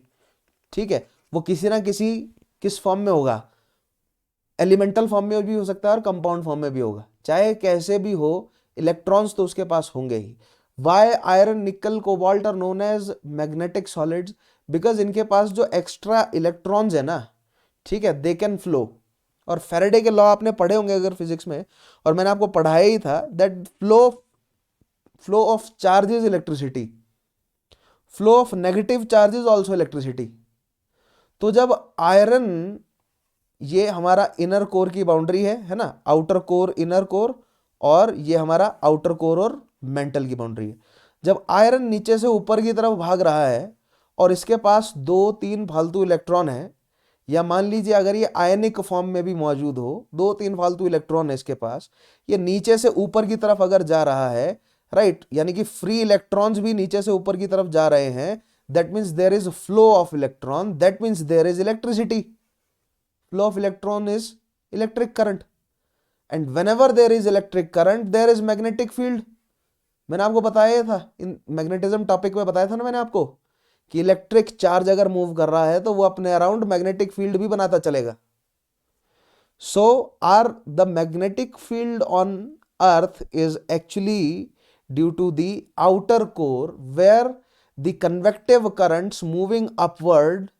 ठीक है. वो किसी ना किस फॉर्म में होगा, एलिमेंटल फॉर्म में भी हो सकता है और कंपाउंड फॉर्म में भी होगा. चाहे कैसे भी हो, इलेक्ट्रॉन्स तो उसके पास होंगे ही. Why iron, nickel, cobalt are known as magnetic solids? Because इनके पास जो एक्स्ट्रा इलेक्ट्रॉन्स है ना, ठीक है, दे कैन फ्लो. और फैराडे के लॉ आपने पढ़े होंगे अगर फिजिक्स में, और मैंने आपको पढ़ाया ही था, that flow of charge is electricity, flow of negative charge is also electricity. तो जब आयरन, ये हमारा इनर कोर की बाउंड्री है ना, आउटर कोर, इनर कोर, और ये हमारा आउटर कोर और मेंटल की बाउंड्री है. जब आयरन नीचे से ऊपर की तरफ भाग रहा है और इसके पास 2-3 फालतू इलेक्ट्रॉन है, या मान लीजिए अगर ये आयनिक फॉर्म में भी मौजूद हो, 2-3 फालतू इलेक्ट्रॉन है इसके पास, ये नीचे से ऊपर की तरफ अगर जा रहा है, राइट, यानी कि फ्री इलेक्ट्रॉन्स भी नीचे से ऊपर की तरफ जा रहे हैं, that means there is flow of electron, that means there is electricity. Flow of electron is electric current, and whenever there is electric current there is magnetic field. मैंने आपको बताया था, इन मैग्नेटिज्म टॉपिक में बताया था ना मैंने आपको, कि इलेक्ट्रिक चार्ज अगर मूव कर रहा है तो वो अपने अराउंड मैग्नेटिक फील्ड भी बनाता चलेगा. So are the magnetic field on Earth is actually due to the outer core, where the convective currents moving upward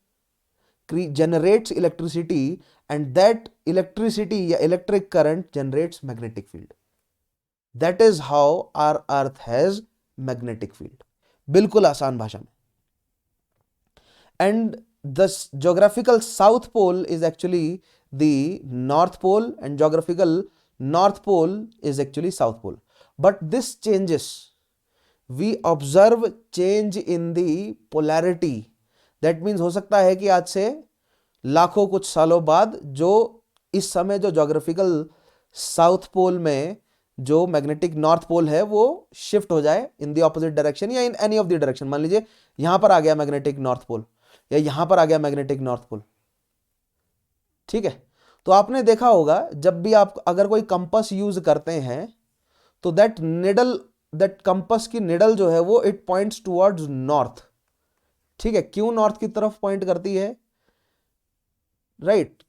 generates electricity, and that electricity या electric current generates magnetic field. That is how our Earth has magnetic field. बिल्कुल आसान भाषा में. And the geographical south pole is actually the north pole, and geographical north pole is actually south pole. But this changes. We observe change in the polarity. That means हो सकता है कि आज से लाखों कुछ सालों बाद जो इस समय जो जोग्राफिकल साउथ पोल में जो मैग्नेटिक नॉर्थ पोल है वो शिफ्ट हो जाए इन द ऑपोजिट डायरेक्शन या in any of the direction. मान लीजिए यहां पर आ गया मैग्नेटिक नॉर्थ पोल या यहां पर आ गया मैग्नेटिक नॉर्थ पोल. ठीक है. तो आपने देखा होगा जब भी आप अगर कोई कंपास यूज करते हैं तो दैट कंपास की निडल जो है वो इट पॉइंट्स टुवर्ड्स नॉर्थ. ठीक है. क्यों नॉर्थ की तरफ पॉइंट करती है? राइट.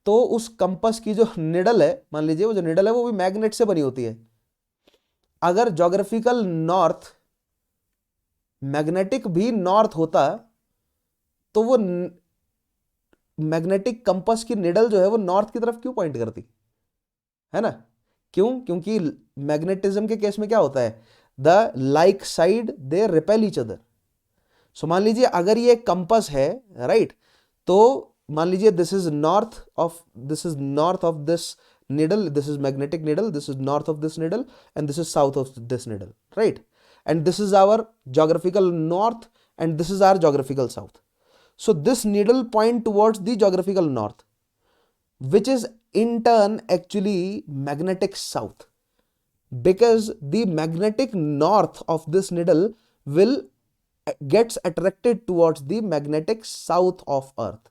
तो उस कंपास की जो निडल है, मान लीजिए वो जो निडल है वो भी मैग्नेट से बनी होती है. अगर ज्योग्राफिकल नॉर्थ मैग्नेटिक भी नॉर्थ होता तो वो मैग्नेटिक कंपास की निडल जो है वो नॉर्थ की तरफ क्यों पॉइंट करती है ना? क्यों? क्योंकि मैग्नेटिज्म के केस में क्या होता है, the like side they repel each other. So मान लीजिए अगर ये कंपास है, राइट, तो मान लीजिए this is north of this needle, this is magnetic needle, this is north of this needle, and this is south of this needle, right? And this is our geographical north and this is our geographical south. So this needle point towards the geographical north, which is in turn actually magnetic south, because the magnetic north of this needle will gets attracted towards the magnetic south of earth,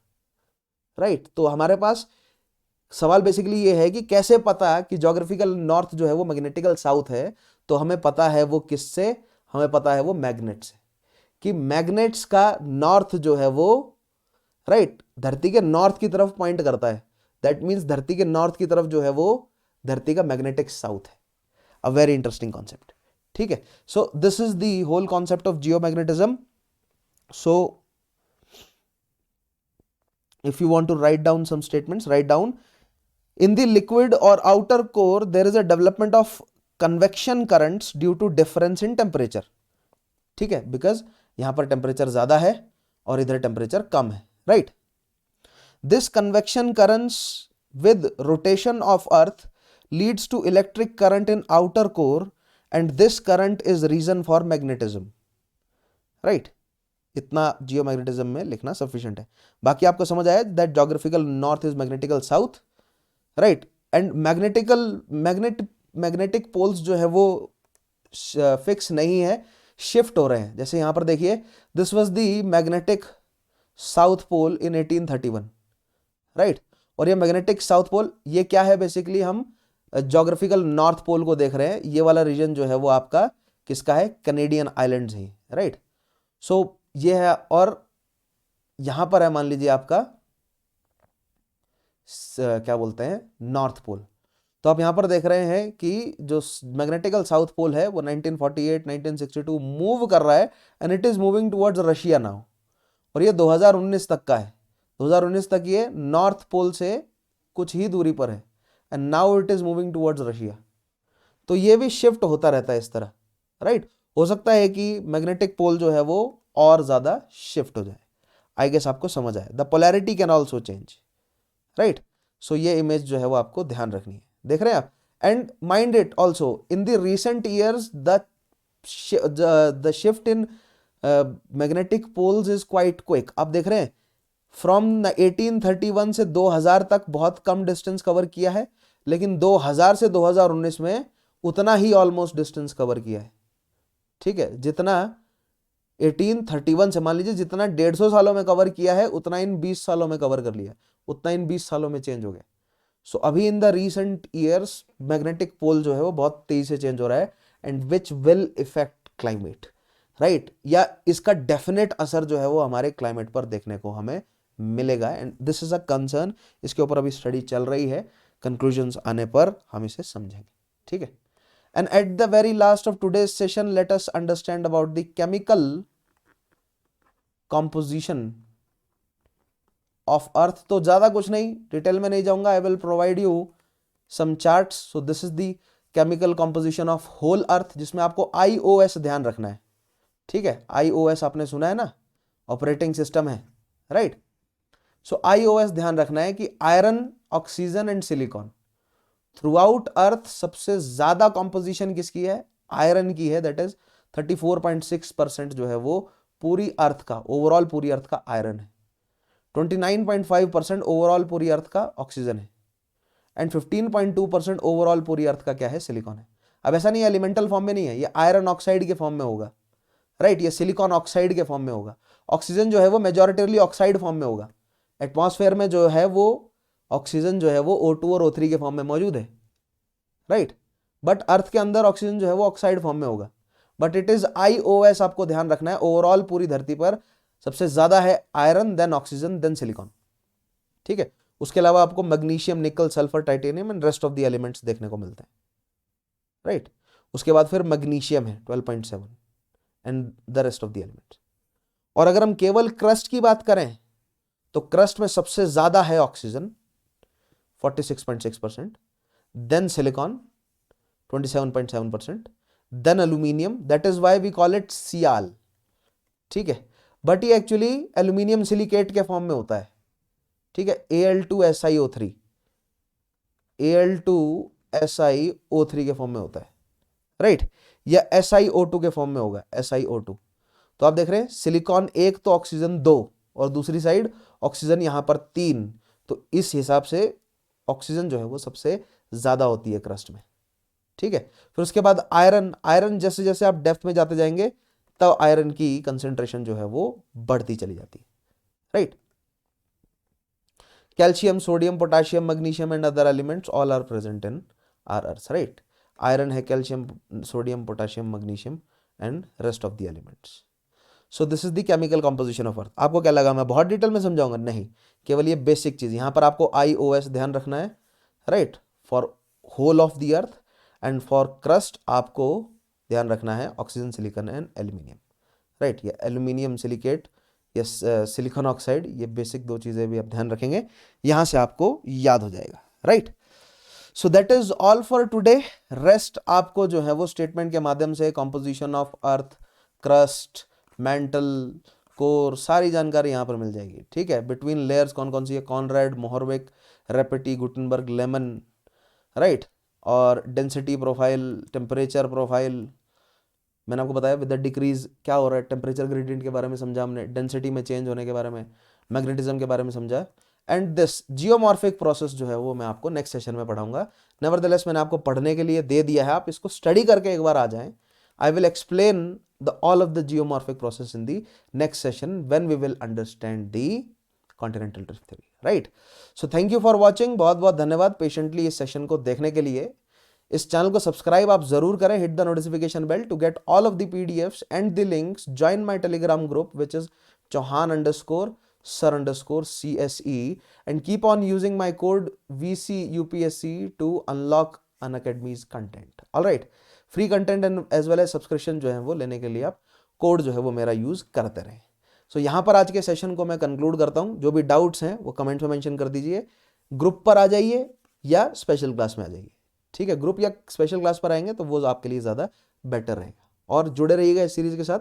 right? तो हमारे पास सवाल बेसिकली ये है कि कैसे पता कि ज्योग्राफिकल नॉर्थ जो है वो मैग्नेटिकल साउथ है. तो हमें पता है वो किससे, हमें पता है वो मैग्नेट से, कि मैग्नेट्स का नॉर्थ जो है वो राइट धरती के नॉर्थ की तरफ पॉइंट करता है. दैट मीन्स धरती के नॉर्थ की तरफ जो है वो धरती का मैग्नेटिक साउथ है. A very interesting concept. ठीक है. So this is the whole concept of geomagnetism. So if you want to write down some statements, write down, in the liquid or outer core there is a development of convection currents due to difference in temperature. ठीक है. बिकॉज यहां पर टेम्परेचर ज्यादा है और इधर टेम्परेचर कम है, right. This convection currents with rotation of earth leads to electric current in outer core, and this current is reason for magnetism, right? इतना जियोमैग्नेटिज्म में लिखना सफिशिएंट है. बाकी आपको समझ आया that geographical north is magnetical south, right. And magnetic poles जो है वो फिक्स नहीं है, शिफ्ट हो रहे हैं. जैसे यहां पर देखिए, this was the magnetic south pole in 1831, right. और ये मैग्नेटिक साउथ पोल ये क्या है, बेसिकली हम ज्योग्राफिकल नॉर्थ पोल को देख रहे हैं. ये वाला रीजन जो है वो आपका किसका है, कैनेडियन आइलैंड्स ही, राइट. सो ये है, और यहां पर है मान लीजिए आपका क्या बोलते हैं, नॉर्थ पोल. तो आप यहां पर देख रहे हैं कि जो मैग्नेटिकल साउथ पोल है वो 1948 1962 मूव कर रहा है, and it is moving towards Russia now. और ये 2019 तक का है. 2019 तक ये नॉर्थ पोल से कुछ ही दूरी पर है, and now it is moving towards Russia. तो ये भी शिफ्ट होता रहता है इस तरह, राइट. हो सकता है कि मैग्नेटिक पोल जो है वो और ज्यादा शिफ्ट हो जाए. आई गेस आपको समझ आया. The polarity can also change, right. So ये इमेज जो है वो आपको ध्यान रखनी है. देख रहे हैं आप. And mind it also in the recent years the shift in magnetic poles is quite quick. आप देख रहे हैं फ्रॉम 1831 से 2000 तक बहुत कम डिस्टेंस कवर किया है, लेकिन 2000 से 2019 में उतना ही ऑलमोस्ट डिस्टेंस कवर किया है. ठीक है. जितना 1831 से मान लीजिए जितना 150 सालों में कवर किया है उतना इन 20 सालों में कवर कर लिया, उतना इन 20 सालों में चेंज हो गया. सो अभी in the recent years magnetic pole जो है वो बहुत तेजी से चेंज हो रहा है, and which will effect climate, right. या इसका डेफिनेट असर जो है वो हमारे क्लाइमेट पर देखने को हमें मिलेगा, and this is a concern. इसके ऊपर अभी स्टडी चल रही है, कंक्लूजन्स आने पर हम इसे समझेंगे. ठीक है. And at the very last of today's session, let us understand about the chemical composition of earth. तो ज्यादा कुछ नहीं, डिटेल में नहीं जाऊंगा. I will provide you some charts. So this is the chemical composition of whole earth, जिसमें आपको IOS ध्यान रखना है. ठीक है, IOS आपने सुना है ना, ऑपरेटिंग सिस्टम है, राइट. सो IOS ध्यान रखना है कि iron, oxygen and silicon. Throughout earth सबसे ज्यादा कॉम्पोजिशन किसकी है? आयरन की है. दैट इज 34.6% जो है वो पूरी अर्थ का, ओवरऑल पूरी अर्थ का आयरन है. 29.5% ओवरऑल पूरी अर्थ का ऑक्सीजन है. एंड 15.2% ओवरऑल पूरी अर्थ का क्या है? सिलिकॉन है. अब ऐसा नहीं है एलिमेंटल फॉर्म में नहीं है, ये आयरन ऑक्साइड के फॉर्म में होगा, राइट. ये सिलिकॉन ऑक्साइड के फॉर्म में होगा. ऑक्सीजन जो है वो मेजॉरिटिवली ऑक्साइड फॉर्म में होगा. एटमॉस्फेयर में जो है वो ऑक्सीजन जो है वो O2 और O3 के फॉर्म में मौजूद है, राइट. बट अर्थ के अंदर ऑक्सीजन जो है वो ऑक्साइड फॉर्म में होगा. बट इट इज IOS, आपको ध्यान रखना है. ओवरऑल पूरी धरती पर सबसे ज्यादा है iron, then oxygen, then silicon. ठीक है. उसके अलावा आपको magnesium, nickel, sulphur, titanium and rest of the elements देखने को मिलते हैं, राइट. उसके बाद फिर मैग्नीशियम है 12.7 and the rest of the elements. और अगर हम केवल क्रस्ट की बात करें तो क्रस्ट में सबसे ज्यादा है oxygen 46.6%, then silicon 27.7%, then aluminium. That is why we call it sial. ठीक है. बट ये एक्चुअली एल्यूमिनियम सिलिकेट के फॉर्म में होता है. ठीक है. Al2SiO3, Al2SiO3 के फॉर्म में होता है, राइट. या SiO2 के फॉर्म में होगा, SiO2. तो आप देख रहे हैं सिलिकॉन 1 तो ऑक्सीजन 2 और दूसरी साइड ऑक्सीजन यहां पर 3. तो इस हिसाब से ऑक्सीजन जो है वो सबसे ज्यादा होती है क्रस्ट में. ठीक है. फिर उसके बाद आयरन. आयरन जैसे जैसे आप डेप्थ में जाते जाएंगे तब आयरन की कंसेंट्रेशन जो है वो बढ़ती चली जाती है, right. Calcium, sodium, potassium, magnesium and other elements all are present in our earth, right. Iron है, calcium, sodium, potassium, magnesium and rest of the elements. So this is the chemical composition of earth. आपको क्या लगा मैं बहुत डिटेल में समझाऊंगा? नहीं, केवल ये बेसिक चीज. यहां पर आपको IOS ध्यान रखना है, right, for whole of the earth. And for crust आपको ध्यान रखना है oxygen, silicon and aluminium, right. ये एल्यूमिनियम सिलिकेट या सिलिकॉन ऑक्साइड, ये बेसिक दो चीजें भी आप ध्यान रखेंगे, यहां से आपको याद हो जाएगा, right. So that is all for today. Rest आपको जो है वो स्टेटमेंट के माध्यम से composition of earth, crust, mental, core, सारी जानकारी यहां पर मिल जाएगी. ठीक है. बिटवीन लेयर्स कौन कौन सी है? Conrad, Mohorovicic, Repetti, Gutenberg, Lehmann, right. और डेंसिटी प्रोफाइल, टेम्परेचर प्रोफाइल, मैंने आपको बताया विद द डिक्रीज क्या हो रहा है. टेम्परेचर ग्रेडियंट के बारे में समझा हमने, डेंसिटी में चेंज होने के बारे में, मैग्नेटिज्म के बारे में समझा. एंड दिस जियोमॉर्फिक प्रोसेस जो है वो मैं आपको नेक्स्ट सेशन में पढ़ाऊंगा. नेवरदलेस मैंने आपको पढ़ने के लिए दे दिया है, आप इसको स्टडी करके एक बार आ जाएं. I will explain all of the geomorphic process in the next session when we will understand the continental drift theory, right. So thank you for watching. बहुत बहुत धन्यवाद पेशेंटली इस सेशन को देखने के लिए. इस चैनल को सब्सक्राइब आप जरूर करें. Hit the notification bell to get all of the PDFs and the links. Join my telegram group which is Chauhan_sir_CSE and keep on using my code VCUPSC to unlock Unacademy's content. All right. Free content and as well as subscription जो है वो लेने के लिए आप कोड जो है वो मेरा यूज करते रहें. सो यहाँ पर आज के सेशन को मैं कंक्लूड करता हूँ. जो भी डाउट्स हैं वो कमेंट में मेंशन कर दीजिए. ग्रुप पर आ जाइए या स्पेशल क्लास में आ जाइए. ठीक है. ग्रुप या स्पेशल क्लास पर आएंगे तो वो आपके लिए ज़्यादा बेटर रहेगा. और जुड़े रहिएगा इस सीरीज के साथ.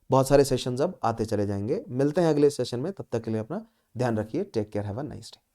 बहुत सारे सेशंस अब आते चले जाएंगे. मिलते हैं अगले सेशन में. तब तक के लिए अपना ध्यान रखिए. Take care. Have a nice day.